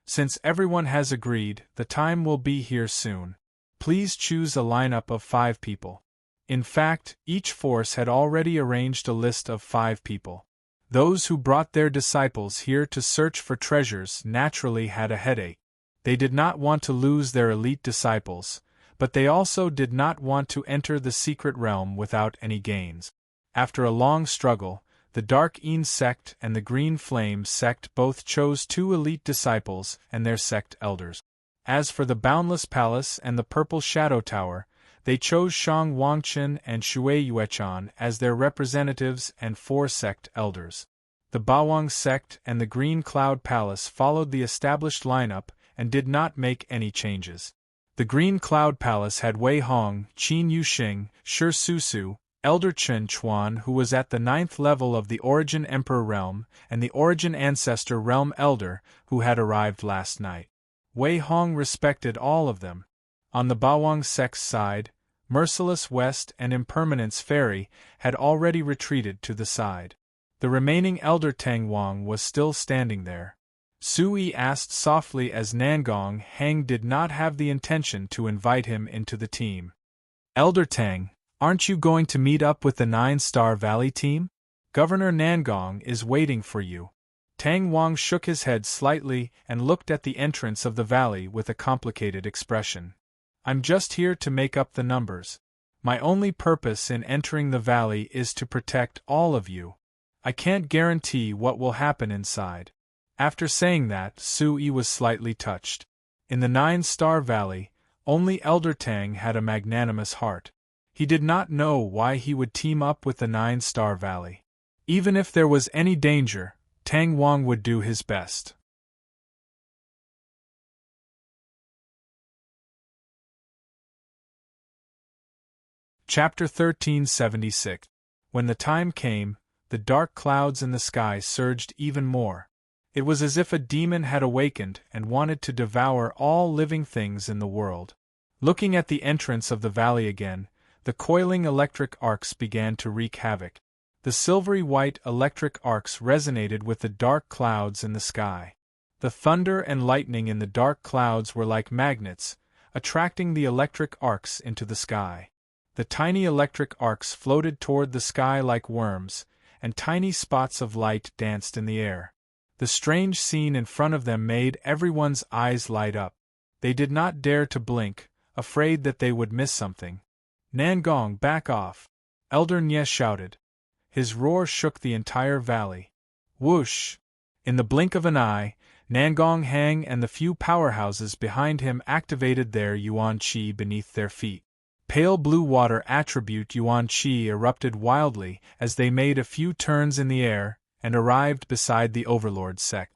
Since everyone has agreed, the time will be here soon. Please choose a lineup of 5 people. In fact, each force had already arranged a list of 5 people. Those who brought their disciples here to search for treasures naturally had a headache. They did not want to lose their elite disciples, but they also did not want to enter the secret realm without any gains. After a long struggle, the Dark Een sect and the Green Flame sect both chose 2 elite disciples and their sect elders. As for the Boundless Palace and the Purple Shadow Tower, they chose Shang Wangchen and Shui Yuechan as their representatives and 4 sect elders. The Bawang sect and the Green Cloud Palace followed the established lineup and did not make any changes. The Green Cloud Palace had Wei Hong, Qin Yuxing, Shi Susu, Elder Chen Chuan, who was at the 9th level of the Origin Emperor Realm, and the Origin Ancestor Realm Elder, who had arrived last night. Wei Hong respected all of them. On the Bawang sect's side, Merciless West and Impermanence Fairy had already retreated to the side. The remaining Elder Tang Wang was still standing there. Su-yi asked softly as Nangong Heng did not have the intention to invite him into the team. Elder Tang, aren't you going to meet up with the 9-Star Valley team? Governor Nangong is waiting for you. Tang Wang shook his head slightly and looked at the entrance of the valley with a complicated expression. I'm just here to make up the numbers. My only purpose in entering the valley is to protect all of you. I can't guarantee what will happen inside. After saying that, Su-yi was slightly touched. In the 9-Star Valley, only Elder Tang had a magnanimous heart. He did not know why he would team up with the 9-Star Valley. Even if there was any danger, Tang Wang would do his best. Chapter 1376. When the time came, the dark clouds in the sky surged even more. It was as if a demon had awakened and wanted to devour all living things in the world. Looking at the entrance of the valley again, the coiling electric arcs began to wreak havoc. The silvery white electric arcs resonated with the dark clouds in the sky. The thunder and lightning in the dark clouds were like magnets, attracting the electric arcs into the sky. The tiny electric arcs floated toward the sky like worms, and tiny spots of light danced in the air. The strange scene in front of them made everyone's eyes light up. They did not dare to blink, afraid that they would miss something. Nangong, back off! Elder Nye shouted. His roar shook the entire valley. Whoosh! In the blink of an eye, Nangong Heng and the few powerhouses behind him activated their Yuan Qi beneath their feet. Pale blue water attribute Yuan Qi erupted wildly as they made a few turns in the air and arrived beside the Overlord sect.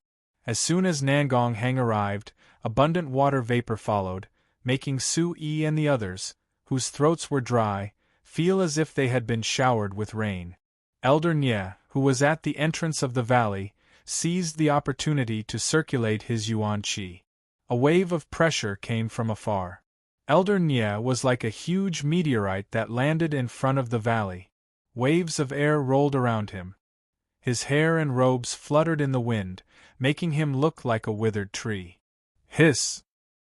As soon as Nangong Heng arrived, abundant water vapor followed, making Su-yi and the others, whose throats were dry, feel as if they had been showered with rain. Elder Nye, who was at the entrance of the valley, seized the opportunity to circulate his Yuan Qi. A wave of pressure came from afar. Elder Nye was like a huge meteorite that landed in front of the valley. Waves of air rolled around him. His hair and robes fluttered in the wind, making him look like a withered tree. Hiss!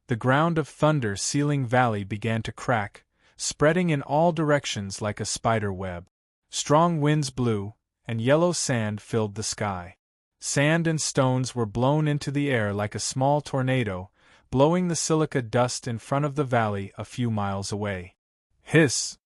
The ground of Thunder Ceiling Valley began to crack, spreading in all directions like a spider web. Strong winds blew, and yellow sand filled the sky. Sand and stones were blown into the air like a small tornado, blowing the silica dust in front of the valley a few miles away. Hiss!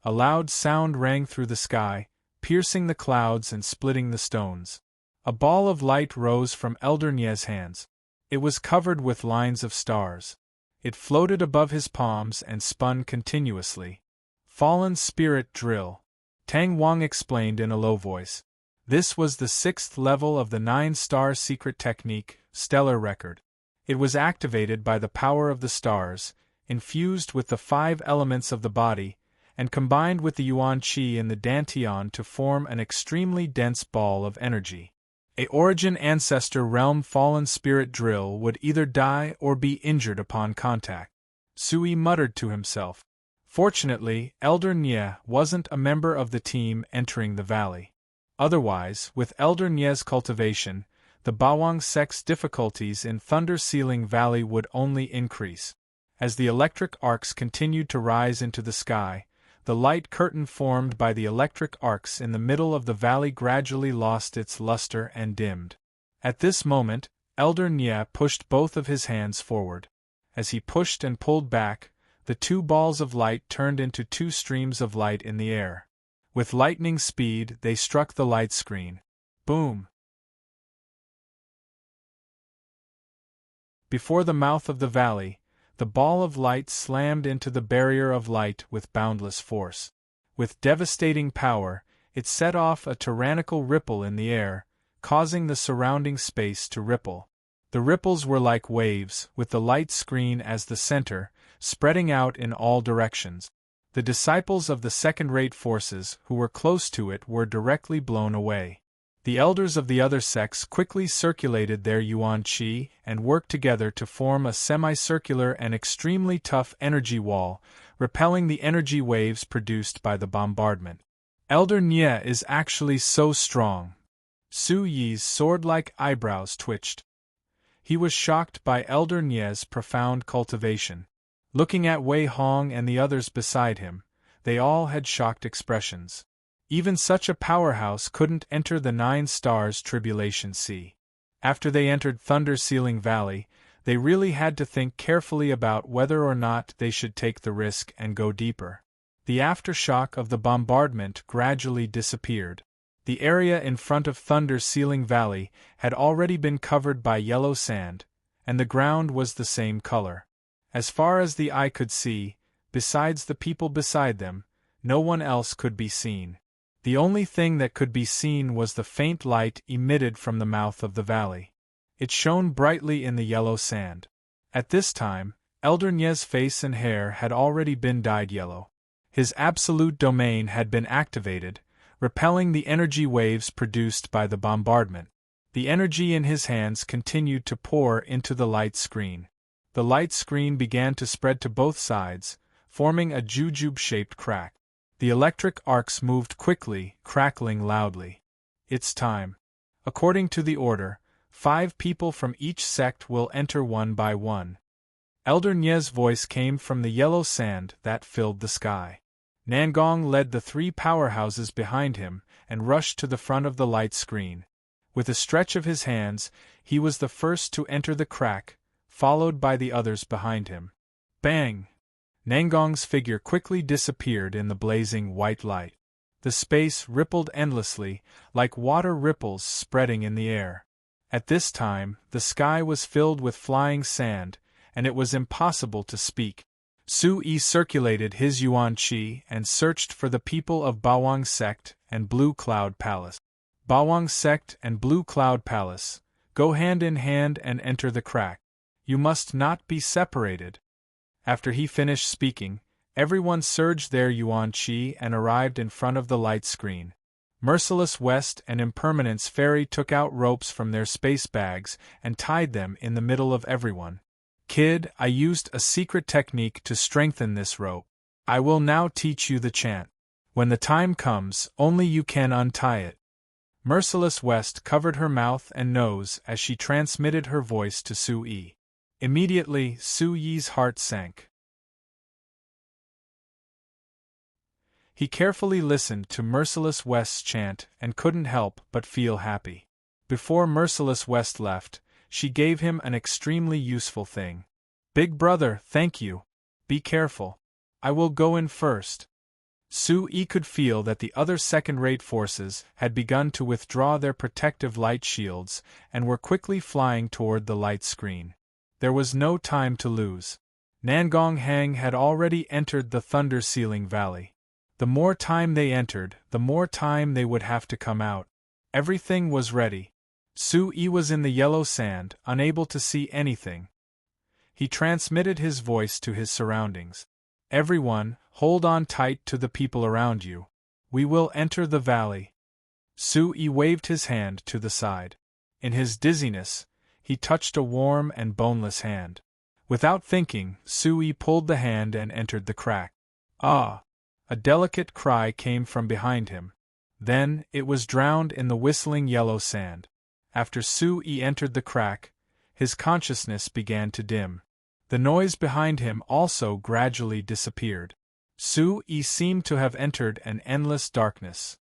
A loud sound rang through the sky, piercing the clouds and splitting the stones. A ball of light rose from Elder Nye's hands. It was covered with lines of stars. It floated above his palms and spun continuously. Fallen Spirit Drill. Tang Wang explained in a low voice. This was the 6th level of the 9-star secret technique, Stellar Record. It was activated by the power of the stars, infused with the 5 elements of the body, and combined with the yuan qi in the dantian to form an extremely dense ball of energy. A origin ancestor realm fallen spirit drill would either die or be injured upon contact. Sui muttered to himself. Fortunately, Elder Nye wasn't a member of the team entering the valley. Otherwise, with Elder Nye's cultivation, the Bawang sect's difficulties in Thunder Ceiling Valley would only increase. As the electric arcs continued to rise into the sky, the light curtain formed by the electric arcs in the middle of the valley gradually lost its luster and dimmed. At this moment, Elder Nye pushed both of his hands forward. As he pushed and pulled back, the 2 balls of light turned into 2 streams of light in the air. With lightning speed, they struck the light screen. Boom! Before the mouth of the valley, the ball of light slammed into the barrier of light with boundless force. With devastating power, it set off a tyrannical ripple in the air, causing the surrounding space to ripple. The ripples were like waves, with the light screen as the center, spreading out in all directions. The disciples of the second-rate forces who were close to it were directly blown away. The elders of the other sects quickly circulated their yuan qi and worked together to form a semicircular and extremely tough energy wall, repelling the energy waves produced by the bombardment. Elder Nye is actually so strong. Su Yi's sword-like eyebrows twitched. He was shocked by Elder Nye's profound cultivation. Looking at Wei Hong and the others beside him, they all had shocked expressions. Even such a powerhouse couldn't enter the 9 stars Tribulation Sea. After they entered Thunder Ceiling Valley, they really had to think carefully about whether or not they should take the risk and go deeper. The aftershock of the bombardment gradually disappeared. The area in front of Thunder Ceiling Valley had already been covered by yellow sand, and the ground was the same color. As far as the eye could see, besides the people beside them, no one else could be seen. The only thing that could be seen was the faint light emitted from the mouth of the valley. It shone brightly in the yellow sand. At this time, Elder Nye's face and hair had already been dyed yellow. His absolute domain had been activated, repelling the energy waves produced by the bombardment. The energy in his hands continued to pour into the light screen. The light screen began to spread to both sides, forming a jujube-shaped crack. The electric arcs moved quickly, crackling loudly. It's time. According to the order, 5 people from each sect will enter one by one. Elder Nye's voice came from the yellow sand that filled the sky. Nangong led the 3 powerhouses behind him and rushed to the front of the light screen. With a stretch of his hands, he was the first to enter the crack, followed by the others behind him. Bang! Nangong's figure quickly disappeared in the blazing white light. The space rippled endlessly, like water ripples spreading in the air. At this time, the sky was filled with flying sand, and it was impossible to speak. Su Yi circulated his yuan qi and searched for the people of Bawang Sect and Blue Cloud Palace. Bawang Sect and Blue Cloud Palace, go hand in hand and enter the crack. You must not be separated. After he finished speaking, everyone surged their yuan qi and arrived in front of the light screen. Merciless West and Impermanence Fairy took out ropes from their space bags and tied them in the middle of everyone. Kid, I used a secret technique to strengthen this rope. I will now teach you the chant. When the time comes, only you can untie it. Merciless West covered her mouth and nose as she transmitted her voice to Su Yi. Immediately, Su Yi's heart sank. He carefully listened to Merciless West's chant and couldn't help but feel happy. Before Merciless West left, she gave him an extremely useful thing. Big brother, thank you. Be careful. I will go in first. Su Yi could feel that the other second-rate forces had begun to withdraw their protective light shields and were quickly flying toward the light screen. There was no time to lose. Nangong Hang had already entered the Thunder Ceiling Valley. The more time they entered, the more time they would have to come out. Everything was ready. Su Yi was in the yellow sand, unable to see anything, He transmitted his voice to his surroundings. Everyone, hold on tight to the people around you. We will enter the valley. Su-yi waved his hand to the side. In his dizziness, he touched a warm and boneless hand. Without thinking, Su-yi pulled the hand and entered the crack. Ah! A delicate cry came from behind him. Then, it was drowned in the whistling yellow sand. After Su-yi entered the crack, his consciousness began to dim. The noise behind him also gradually disappeared. Su-yi seemed to have entered an endless darkness.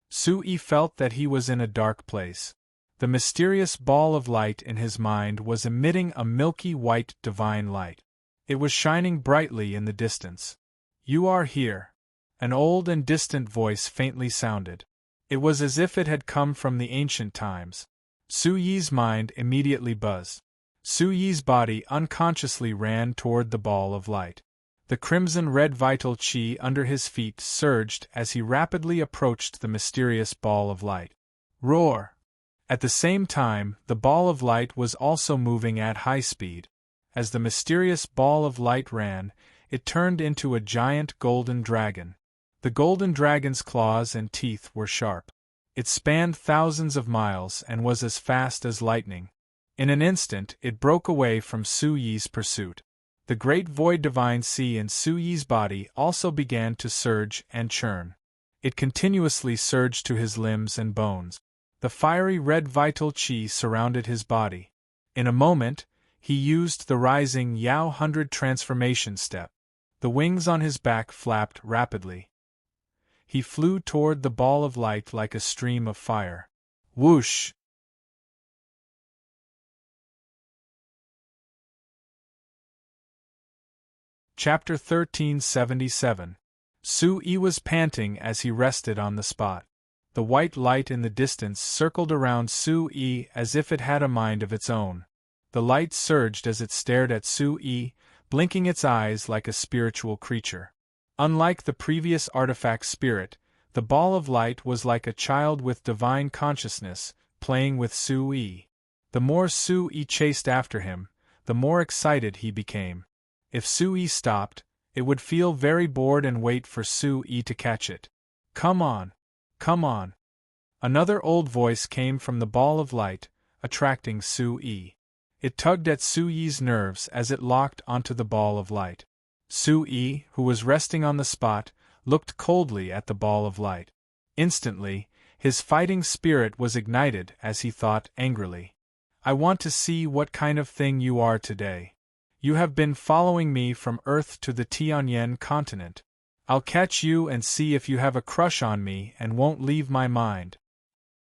Su-yi felt that he was in a dark place. The mysterious ball of light in his mind was emitting a milky white divine light. It was shining brightly in the distance. You are here. An old and distant voice faintly sounded. It was as if it had come from the ancient times. Su-yi's mind immediately buzzed. Su-yi's body unconsciously ran toward the ball of light. The crimson-red vital chi under his feet surged as he rapidly approached the mysterious ball of light. Roar! At the same time, the ball of light was also moving at high speed. As the mysterious ball of light ran, it turned into a giant golden dragon. The golden dragon's claws and teeth were sharp. It spanned thousands of miles and was as fast as lightning. In an instant, it broke away from Su-yi's pursuit. The great void divine sea in Su-yi's body also began to surge and churn. It continuously surged to his limbs and bones. The fiery red vital chi surrounded his body. In a moment, he used the rising Yao 100 transformation step. The wings on his back flapped rapidly. He flew toward the ball of light like a stream of fire. Whoosh! Chapter 1377. Su-yi was panting as he rested on the spot. The white light in the distance circled around Su-yi as if it had a mind of its own. The light surged as it stared at Su-yi, blinking its eyes like a spiritual creature. Unlike the previous artifact spirit, the ball of light was like a child with divine consciousness, playing with Su-yi. The more Su-yi chased after him, the more excited he became. If Su-yi stopped, it would feel very bored and wait for Su-yi to catch it. Come on! Come on! Another old voice came from the ball of light, attracting Su-yi. It tugged at Su-yi's nerves as it locked onto the ball of light. Su-yi, who was resting on the spot, looked coldly at the ball of light. Instantly, his fighting spirit was ignited as he thought angrily. I want to see what kind of thing you are today. You have been following me from Earth to the Tianyan continent. I'll catch you and see if you have a crush on me and won't leave my mind.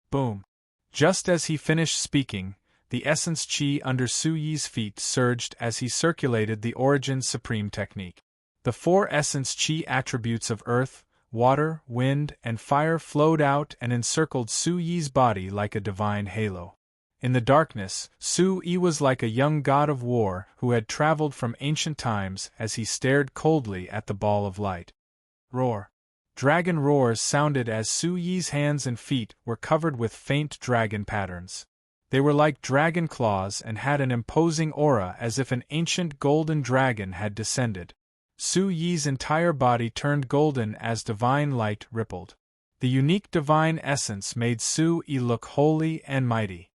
Boom! Just as he finished speaking, the essence chi under Su-yi's feet surged as he circulated the Origin Supreme technique. The 4 essence chi attributes of earth, water, wind, and fire flowed out and encircled Su-yi's body like a divine halo. In the darkness, Su-yi was like a young god of war who had traveled from ancient times as he stared coldly at the ball of light. Roar! Dragon roars sounded as Su-yi's hands and feet were covered with faint dragon patterns. They were like dragon claws and had an imposing aura as if an ancient golden dragon had descended. Su-yi's entire body turned golden as divine light rippled. The unique divine essence made Su-yi look holy and mighty.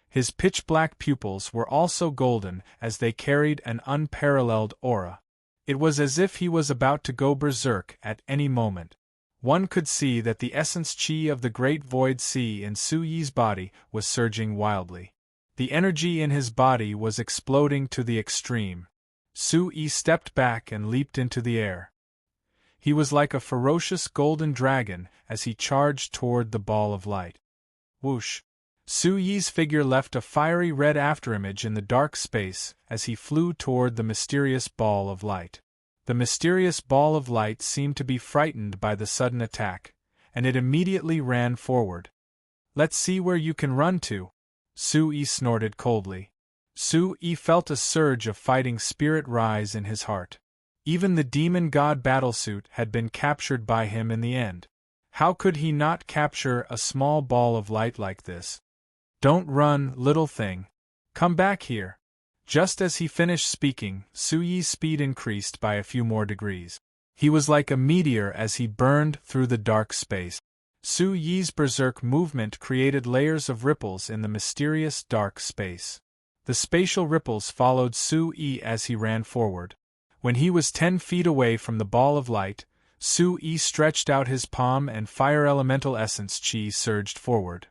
His pitch-black pupils were also golden as they carried an unparalleled aura. It was as if he was about to go berserk at any moment. One could see that the essence chi of the great void sea in Su-yi's body was surging wildly. The energy in his body was exploding to the extreme. Su-yi stepped back and leaped into the air. He was like a ferocious golden dragon as he charged toward the ball of light. Whoosh! Su-yi's figure left a fiery red afterimage in the dark space as he flew toward the mysterious ball of light. The mysterious ball of light seemed to be frightened by the sudden attack, and it immediately ran forward. Let's see where you can run to, Su-yi snorted coldly. Su-yi felt a surge of fighting spirit rise in his heart. Even the demon god battlesuit had been captured by him in the end. How could he not capture a small ball of light like this? Don't run, little thing. Come back here. Just as he finished speaking, Su Yi's speed increased by a few more degrees. He was like a meteor as he burned through the dark space. Su Yi's berserk movement created layers of ripples in the mysterious dark space. The spatial ripples followed Su Yi as he ran forward. When he was 10 feet away from the ball of light, Su Yi stretched out his palm and fire elemental essence chi surged forward.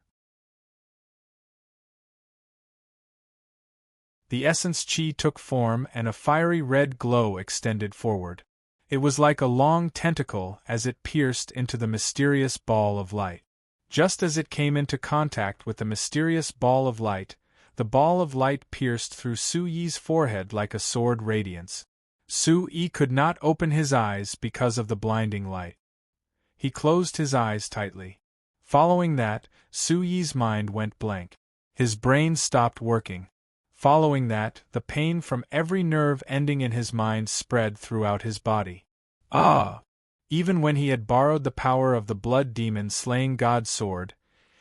The essence chi took form and a fiery red glow extended forward. It was like a long tentacle as it pierced into the mysterious ball of light. Just as it came into contact with the mysterious ball of light, the ball of light pierced through Su Yi's forehead like a sword radiance. Su Yi could not open his eyes because of the blinding light. He closed his eyes tightly. Following that, Su Yi's mind went blank. His brain stopped working. Following that, the pain from every nerve ending in his mind spread throughout his body. Ah! Even when he had borrowed the power of the blood demon slaying god sword,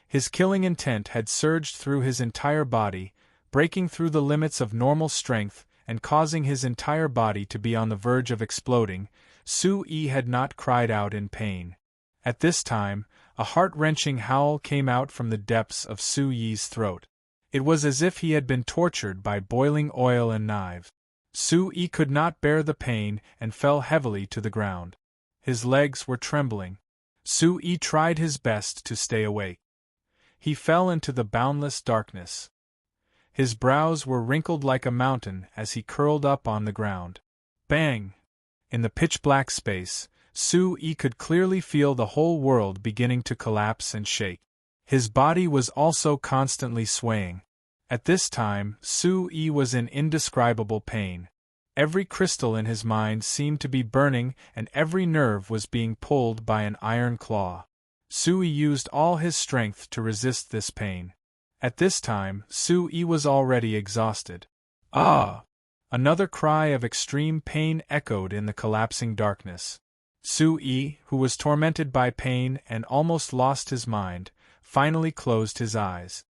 his killing intent had surged through his entire body, breaking through the limits of normal strength and causing his entire body to be on the verge of exploding. Su Yi had not cried out in pain. At this time, a heart-wrenching howl came out from the depths of Su Yi's throat. It was as if he had been tortured by boiling oil and knives. Su Yi could not bear the pain and fell heavily to the ground. His legs were trembling. Su Yi tried his best to stay awake. He fell into the boundless darkness. His brows were wrinkled like a mountain as he curled up on the ground. Bang! In the pitch-black space, Su Yi could clearly feel the whole world beginning to collapse and shake. His body was also constantly swaying. At this time, Su Yi was in indescribable pain. Every crystal in his mind seemed to be burning and every nerve was being pulled by an iron claw. Su Yi used all his strength to resist this pain. At this time, Su Yi was already exhausted. Ah! Another cry of extreme pain echoed in the collapsing darkness. Su Yi, who was tormented by pain and almost lost his mind, finally closed his eyes.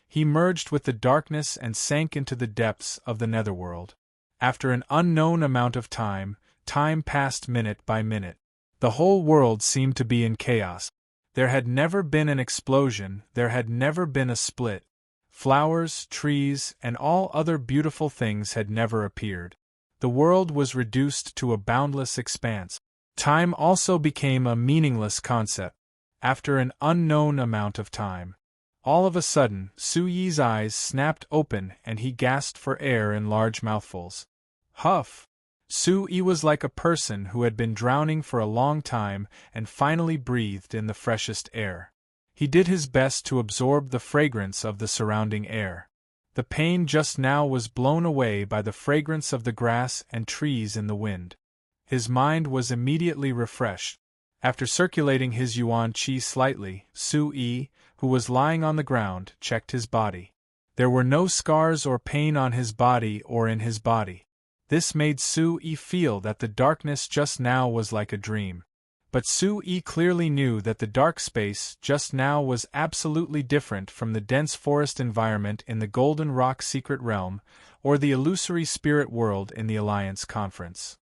He merged with the darkness and sank into the depths of the netherworld. After an unknown amount of time, time passed minute by minute. The whole world seemed to be in chaos. There had never been an explosion, there had never been a split. Flowers, trees, and all other beautiful things had never appeared. The world was reduced to a boundless expanse. Time also became a meaningless concept. After an unknown amount of time, all of a sudden, Su Yi's eyes snapped open and he gasped for air in large mouthfuls. Huff! Su Yi was like a person who had been drowning for a long time and finally breathed in the freshest air. He did his best to absorb the fragrance of the surrounding air. The pain just now was blown away by the fragrance of the grass and trees in the wind. His mind was immediately refreshed. After circulating his yuan qi slightly, Su Yi, who was lying on the ground, checked his body. There were no scars or pain on his body or in his body. This made Su Yi feel that the darkness just now was like a dream. But Su Yi clearly knew that the dark space just now was absolutely different from the dense forest environment in the Golden Rock Secret Realm, or the illusory spirit world in the Alliance Conference.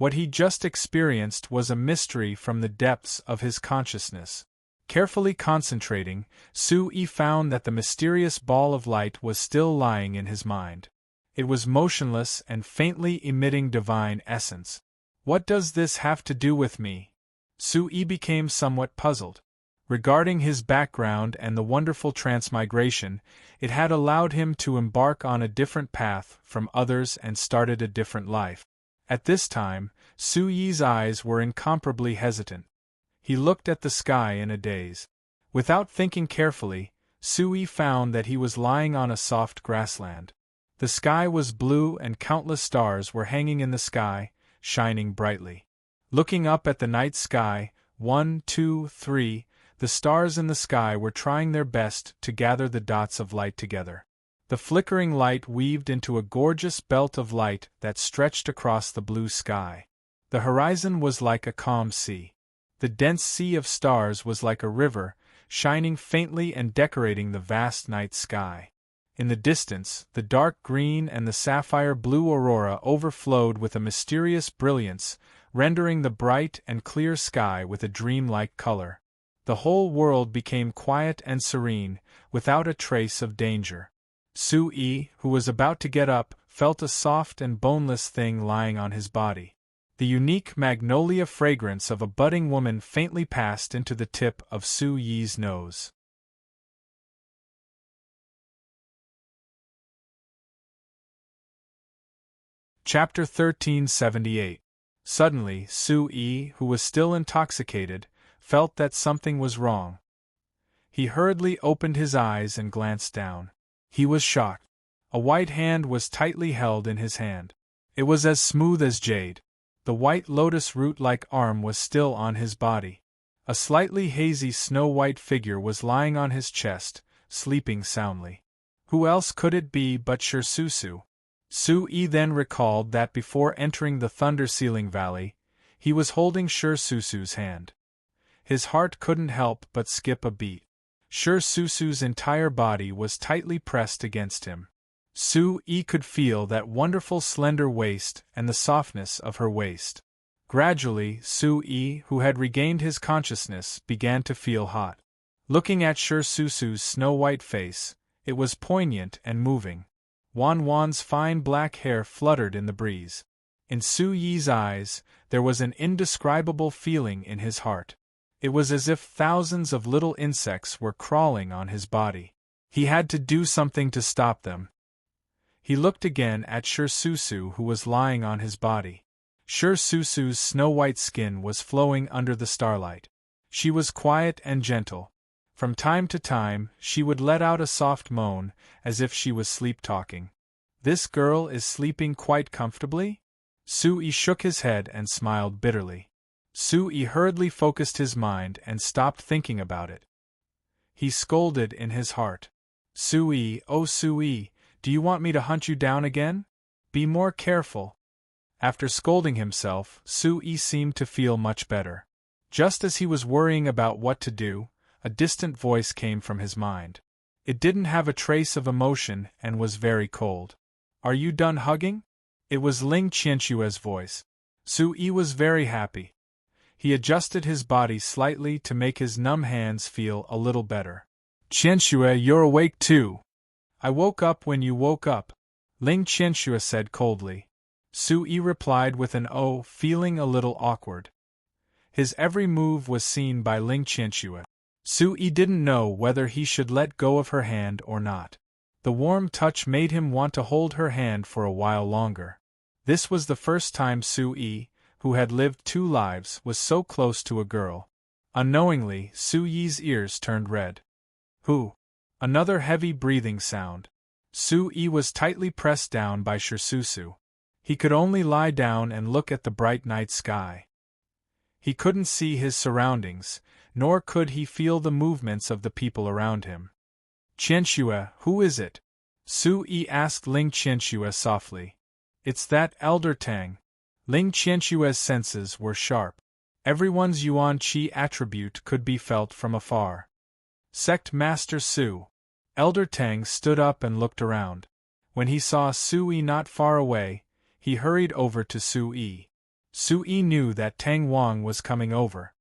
What he just experienced was a mystery from the depths of his consciousness. Carefully concentrating, Su Yi found that the mysterious ball of light was still lying in his mind. It was motionless and faintly emitting divine essence. What does this have to do with me? Su Yi became somewhat puzzled. Regarding his background and the wonderful transmigration, it had allowed him to embark on a different path from others and started a different life. At this time, Su Yi's eyes were incomparably hesitant. He looked at the sky in a daze. Without thinking carefully, Su Yi found that he was lying on a soft grassland. The sky was blue and countless stars were hanging in the sky, shining brightly. Looking up at the night sky, 1, 2, 3, the stars in the sky were trying their best to gather the dots of light together. The flickering light weaved into a gorgeous belt of light that stretched across the blue sky. The horizon was like a calm sea. The dense sea of stars was like a river, shining faintly and decorating the vast night sky. In the distance, the dark green and the sapphire blue aurora overflowed with a mysterious brilliance, rendering the bright and clear sky with a dreamlike color. The whole world became quiet and serene, without a trace of danger. Sui, who was about to get up, felt a soft and boneless thing lying on his body. The unique magnolia fragrance of a budding woman faintly passed into the tip of Su-Yi's nose. Chapter 1378. Suddenly, Su-Yi, who was still intoxicated, felt that something was wrong. He hurriedly opened his eyes and glanced down. He was shocked. A white hand was tightly held in his hand. It was as smooth as jade. The white lotus root-like arm was still on his body. A slightly hazy snow-white figure was lying on his chest, sleeping soundly. Who else could it be but Shirsusu? Su-Yi then recalled that before entering the Thunder Ceiling Valley, he was holding Shirsusu's hand. His heart couldn't help but skip a beat. Shirsusu's entire body was tightly pressed against him. Su-Yi could feel that wonderful slender waist and the softness of her waist. Gradually, Su-Yi, who had regained his consciousness, began to feel hot. Looking at Shirsusu's snow-white face, it was poignant and moving. Wan's fine black hair fluttered in the breeze. In Su-Yi's eyes, there was an indescribable feeling in his heart. It was as if thousands of little insects were crawling on his body. He had to do something to stop them. He looked again at Shirsusu, who was lying on his body. Shirsusu's snow-white skin was flowing under the starlight. She was quiet and gentle. From time to time, she would let out a soft moan, as if she was sleep-talking. "This girl is sleeping quite comfortably?" Su-Yi shook his head and smiled bitterly. Su-Yi hurriedly focused his mind and stopped thinking about it. He scolded in his heart. "Su-Yi, oh Su-Yi, do you want me to hunt you down again? Be more careful." After scolding himself, Su-Yi seemed to feel much better. Just as he was worrying about what to do, a distant voice came from his mind. It didn't have a trace of emotion and was very cold. "Are you done hugging?" It was Ling Qianshue's voice. Su-Yi was very happy. He adjusted his body slightly to make his numb hands feel a little better. "Qianshue, you're awake too." "I woke up when you woke up," Ling Qianshue said coldly. Su-Yi replied with an "oh," feeling a little awkward. His every move was seen by Ling Qianshue. Su-Yi didn't know whether he should let go of her hand or not. The warm touch made him want to hold her hand for a while longer. This was the first time Su-Yi, who had lived 2 lives, was so close to a girl. Unknowingly, Su-Yi's ears turned red. "Who?" Another heavy breathing sound. Su-Yi was tightly pressed down by Shirsusu. He could only lie down and look at the bright night sky. He couldn't see his surroundings, nor could he feel the movements of the people around him. "Qianshue, who is it?" Su-Yi asked Ling Qianshue softly. "It's that Elder Tang." Ling Qianshue's senses were sharp. Everyone's Yuan Qi attribute could be felt from afar. "Sect Master Su." Elder Tang stood up and looked around. When he saw Su-Yi not far away, he hurried over to Su-Yi. Su-Yi knew that Tang Wang was coming over.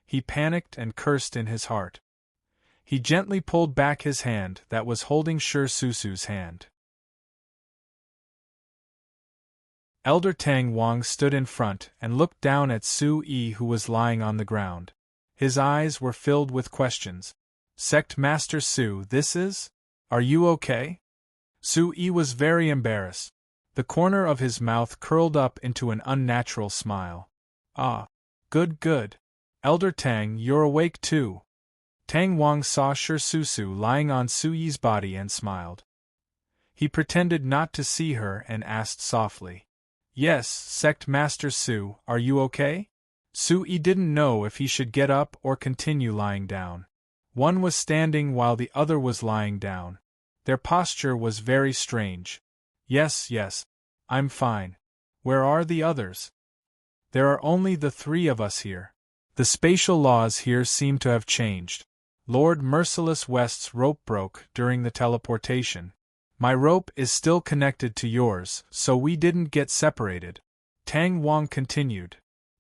He panicked and cursed in his heart. He gently pulled back his hand that was holding Shirsusu's hand. Elder Tang Wang stood in front and looked down at Su-Yi, who was lying on the ground. His eyes were filled with questions. "Sect Master Su, this is? Are you okay?" Su-Yi was very embarrassed. The corner of his mouth curled up into an unnatural smile. "Ah. Good. Elder Tang, you're awake too." Tang Wang saw Shirsusu lying on Su-Yi's body and smiled. He pretended not to see her and asked softly. "Yes, Sect Master Su, are you okay?" Su-Yi didn't know if he should get up or continue lying down. One was standing while the other was lying down. Their posture was very strange. Yes, I'm fine. Where are the others?" "There are only the 3 of us here. The spatial laws here seem to have changed. Lord Merciless West's rope broke during the teleportation. My rope is still connected to yours, so we didn't get separated. Tang Wang continued.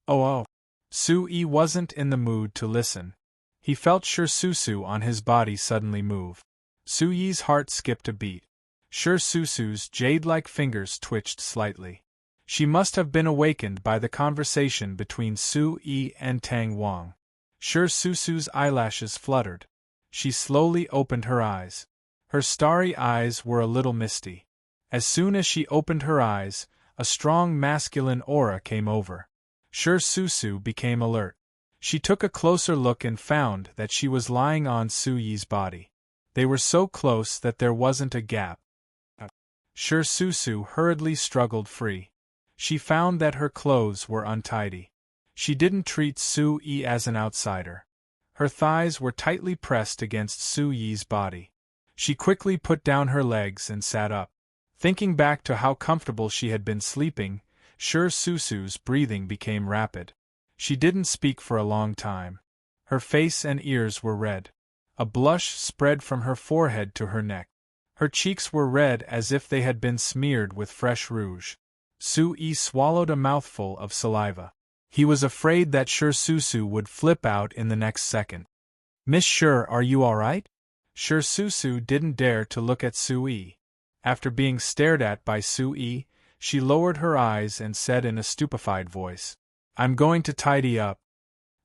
Oh. Su-yi wasn't in the mood to listen. He felt Sure Susu on his body suddenly move. Su-yi's heart skipped a beat. Sure Susu's jade-like fingers twitched slightly. She must have been awakened by the conversation between Su-yi and Tang Wang. Sure Susu's eyelashes fluttered. She slowly opened her eyes. Her starry eyes were a little misty. As soon as she opened her eyes, a strong masculine aura came over. Sure Susu became alert. She took a closer look and found that she was lying on Su-yi's body. They were so close that there wasn't a gap. Sure Susu hurriedly struggled free. She found that her clothes were untidy. She didn't treat Su-yi as an outsider. Her thighs were tightly pressed against Su-yi's body. She quickly put down her legs and sat up. Thinking back to how comfortable she had been sleeping, Sure Susu's breathing became rapid. She didn't speak for a long time. Her face and ears were red. A blush spread from her forehead to her neck. Her cheeks were red as if they had been smeared with fresh rouge. Su-yi swallowed a mouthful of saliva. He was afraid that Sure Susu would flip out in the next second. Miss Sure, are you all right? Sure Susu didn't dare to look at Su-yi. After being stared at by Su-yi, she lowered her eyes and said in a stupefied voice, I'm going to tidy up.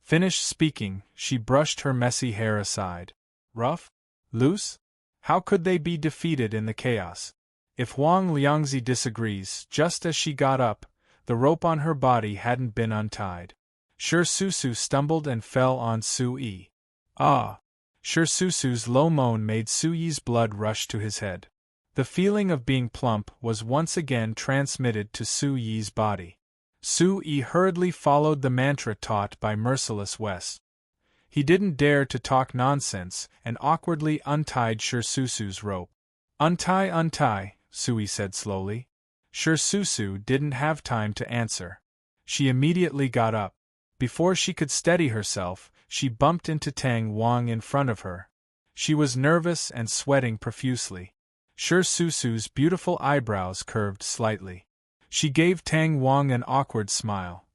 Finished speaking, she brushed her messy hair aside. Rough? Loose? How could they be defeated in the chaos? If Wang Liangzi disagrees, just as she got up, the rope on her body hadn't been untied. Sure Susu stumbled and fell on Su-yi. Ah! Sure Susu's low moan made Su-yi's blood rush to his head. The feeling of being plump was once again transmitted to Su-yi's body. Su-yi hurriedly followed the mantra taught by Merciless West. He didn't dare to talk nonsense and awkwardly untied Sure Susu's rope. Untie, Su-yi said slowly. Sure Susu didn't have time to answer. She immediately got up. Before she could steady herself, she bumped into Tang Wang in front of her. She was nervous and sweating profusely. Sure Susu's beautiful eyebrows curved slightly. She gave Tang Wang an awkward smile.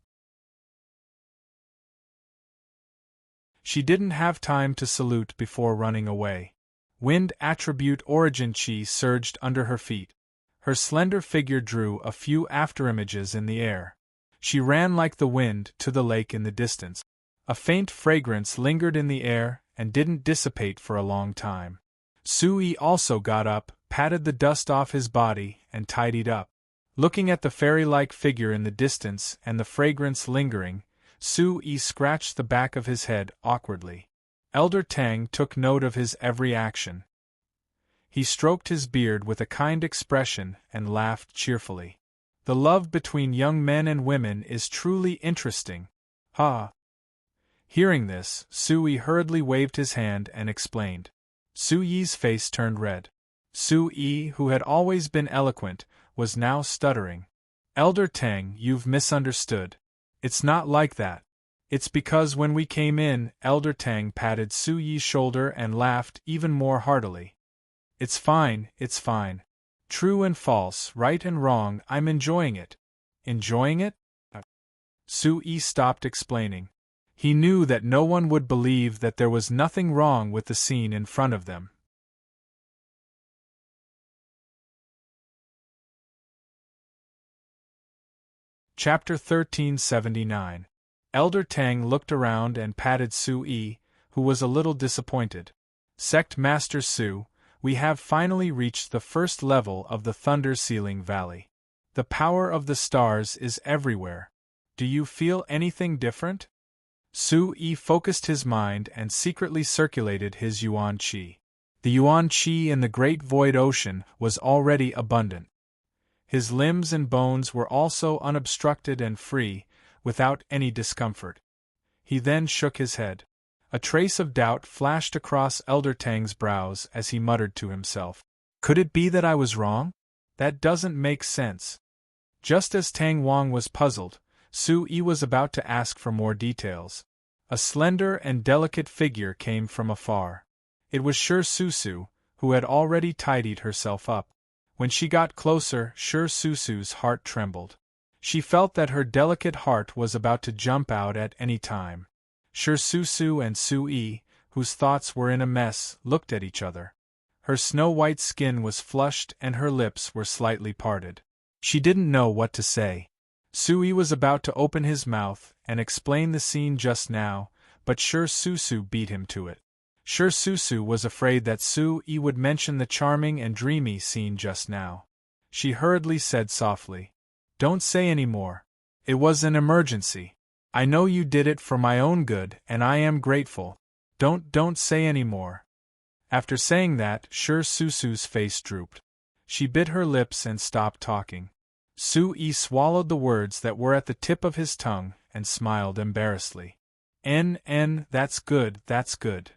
She didn't have time to salute before running away. Wind attribute origin chi surged under her feet. Her slender figure drew a few afterimages in the air. She ran like the wind to the lake in the distance. A faint fragrance lingered in the air and didn't dissipate for a long time. Su-yi also got up, patted the dust off his body, and tidied up. Looking at the fairy-like figure in the distance and the fragrance lingering, Su-yi scratched the back of his head awkwardly. Elder Tang took note of his every action. He stroked his beard with a kind expression and laughed cheerfully. The love between young men and women is truly interesting. Ha! Hearing this, Su-yi hurriedly waved his hand and explained. Su-yi's face turned red. Su-yi, who had always been eloquent, was now stuttering. Elder Tang, you've misunderstood. It's not like that. It's because when we came in, Elder Tang patted Su-yi's shoulder and laughed even more heartily. It's fine. True and false, right and wrong, I'm enjoying it. Enjoying it? Su-yi stopped explaining. He knew that no one would believe that there was nothing wrong with the scene in front of them. Chapter 1379. Elder Tang looked around and patted Su-yi, who was a little disappointed. Sect Master Su, we have finally reached the first level of the Thunder Ceiling Valley. The power of the stars is everywhere. Do you feel anything different? Su-yi focused his mind and secretly circulated his yuan qi. The yuan qi in the great void ocean was already abundant. His limbs and bones were also unobstructed and free, without any discomfort. He then shook his head. A trace of doubt flashed across Elder Tang's brows as he muttered to himself. Could it be that I was wrong? That doesn't make sense. Just as Tang Wang was puzzled, Su-yi was about to ask for more details. A slender and delicate figure came from afar. It was Sure Susu, who had already tidied herself up. When she got closer, Sure Susu's heart trembled. She felt that her delicate heart was about to jump out at any time. Sure Susu and Sui, whose thoughts were in a mess, looked at each other. Her snow-white skin was flushed and her lips were slightly parted. She didn't know what to say. Sui was about to open his mouth and explain the scene just now, but Sure Susu beat him to it. Sure Susu was afraid that Sui would mention the charming and dreamy scene just now. She hurriedly said softly, "Don't say any more. It was an emergency. I know you did it for my own good and I am grateful. Don't say any more." After saying that, Sure Susu's face drooped. She bit her lips and stopped talking. Sui swallowed the words that were at the tip of his tongue and smiled embarrassedly. That's good, that's good."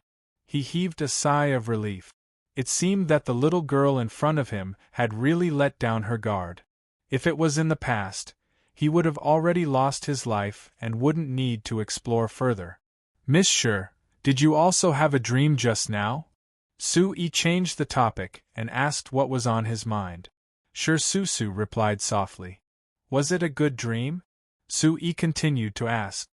He heaved a sigh of relief. It seemed that the little girl in front of him had really let down her guard. If it was in the past, he would have already lost his life and wouldn't need to explore further. "Miss Sure, did you also have a dream just now?" Sui changed the topic and asked what was on his mind. Sure Susu replied softly. "Was it a good dream?" Sui continued to ask.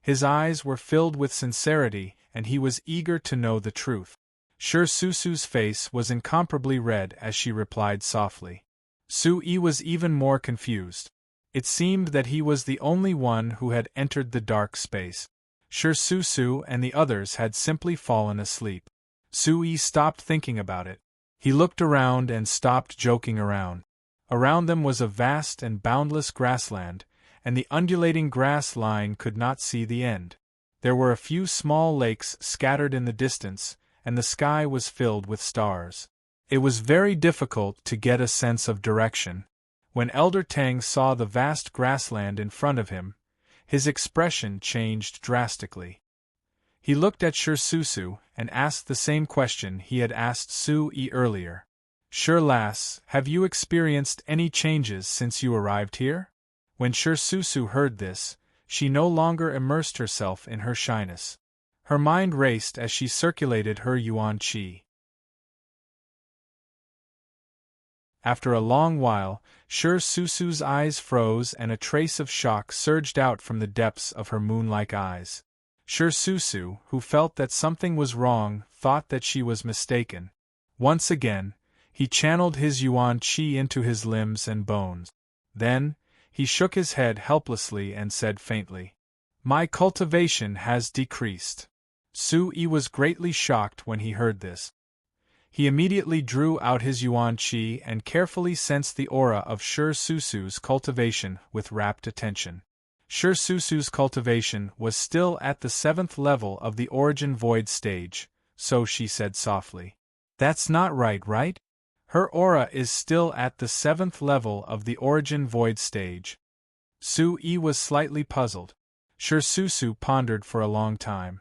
His eyes were filled with sincerity and he was eager to know the truth. Sure Susu's face was incomparably red as she replied softly. Sui was even more confused. It seemed that he was the only one who had entered the dark space. Sure Susu and the others had simply fallen asleep. Sui stopped thinking about it. He looked around and stopped joking around. Around them was a vast and boundless grassland, and the undulating grass line could not see the end. There were a few small lakes scattered in the distance, and the sky was filled with stars. It was very difficult to get a sense of direction. When Elder Tang saw the vast grassland in front of him, his expression changed drastically. He looked at Sure Susu and asked the same question he had asked Sui earlier. "Sure lass, have you experienced any changes since you arrived here?" When Sure Susu heard this, she no longer immersed herself in her shyness. Her mind raced as she circulated her yuan qi. After a long while, Sure Susu's eyes froze and a trace of shock surged out from the depths of her moon-like eyes. Sure Susu, who felt that something was wrong, thought that she was mistaken. Once again, he channeled his yuan qi into his limbs and bones. Then, he shook his head helplessly and said faintly, "My cultivation has decreased." Sui was greatly shocked when he heard this. He immediately drew out his yuan qi and carefully sensed the aura of Sure Susu's cultivation with rapt attention. Sure Susu's cultivation was still at the 7th level of the origin void stage, so she said softly, "That's not right? Her aura is still at the 7th level of the origin void stage." Sui was slightly puzzled. Sure Susu pondered for a long time.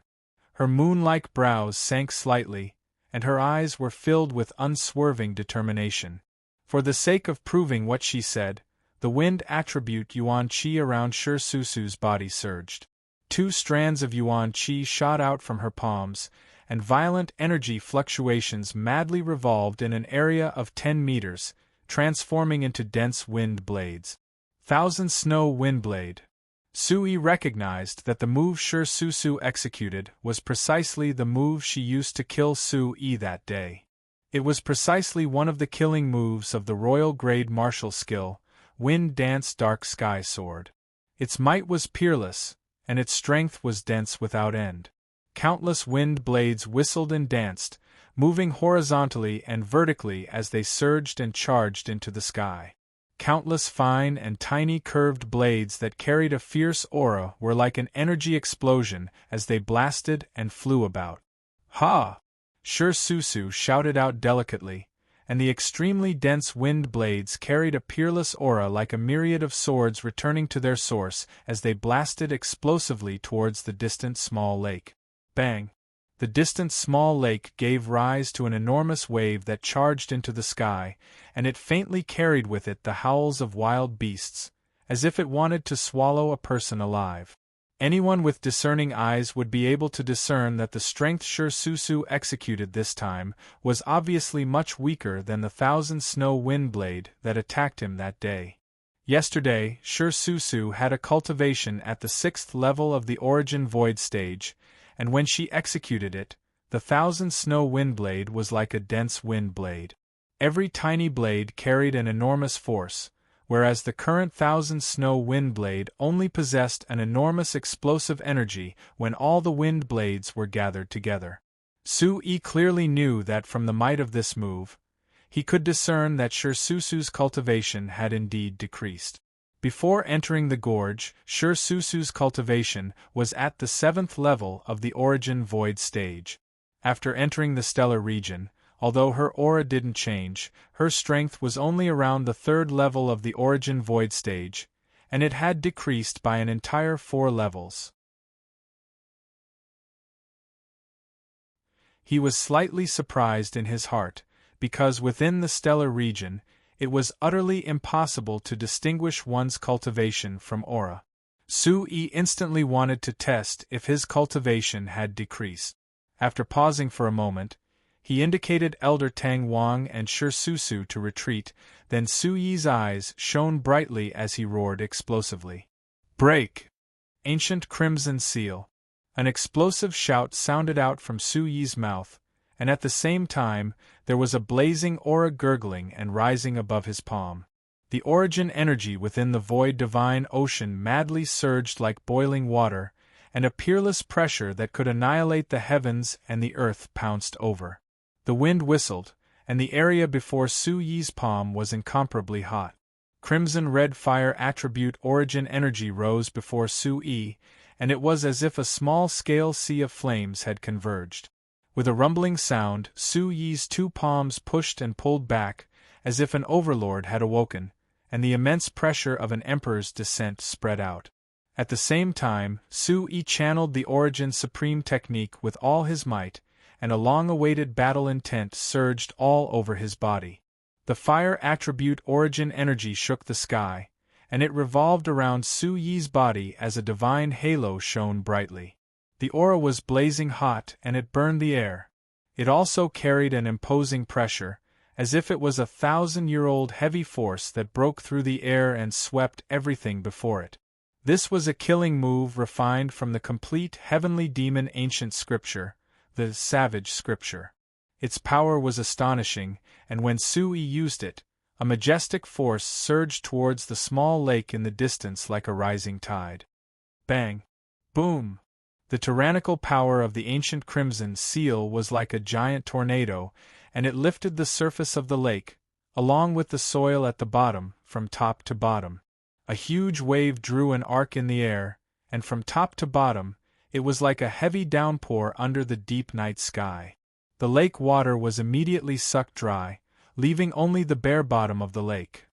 Her moon-like brows sank slightly, and her eyes were filled with unswerving determination. For the sake of proving what she said, the wind attribute yuan qi around Sure Susu's body surged. 2 strands of yuan qi shot out from her palms, and violent energy fluctuations madly revolved in an area of 10 meters, transforming into dense wind blades. Thousand Snow Windblade. Sui recognized that the move Sure Susu executed was precisely the move she used to kill Sui that day. It was precisely one of the killing moves of the royal grade martial skill, Wind Dance Dark Sky Sword. Its might was peerless, and its strength was dense without end. Countless wind blades whistled and danced, moving horizontally and vertically as they surged and charged into the sky. Countless fine and tiny curved blades that carried a fierce aura were like an energy explosion as they blasted and flew about. "Ha!" Sure Susu shouted out delicately, and the extremely dense wind blades carried a peerless aura like a myriad of swords returning to their source as they blasted explosively towards the distant small lake. Bang! The distant small lake gave rise to an enormous wave that charged into the sky, and it faintly carried with it the howls of wild beasts, as if it wanted to swallow a person alive. Anyone with discerning eyes would be able to discern that the strength Sure Susu executed this time was obviously much weaker than the 1,000 snow wind blade that attacked him that day. Yesterday, Sure Susu had a cultivation at the 6th level of the origin void stage, and when she executed it, the 1,000 snow wind blade was like a dense wind blade. Every tiny blade carried an enormous force, whereas the current 1,000 snow wind blade only possessed an enormous explosive energy when all the wind blades were gathered together. Su-yi clearly knew that from the might of this move, he could discern that Sure Susu's cultivation had indeed decreased. Before entering the gorge, Sure Susu's cultivation was at the 7th level of the origin void stage. After entering the stellar region, although her aura didn't change, her strength was only around the 3rd level of the origin void stage, and it had decreased by an entire 4 levels. He was slightly surprised in his heart, because within the stellar region, it was utterly impossible to distinguish one's cultivation from aura. Su-yi instantly wanted to test if his cultivation had decreased. After pausing for a moment, he indicated Elder Tang Wang and Sure Susu to retreat, then Su-yi's eyes shone brightly as he roared explosively. "Break! Ancient Crimson Seal!" An explosive shout sounded out from Su-yi's mouth, and at the same time, there was a blazing aura gurgling and rising above his palm. The origin energy within the void divine ocean madly surged like boiling water, and a peerless pressure that could annihilate the heavens and the earth pounced over. The wind whistled, and the area before Su-yi's palm was incomparably hot. Crimson-red fire attribute origin energy rose before Su-yi, and it was as if a small-scale sea of flames had converged. With a rumbling sound, Su-yi's 2 palms pushed and pulled back, as if an overlord had awoken, and the immense pressure of an emperor's descent spread out. At the same time, Su-yi channeled the Origin Supreme technique with all his might, and a long-awaited battle intent surged all over his body. The fire attribute origin energy shook the sky, and it revolved around Su-yi's body as a divine halo shone brightly. The aura was blazing hot and it burned the air. It also carried an imposing pressure, as if it was a 1,000-year-old heavy force that broke through the air and swept everything before it. This was a killing move refined from the complete heavenly demon ancient scripture, the Savage Scripture. Its power was astonishing, and when Su-yi used it, a majestic force surged towards the small lake in the distance like a rising tide. Bang! Boom! The tyrannical power of the ancient Crimson Seal was like a giant tornado, and it lifted the surface of the lake, along with the soil at the bottom, from top to bottom. A huge wave drew an arc in the air, and from top to bottom, it was like a heavy downpour under the deep night sky. The lake water was immediately sucked dry, leaving only the bare bottom of the lake.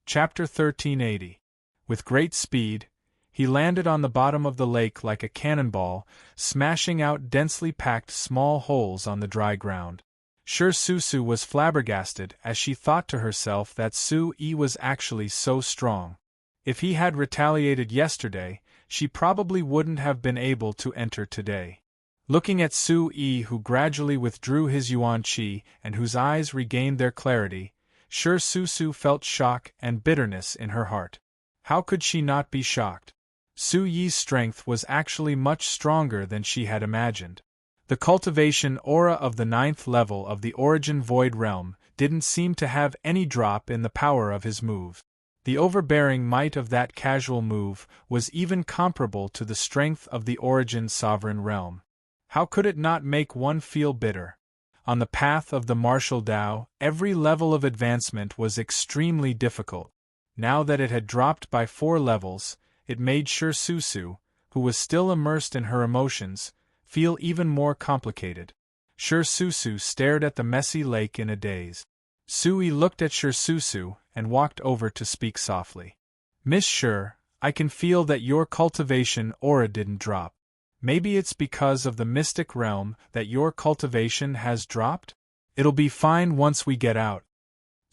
Chapter 1380. With great speed, he landed on the bottom of the lake like a cannonball, smashing out densely packed small holes on the dry ground. Sure Susu was flabbergasted as she thought to herself that Su-yi was actually so strong. If he had retaliated yesterday, she probably wouldn't have been able to enter today. Looking at Su-yi, who gradually withdrew his yuan qi and whose eyes regained their clarity, Sure Susu felt shock and bitterness in her heart. How could she not be shocked? Su-yi's strength was actually much stronger than she had imagined. The cultivation aura of the 9th level of the Origin Void Realm didn't seem to have any drop in the power of his move. The overbearing might of that casual move was even comparable to the strength of the Origin Sovereign Realm. How could it not make one feel bitter? On the path of the martial Tao, every level of advancement was extremely difficult. Now that it had dropped by 4 levels, it made Sure Susu, who was still immersed in her emotions, feel even more complicated. Sure Susu stared at the messy lake in a daze. Su-yi looked at Sure Susu and walked over to speak softly. "Miss Sure, I can feel that your cultivation aura didn't drop. Maybe it's because of the mystic realm that your cultivation has dropped? It'll be fine once we get out."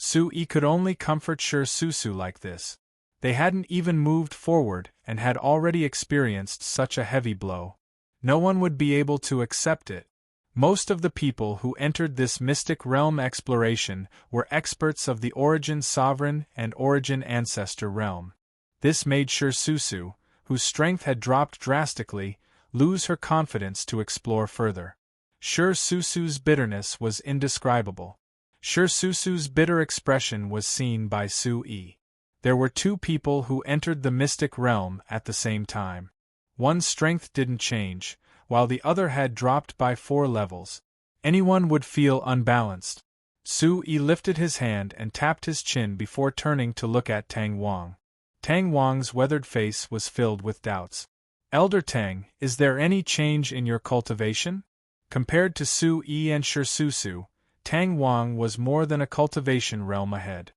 Su-yi could only comfort Shur-susu like this. They hadn't even moved forward and had already experienced such a heavy blow. No one would be able to accept it. Most of the people who entered this mystic realm exploration were experts of the Origin Sovereign and Origin Ancestor realm. This made Shur-susu, whose strength had dropped drastically, lose her confidence to explore further. Shur-susu's bitterness was indescribable. Shur-susu's bitter expression was seen by Su-yi. There were two people who entered the mystic realm at the same time. One's strength didn't change, while the other had dropped by 4 levels. Anyone would feel unbalanced. Su-yi lifted his hand and tapped his chin before turning to look at Tang Wang. Tang Wang's weathered face was filled with doubts. Elder Tang, is there any change in your cultivation? Compared to Su-yi and Shur-susu, Tang Wang was more than a cultivation realm ahead.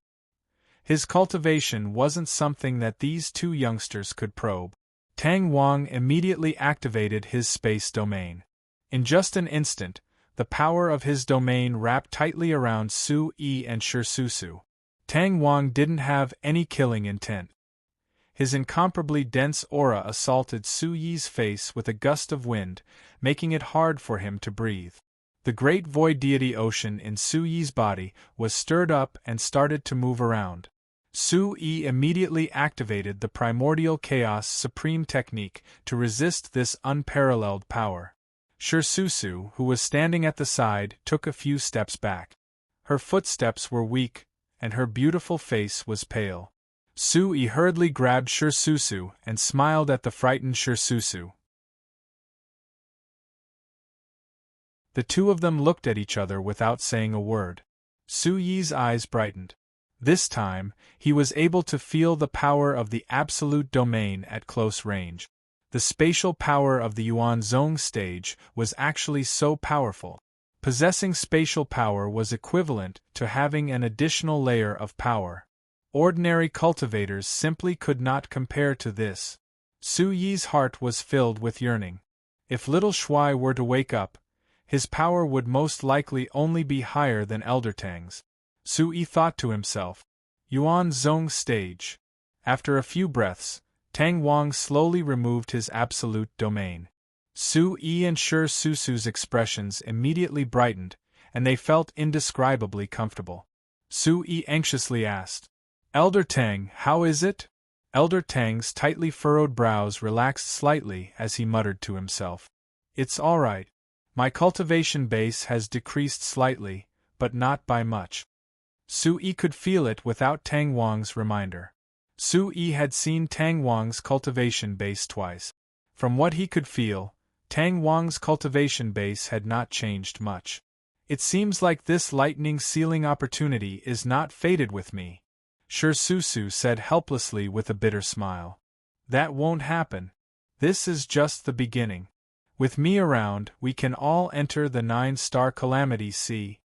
His cultivation wasn't something that these two youngsters could probe. Tang Wang immediately activated his space domain. In just an instant, the power of his domain wrapped tightly around Su-yi and Shur-susu. Tang Wang didn't have any killing intent. His incomparably dense aura assaulted Su-yi's face with a gust of wind, making it hard for him to breathe. The great void deity ocean in Su-yi's body was stirred up and started to move around. Su-yi immediately activated the primordial chaos supreme technique to resist this unparalleled power. Shur-susu, who was standing at the side, took a few steps back. Her footsteps were weak, and her beautiful face was pale. Su-yi hurriedly grabbed Shur-susu and smiled at the frightened Shur-susu. The two of them looked at each other without saying a word. Su-yi's eyes brightened. This time, he was able to feel the power of the absolute domain at close range. The spatial power of the Yuan-zong stage was actually so powerful. Possessing spatial power was equivalent to having an additional layer of power. Ordinary cultivators simply could not compare to this. Su-yi's heart was filled with yearning. If little Shuai were to wake up, his power would most likely only be higher than Elder Tang's. Su-yi thought to himself. Yuan-zong stage. After a few breaths, Tang Wang slowly removed his absolute domain. Su-yi and Shur-susu's expressions immediately brightened, and they felt indescribably comfortable. Su-yi anxiously asked, Elder Tang, how is it? Elder Tang's tightly furrowed brows relaxed slightly as he muttered to himself. It's all right. My cultivation base has decreased slightly, but not by much. Su-yi could feel it without Tang Wang's reminder. Su-yi had seen Tang Wang's cultivation base twice. From what he could feel, Tang Wang's cultivation base had not changed much. It seems like this lightning sealing opportunity is not fated with me, Shur-susu said helplessly with a bitter smile. That won't happen. This is just the beginning. With me around, we can all enter the 9-star calamity sea.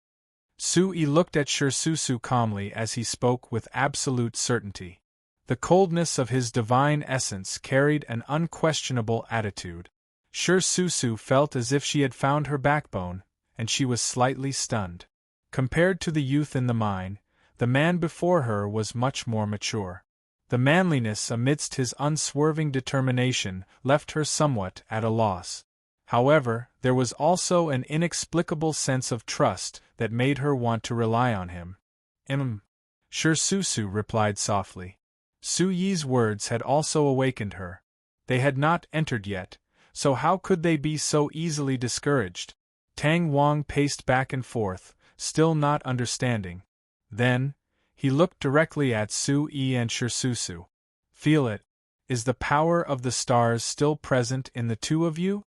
Su-yi looked at Shur-susu calmly as he spoke with absolute certainty. The coldness of his divine essence carried an unquestionable attitude. Shur-susu felt as if she had found her backbone, and she was slightly stunned. Compared to the youth in the mine, the man before her was much more mature. The manliness amidst his unswerving determination left her somewhat at a loss. However, there was also an inexplicable sense of trust that made her want to rely on him. Shur-susu replied softly. Su-yi's words had also awakened her. They had not entered yet, so how could they be so easily discouraged? Tang Wang paced back and forth, still not understanding. Then, he looked directly at Su-yi and Shur-susu. Feel it. Is the power of the stars still present in the two of you?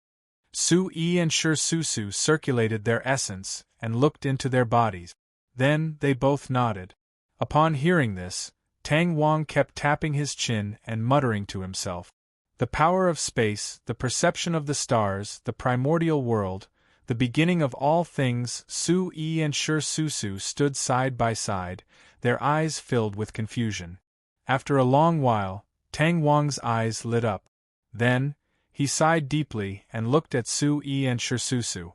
Su-yi and Shur-susu circulated their essence and looked into their bodies. Then they both nodded. Upon hearing this, Tang Wang kept tapping his chin and muttering to himself. The power of space, the perception of the stars, the primordial world, the beginning of all things. Su-yi and Shur-susu stood side by side, their eyes filled with confusion. After a long while, Tang Wang's eyes lit up. Then, he sighed deeply and looked at Su-yi and Shur-susu.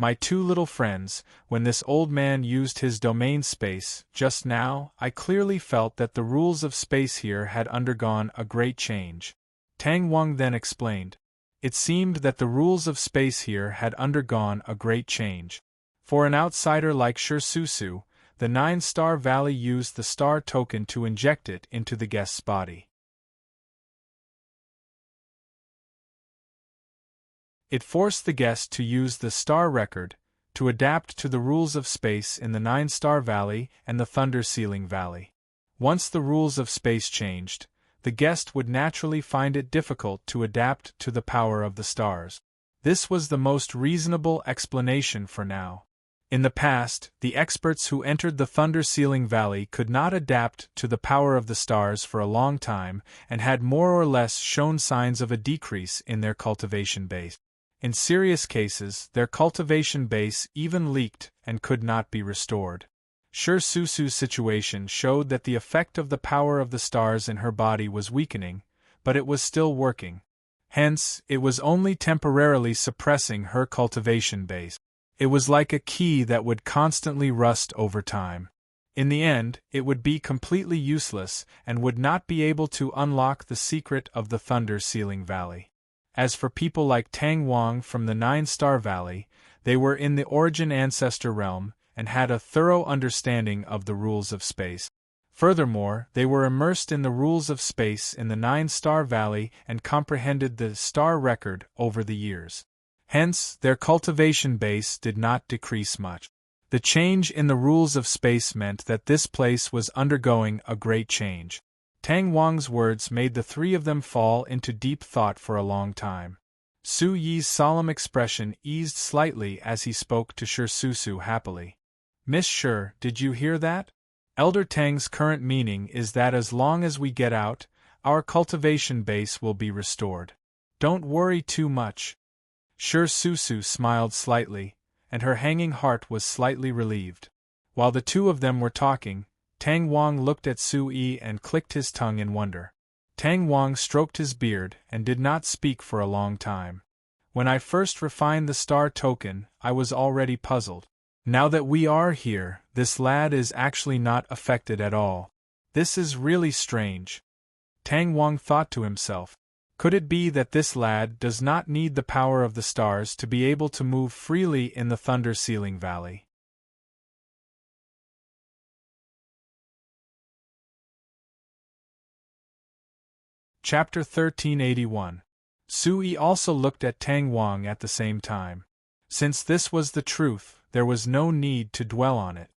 My two little friends, when this old man used his domain space, just now, I clearly felt that the rules of space here had undergone a great change. Tang Wang then explained. It seemed that the rules of space here had undergone a great change. For an outsider like Shirsusu, the 9-star valley used the star token to inject it into the guest's body. It forced the guest to use the star record to adapt to the rules of space in the 9-star valley and the Thunder Ceiling Valley. Once the rules of space changed, the guest would naturally find it difficult to adapt to the power of the stars. This was the most reasonable explanation for now. In the past, the experts who entered the Thunder Ceiling Valley could not adapt to the power of the stars for a long time and had more or less shown signs of a decrease in their cultivation base. In serious cases, their cultivation base even leaked and could not be restored. Shirsusu's situation showed that the effect of the power of the stars in her body was weakening, but it was still working. Hence, it was only temporarily suppressing her cultivation base. It was like a key that would constantly rust over time. In the end, it would be completely useless and would not be able to unlock the secret of the Thunder Ceiling Valley. As for people like Tang Wang from the 9-star valley, they were in the origin ancestor realm and had a thorough understanding of the rules of space. Furthermore, they were immersed in the rules of space in the 9-star valley and comprehended the star record over the years. Hence, their cultivation base did not decrease much. The change in the rules of space meant that this place was undergoing a great change. Tang Wang's words made the three of them fall into deep thought for a long time. Su Yi's solemn expression eased slightly as he spoke to Shirsusu happily. Miss Shir, did you hear that? Elder Tang's current meaning is that as long as we get out, our cultivation base will be restored. Don't worry too much. Shirsusu smiled slightly, and her hanging heart was slightly relieved. While the two of them were talking, Tang Wang looked at Su Yi and clicked his tongue in wonder. Tang Wang stroked his beard and did not speak for a long time. When I first refined the star token, I was already puzzled. Now that we are here, this lad is actually not affected at all. This is really strange. Tang Wang thought to himself. Could it be that this lad does not need the power of the stars to be able to move freely in the Thunder Ceiling Valley? Chapter 1381. Su Yi also looked at Tang Wang at the same time. Since this was the truth, there was no need to dwell on it.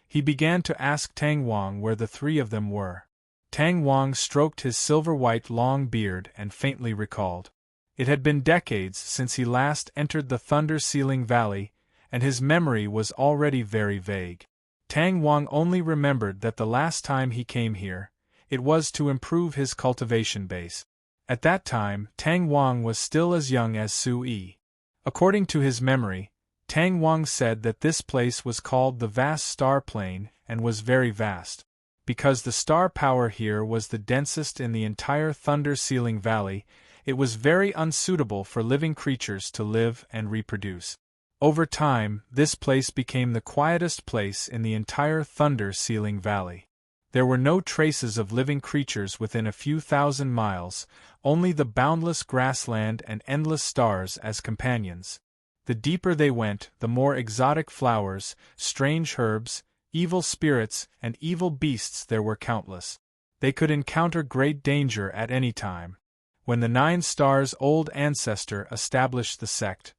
He began to ask Tang Wang where the three of them were. Tang Wang stroked his silver-white long beard and faintly recalled. It had been decades since he last entered the Thunder Ceiling Valley, and his memory was already very vague. Tang Wang only remembered that the last time he came here, it was to improve his cultivation base. At that time, Tang Wang was still as young as Su Yi. According to his memory, Tang Wang said that this place was called the Vast Star Plain and was very vast. Because the star power here was the densest in the entire Thunder Ceiling Valley, it was very unsuitable for living creatures to live and reproduce. Over time, this place became the quietest place in the entire Thunder Ceiling Valley. There were no traces of living creatures within a few thousand miles, only the boundless grassland and endless stars as companions. The deeper they went, the more exotic flowers, strange herbs, evil spirits, and evil beasts there were countless. They could encounter great danger at any time. When the 9 Stars' old ancestor established the sect,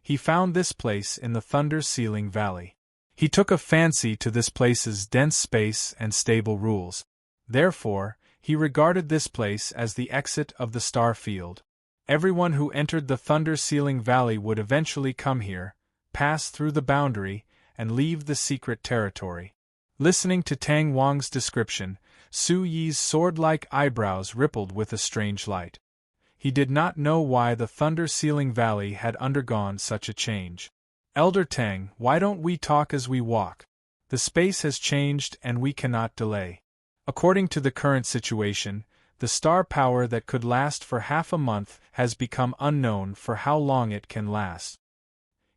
he found this place in the Thunder Ceiling Valley. He took a fancy to this place's dense space and stable rules. Therefore, he regarded this place as the exit of the star field. Everyone who entered the Thunder Ceiling Valley would eventually come here, pass through the boundary, and leave the secret territory. Listening to Tang Wang's description, Su Yi's sword-like eyebrows rippled with a strange light. He did not know why the Thunder Ceiling Valley had undergone such a change. Elder Tang, why don't we talk as we walk? The space has changed and we cannot delay. According to the current situation, the star power that could last for half a month has become unknown for how long it can last.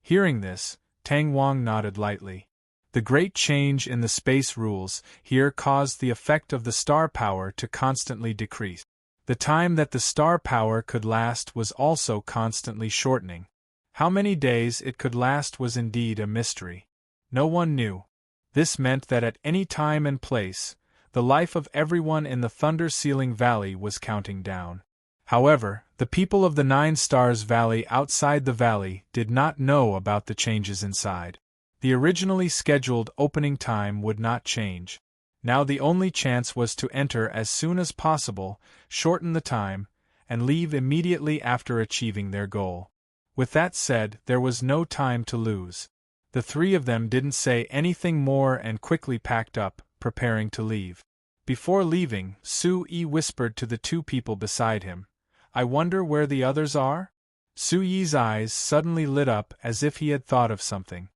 Hearing this, Tang Wang nodded lightly. The great change in the space rules here caused the effect of the star power to constantly decrease. The time that the star power could last was also constantly shortening. How many days it could last was indeed a mystery. No one knew. This meant that at any time and place, the life of everyone in the Thunder Ceiling Valley was counting down. However, the people of the Nine Stars Valley outside the valley did not know about the changes inside. The originally scheduled opening time would not change. Now the only chance was to enter as soon as possible, shorten the time, and leave immediately after achieving their goal. With that said, there was no time to lose. The three of them didn't say anything more and quickly packed up, preparing to leave. Before leaving, Su-Yi whispered to the two people beside him, "I wonder where the others are?" Su-Yi's eyes suddenly lit up as if he had thought of something.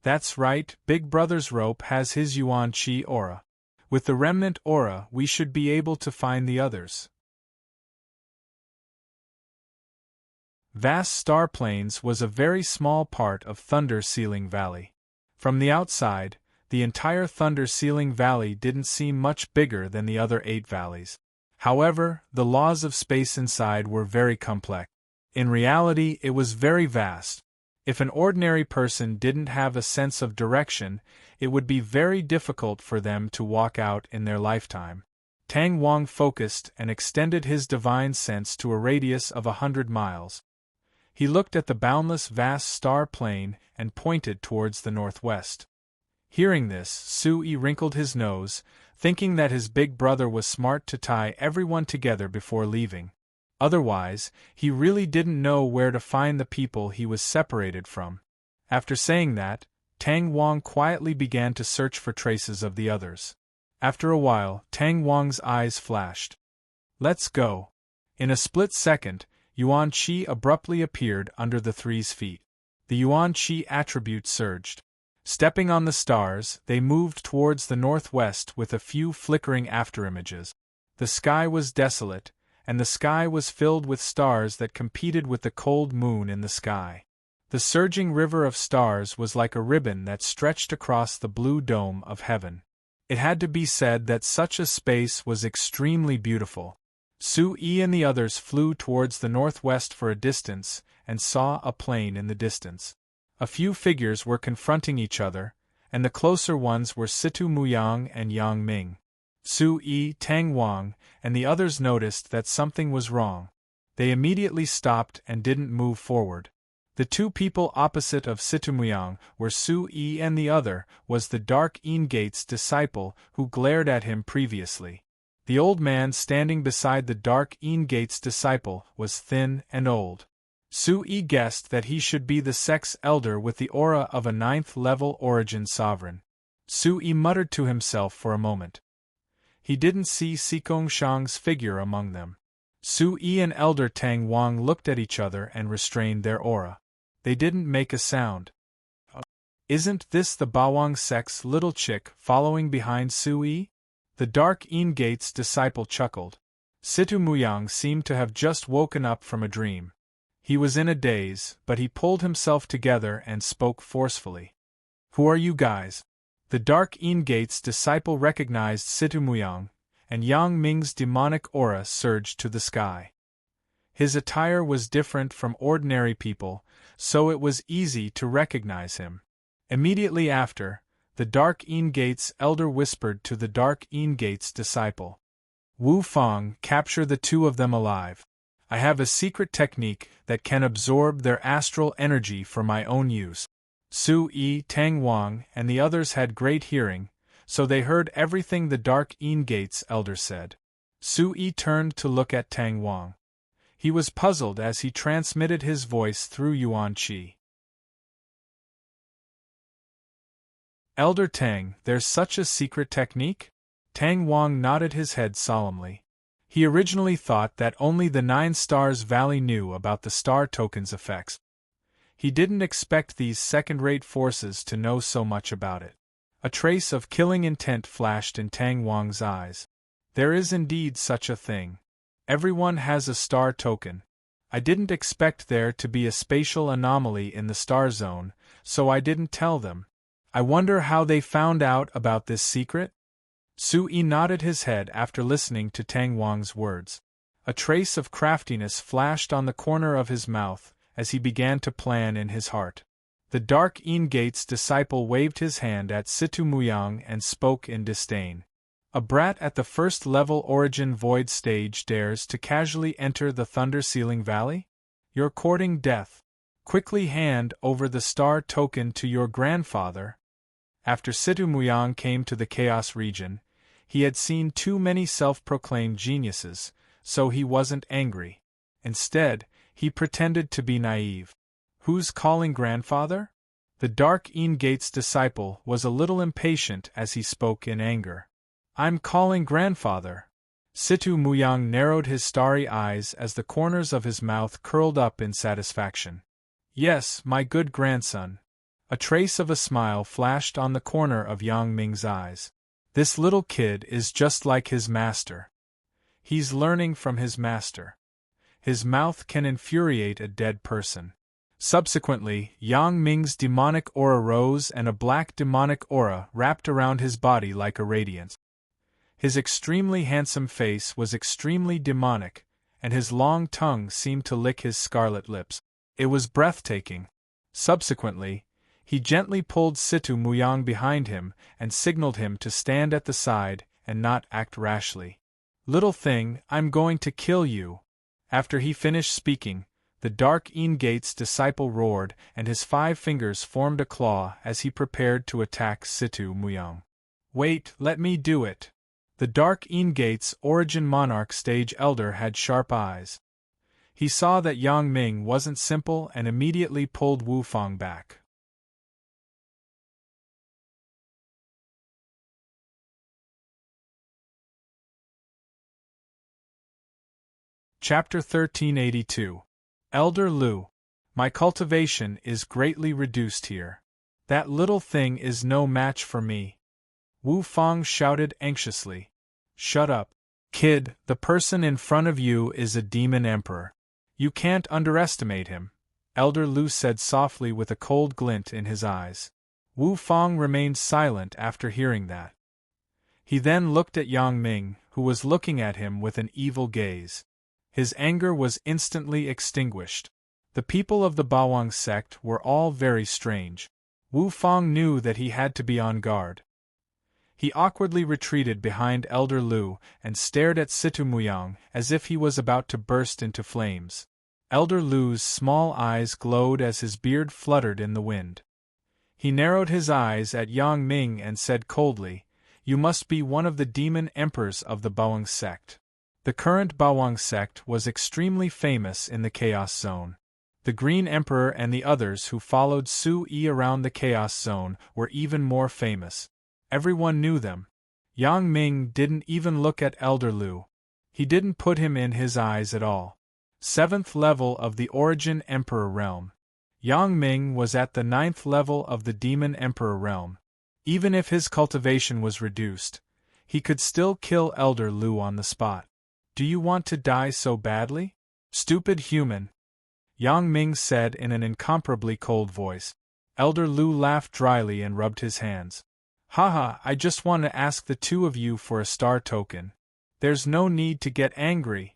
"That's right, Big Brother's rope has his Yuan Qi aura. With the remnant aura we should be able to find the others." Vast Star Plains was a very small part of Thunder Ceiling Valley. From the outside, the entire Thunder Ceiling Valley didn't seem much bigger than the other 8 valleys. However, the laws of space inside were very complex. In reality, it was very vast. If an ordinary person didn't have a sense of direction, it would be very difficult for them to walk out in their lifetime. Tang Wang focused and extended his divine sense to a radius of 100 miles. He looked at the boundless vast star plain and pointed towards the northwest. Hearing this, Su-Yi wrinkled his nose, thinking that his big brother was smart to tie everyone together before leaving. Otherwise, he really didn't know where to find the people he was separated from. After saying that, Tang Wang quietly began to search for traces of the others. After a while, Tang Wang's eyes flashed. "Let's go." In a split second, Yuan Qi abruptly appeared under the three's feet. The Yuan Qi attribute surged. Stepping on the stars, they moved towards the northwest with a few flickering afterimages. The sky was desolate, and the sky was filled with stars that competed with the cold moon in the sky. The surging river of stars was like a ribbon that stretched across the blue dome of heaven. It had to be said that such a space was extremely beautiful. Su-Yi and the others flew towards the northwest for a distance, and saw a plain in the distance. A few figures were confronting each other, and the closer ones were Situ Muyang and Yang Ming. Su-Yi, Tang Wang, and the others noticed that something was wrong. They immediately stopped and didn't move forward. The two people opposite of Situ Muyang were Su-Yi, and the other was the Dark Gate's disciple who glared at him previously. The old man standing beside the Dark Gate's disciple was thin and old. Su-Yi guessed that he should be the sex elder with the aura of a 9th-level origin sovereign. Su-Yi muttered to himself for a moment. He didn't see Sikong Shang's figure among them. Su-Yi and Elder Tang Wang looked at each other and restrained their aura. They didn't make a sound. "Isn't this the Bawang Sect's little chick following behind Su-Yi?" The Dark Gate's disciple chuckled. Situ Muyang seemed to have just woken up from a dream. He was in a daze, but he pulled himself together and spoke forcefully. "Who are you guys?" The Dark Gate's disciple recognized Situ Muyang, and Yang Ming's demonic aura surged to the sky. His attire was different from ordinary people, so it was easy to recognize him. Immediately after, the Dark Gate's elder whispered to the Dark Gate's disciple, "Wu Fang, capture the two of them alive. I have a secret technique that can absorb their astral energy for my own use." Su-Yi, Tang Wang, and the others had great hearing, so they heard everything the Dark Gate's elder said. Su-Yi turned to look at Tang Wang. He was puzzled as he transmitted his voice through Yuan Qi. "Elder Tang, there's such a secret technique?" Tang Wang nodded his head solemnly. He originally thought that only the 9 Stars Valley knew about the star token's effects. He didn't expect these second-rate forces to know so much about it. A trace of killing intent flashed in Tang Wang's eyes. There is indeed such a thing. Everyone has a star token. I didn't expect there to be a spatial anomaly in the star zone, so I didn't tell them. I wonder how they found out about this secret? Su-yi nodded his head after listening to Tang Wang's words. A trace of craftiness flashed on the corner of his mouth as he began to plan in his heart. The Dark Gate's disciple waved his hand at Situ Muyang and spoke in disdain. A brat at the first-level Origin Void stage dares to casually enter the Thunder-Sealing Valley? You're courting death. Quickly hand over the star token to your grandfather. After Situ Muyang came to the Chaos region, he had seen too many self-proclaimed geniuses, so he wasn't angry. Instead, he pretended to be naive. Who's calling grandfather? The Dark Gate's disciple was a little impatient as he spoke in anger. I'm calling grandfather. Situ Muyang narrowed his starry eyes as the corners of his mouth curled up in satisfaction. Yes, my good grandson. A trace of a smile flashed on the corner of Yang Ming's eyes. This little kid is just like his master. He's learning from his master. His mouth can infuriate a dead person. Subsequently, Yang Ming's demonic aura rose and a black demonic aura wrapped around his body like a radiance. His extremely handsome face was extremely demonic, and his long tongue seemed to lick his scarlet lips. It was breathtaking. Subsequently, he gently pulled Situ Muyang behind him and signaled him to stand at the side and not act rashly. Little thing, I'm going to kill you. After he finished speaking, the Dark Gate's disciple roared and his 5 fingers formed a claw as he prepared to attack Situ Muyang. Wait, let me do it. The Dark Gate's Origin Monarch stage elder had sharp eyes. He saw that Yang Ming wasn't simple and immediately pulled Wu Fang back. Chapter 1382. Elder Lu. My cultivation is greatly reduced here. That little thing is no match for me. Wu Fang shouted anxiously. Shut up. Kid, the person in front of you is a demon emperor. You can't underestimate him, Elder Lu said softly with a cold glint in his eyes. Wu Fang remained silent after hearing that. He then looked at Yang Ming, who was looking at him with an evil gaze. His anger was instantly extinguished. The people of the Bawang sect were all very strange. Wu Fang knew that he had to be on guard. He awkwardly retreated behind Elder Lu and stared at Situ Muyang as if he was about to burst into flames. Elder Lu's small eyes glowed as his beard fluttered in the wind. He narrowed his eyes at Yang Ming and said coldly, You must be one of the demon emperors of the Bawang sect. The current Bawang sect was extremely famous in the Chaos Zone. The Green Emperor and the others who followed Su-yi around the Chaos Zone were even more famous. Everyone knew them. Yang Ming didn't even look at Elder Lu. He didn't put him in his eyes at all. 7th level of the Origin Emperor realm. Yang Ming was at the 9th level of the Demon Emperor realm. Even if his cultivation was reduced, he could still kill Elder Lu on the spot. Do you want to die so badly? Stupid human. Yang Ming said in an incomparably cold voice. Elder Lu laughed dryly and rubbed his hands. Haha, I just want to ask the two of you for a star token. There's no need to get angry.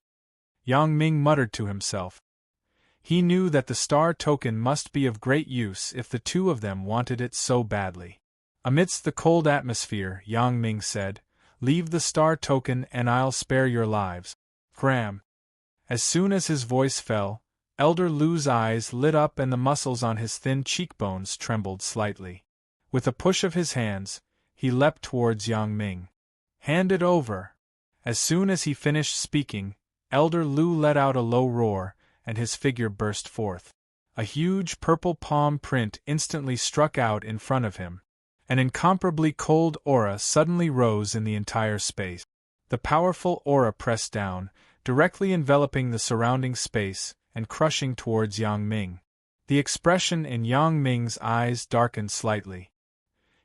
Yang Ming muttered to himself. He knew that the star token must be of great use if the two of them wanted it so badly. Amidst the cold atmosphere, Yang Ming said, Leave the star token and I'll spare your lives. Cram. As soon as his voice fell, Elder Lu's eyes lit up and the muscles on his thin cheekbones trembled slightly. With a push of his hands, he leapt towards Yang Ming. Hand it over. As soon as he finished speaking, Elder Lu let out a low roar, and his figure burst forth. A huge purple palm print instantly struck out in front of him. An incomparably cold aura suddenly rose in the entire space. The powerful aura pressed down, directly enveloping the surrounding space and crushing towards Yang Ming. The expression in Yang Ming's eyes darkened slightly.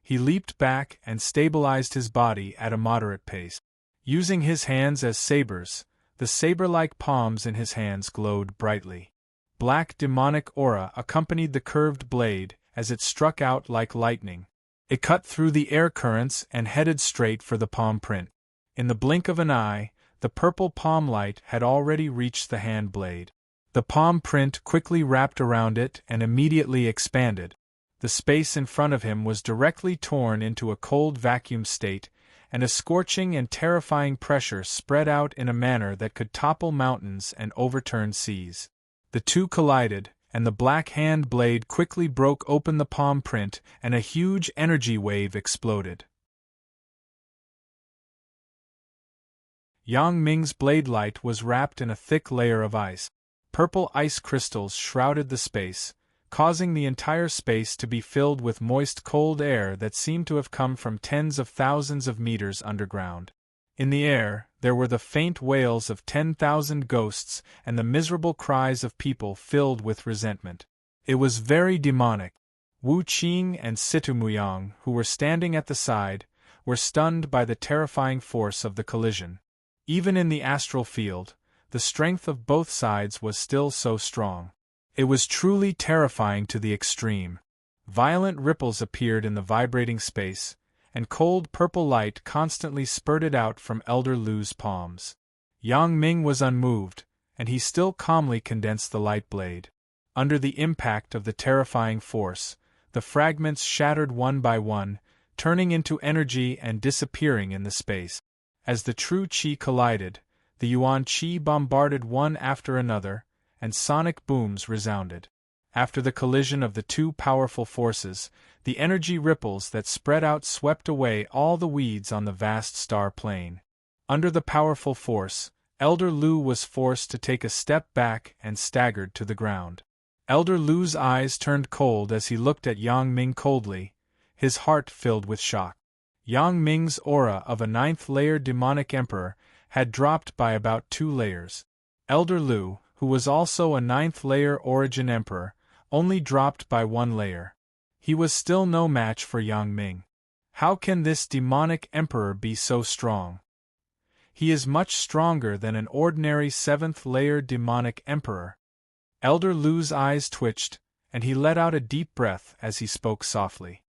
He leaped back and stabilized his body at a moderate pace. Using his hands as sabers, The saber-like palms in his hands glowed brightly. Black demonic aura accompanied the curved blade as it struck out like lightning. It cut through the air currents and headed straight for the palm print. In the blink of an eye, the purple palm light had already reached the hand blade. The palm print quickly wrapped around it and immediately expanded. The space in front of him was directly torn into a cold vacuum state, and a scorching and terrifying pressure spread out in a manner that could topple mountains and overturn seas. The two collided, and the black hand blade quickly broke open the palm print, and a huge energy wave exploded. Yang Ming's blade light was wrapped in a thick layer of ice. Purple ice crystals shrouded the space, causing the entire space to be filled with moist cold air that seemed to have come from tens of thousands of meters underground. In the air, there were the faint wails of 10,000 ghosts and the miserable cries of people filled with resentment. It was very demonic. Wu Qing and Situmuyang, who were standing at the side, were stunned by the terrifying force of the collision. Even in the astral field, the strength of both sides was still so strong. It was truly terrifying to the extreme. Violent ripples appeared in the vibrating space, and cold purple light constantly spurted out from Elder Lu's palms. Yang Ming was unmoved, and he still calmly condensed the light blade. Under the impact of the terrifying force, the fragments shattered one by one, turning into energy and disappearing in the space. As the true qi collided, the yuan qi bombarded one after another, and sonic booms resounded. After the collision of the two powerful forces, the energy ripples that spread out swept away all the weeds on the vast star plane. Under the powerful force, Elder Lu was forced to take a step back and staggered to the ground. Elder Lu's eyes turned cold as he looked at Yang Ming coldly, his heart filled with shock. Yang Ming's aura of a ninth-layer demonic emperor had dropped by about 2 layers. Elder Lu, who was also a ninth-layer origin emperor, only dropped by 1 layer. He was still no match for Yang Ming. How can this demonic emperor be so strong? He is much stronger than an ordinary 7th-layer demonic emperor. Elder Lu's eyes twitched, and he let out a deep breath as he spoke softly.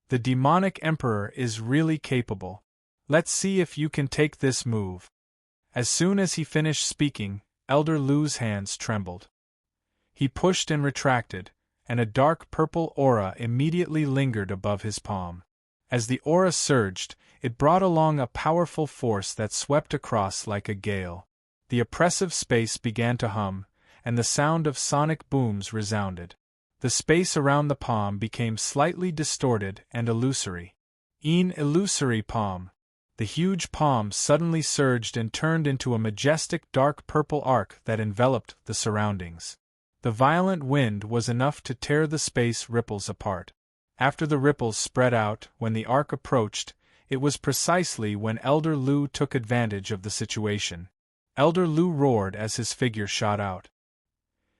The demonic emperor is really capable. Let's see if you can take this move. As soon as he finished speaking, Elder Lu's hands trembled. He pushed and retracted, and a dark purple aura immediately lingered above his palm. As the aura surged, it brought along a powerful force that swept across like a gale. The oppressive space began to hum, and the sound of sonic booms resounded. The space around the palm became slightly distorted and illusory. An illusory palm. The huge palm suddenly surged and turned into a majestic dark purple arc that enveloped the surroundings. The violent wind was enough to tear the space ripples apart. After the ripples spread out, when the arc approached, it was precisely when Elder Lu took advantage of the situation. Elder Lu roared as his figure shot out.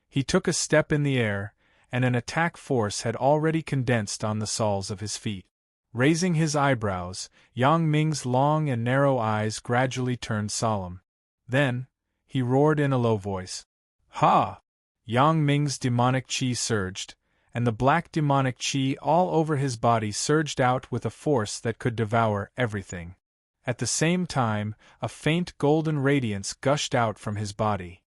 He took a step in the air, and an attack force had already condensed on the soles of his feet. Raising his eyebrows, Yang Ming's long and narrow eyes gradually turned solemn. Then, he roared in a low voice. Ha! Yang Ming's demonic qi surged, and the black demonic qi all over his body surged out with a force that could devour everything. At the same time, a faint golden radiance gushed out from his body.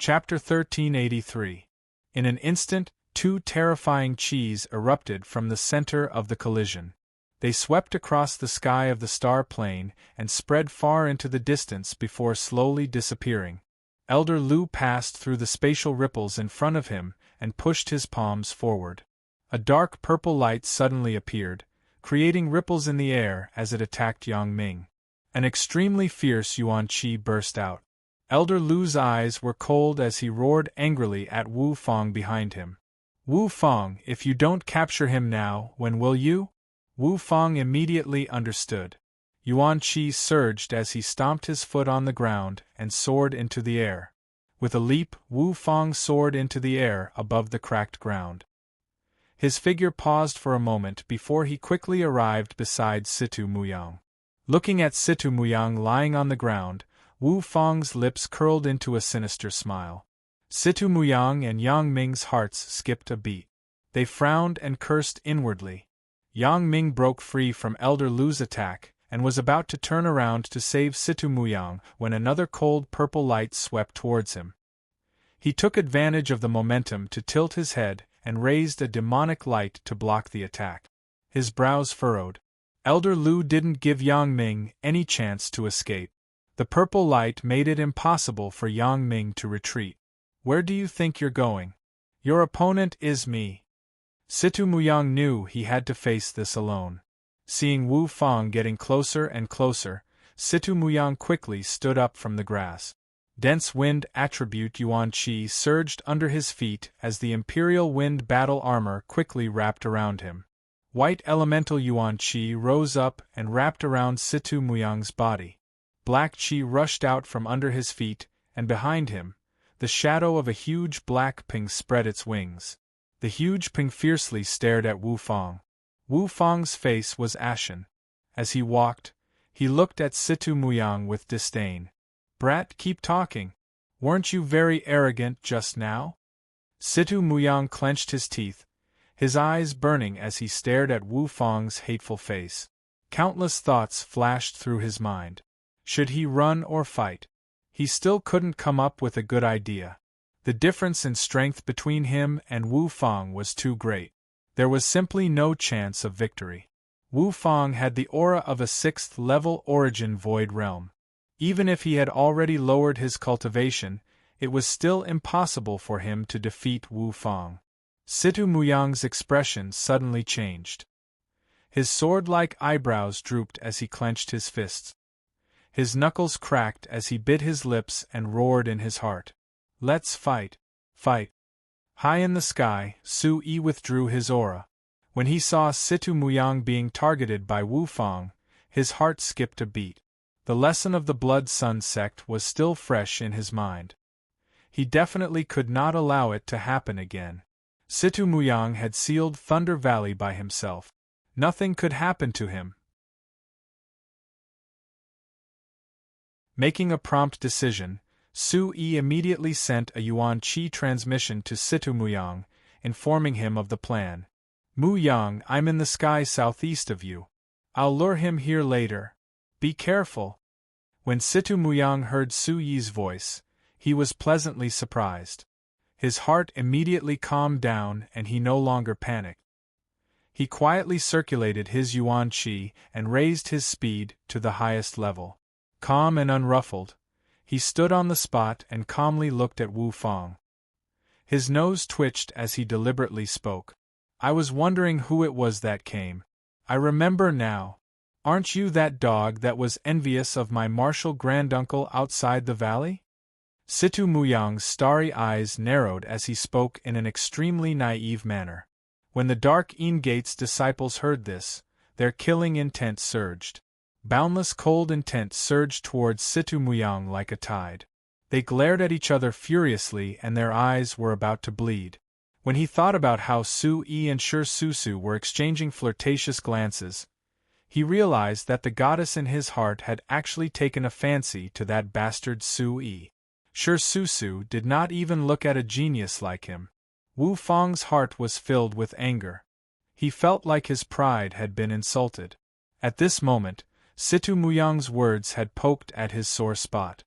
Chapter 1383. In an instant, 2 terrifying qis erupted from the center of the collision. They swept across the sky of the star plane and spread far into the distance before slowly disappearing. Elder Lu passed through the spatial ripples in front of him and pushed his palms forward. A dark purple light suddenly appeared, creating ripples in the air as it attacked Yang Ming. An extremely fierce yuan qi burst out. Elder Lu's eyes were cold as he roared angrily at Wu Fang behind him. Wu Fang, if you don't capture him now, when will you? Wu Fang immediately understood. Yuan Qi surged as he stomped his foot on the ground and soared into the air. With a leap, Wu Fang soared into the air above the cracked ground. His figure paused for a moment before he quickly arrived beside Situ Muyang. Looking at Situ Muyang lying on the ground, Wu Fang's lips curled into a sinister smile. Situ Muyang and Yang Ming's hearts skipped a beat. They frowned and cursed inwardly. Yang Ming broke free from Elder Lu's attack, and was about to turn around to save Situ Muyang when another cold purple light swept towards him. He took advantage of the momentum to tilt his head and raised a demonic light to block the attack. His brows furrowed. Elder Lu didn't give Yang Ming any chance to escape. The purple light made it impossible for Yang Ming to retreat. Where do you think you're going? Your opponent is me. Situ Muyang knew he had to face this alone. Seeing Wu Fang getting closer and closer, Situ Muyang quickly stood up from the grass. Dense wind attribute Yuan Qi surged under his feet as the Imperial Wind battle armor quickly wrapped around him. White elemental Yuan Qi rose up and wrapped around Situ Muyang's body. Black Qi rushed out from under his feet, and behind him, the shadow of a huge black ping spread its wings. The huge ping fiercely stared at Wu Fang. Wu Fang's face was ashen. As he walked, he looked at Situ Muyang with disdain. Brat, keep talking. Weren't you very arrogant just now? Situ Muyang clenched his teeth, his eyes burning as he stared at Wu Fang's hateful face. Countless thoughts flashed through his mind. Should he run or fight? He still couldn't come up with a good idea. The difference in strength between him and Wu Fang was too great. There was simply no chance of victory. Wu Fang had the aura of a 6th-level origin void realm. Even if he had already lowered his cultivation, it was still impossible for him to defeat Wu Fang. Situ Muyang's expression suddenly changed. His sword-like eyebrows drooped as he clenched his fists. His knuckles cracked as he bit his lips and roared in his heart. Let's fight. Fight. High in the sky, Su Yi withdrew his aura. When he saw Situ Muyang being targeted by Wu Fang, his heart skipped a beat. The lesson of the Blood Sun sect was still fresh in his mind. He definitely could not allow it to happen again. Situ Muyang had sealed Thunder Valley by himself. Nothing could happen to him. Making a prompt decision, Su Yi immediately sent a Yuan Qi transmission to Situ Muyang, informing him of the plan. Muyang, I'm in the sky southeast of you. I'll lure him here later. Be careful. When Situ Muyang heard Su Yi's voice, he was pleasantly surprised. His heart immediately calmed down and he no longer panicked. He quietly circulated his Yuan Qi and raised his speed to the highest level. Calm and unruffled, he stood on the spot and calmly looked at Wu Fang. His nose twitched as he deliberately spoke. I was wondering who it was that came. I remember now. Aren't you that dog that was envious of my martial granduncle outside the valley? Situ Muyang's starry eyes narrowed as he spoke in an extremely naive manner. When the Dark Gate's disciples heard this, their killing intent surged. Boundless cold intent surged towards Situ Muyang like a tide. They glared at each other furiously and their eyes were about to bleed. When he thought about how Su Yi and Shi Susu were exchanging flirtatious glances, he realized that the goddess in his heart had actually taken a fancy to that bastard Su Yi. Shi Susu did not even look at a genius like him. Wu Fang's heart was filled with anger. He felt like his pride had been insulted. At this moment, Situ Muyang's words had poked at his sore spot.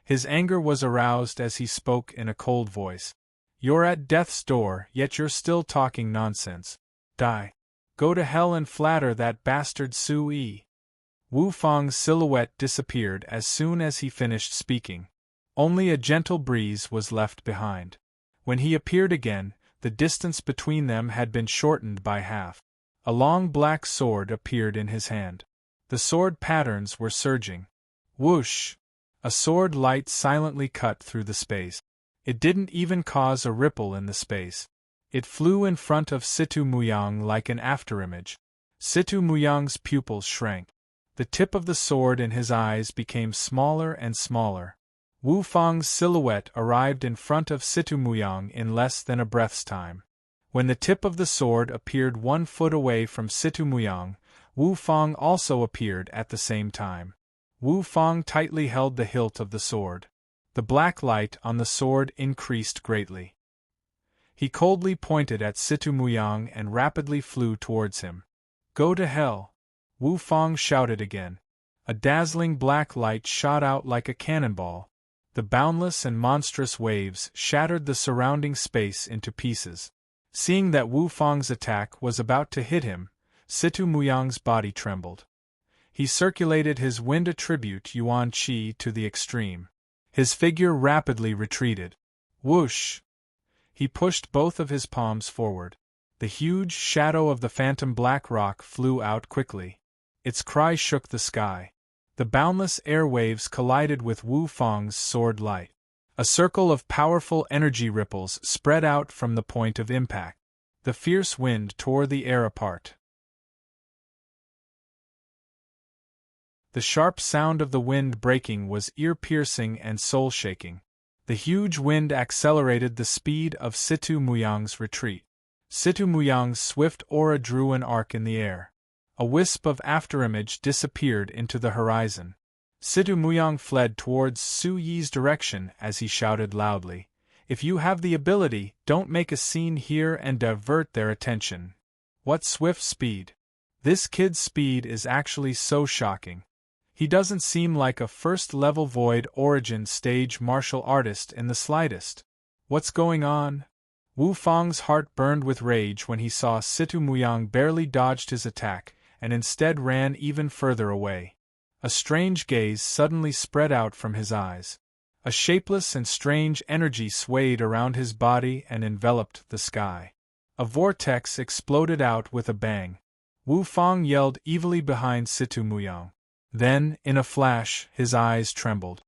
His anger was aroused as he spoke in a cold voice. You're at death's door, yet you're still talking nonsense. Die. Go to hell and flatter that bastard Su Yi. Wu Fang's silhouette disappeared as soon as he finished speaking. Only a gentle breeze was left behind. When he appeared again, the distance between them had been shortened by half. A long black sword appeared in his hand. The sword patterns were surging. Whoosh! A sword light silently cut through the space. It didn't even cause a ripple in the space. It flew in front of Situ Muyang like an afterimage. Situ Muyang's pupils shrank. The tip of the sword in his eyes became smaller and smaller. Wu Fang's silhouette arrived in front of Situ Muyang in less than a breath's time. When the tip of the sword appeared 1 foot away from Situ Muyang, Wu Fang also appeared at the same time. Wu Fang tightly held the hilt of the sword. The black light on the sword increased greatly. He coldly pointed at Situ Muyang and rapidly flew towards him. "Go to hell!" Wu Fang shouted again. A dazzling black light shot out like a cannonball. The boundless and monstrous waves shattered the surrounding space into pieces. Seeing that Wu Fang's attack was about to hit him, Situ Muyang's body trembled. He circulated his wind attribute Yuan Qi to the extreme. His figure rapidly retreated. Whoosh! He pushed both of his palms forward. The huge shadow of the phantom black rock flew out quickly. Its cry shook the sky. The boundless airwaves collided with Wu Fang's sword light. A circle of powerful energy ripples spread out from the point of impact. The fierce wind tore the air apart. The sharp sound of the wind breaking was ear-piercing and soul-shaking. The huge wind accelerated the speed of Situ Muyang's retreat. Situ Muyang's swift aura drew an arc in the air. A wisp of afterimage disappeared into the horizon. Situ Muyang fled towards Su Yi's direction as he shouted loudly, "If you have the ability, don't make a scene here and divert their attention." What swift speed! This kid's speed is actually so shocking. He doesn't seem like a first-level Void Origin stage martial artist in the slightest. What's going on? Wu Fang's heart burned with rage when he saw Situ Muyang barely dodged his attack, and instead ran even further away. A strange gaze suddenly spread out from his eyes. A shapeless and strange energy swayed around his body and enveloped the sky. A vortex exploded out with a bang. Wu Fang yelled evilly behind Situ Muyang. Then, in a flash, his eyes trembled.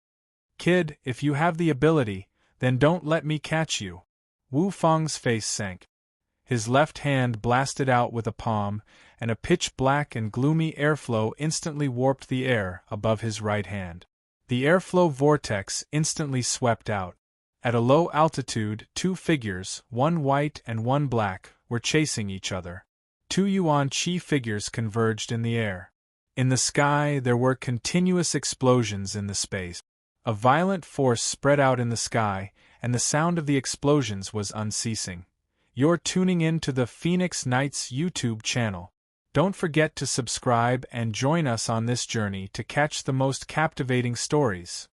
"Kid, if you have the ability, then don't let me catch you." Wu Fang's face sank. His left hand blasted out with a palm, and a pitch-black and gloomy airflow instantly warped the air above his right hand. The airflow vortex instantly swept out. At a low altitude, 2 figures, one white and one black, were chasing each other. 2 Yuan Qi figures converged in the air. In the sky there were continuous explosions in the space. A violent force spread out in the sky, and the sound of the explosions was unceasing. You're tuning in to the Phoenix Knights YouTube channel. Don't forget to subscribe and join us on this journey to catch the most captivating stories.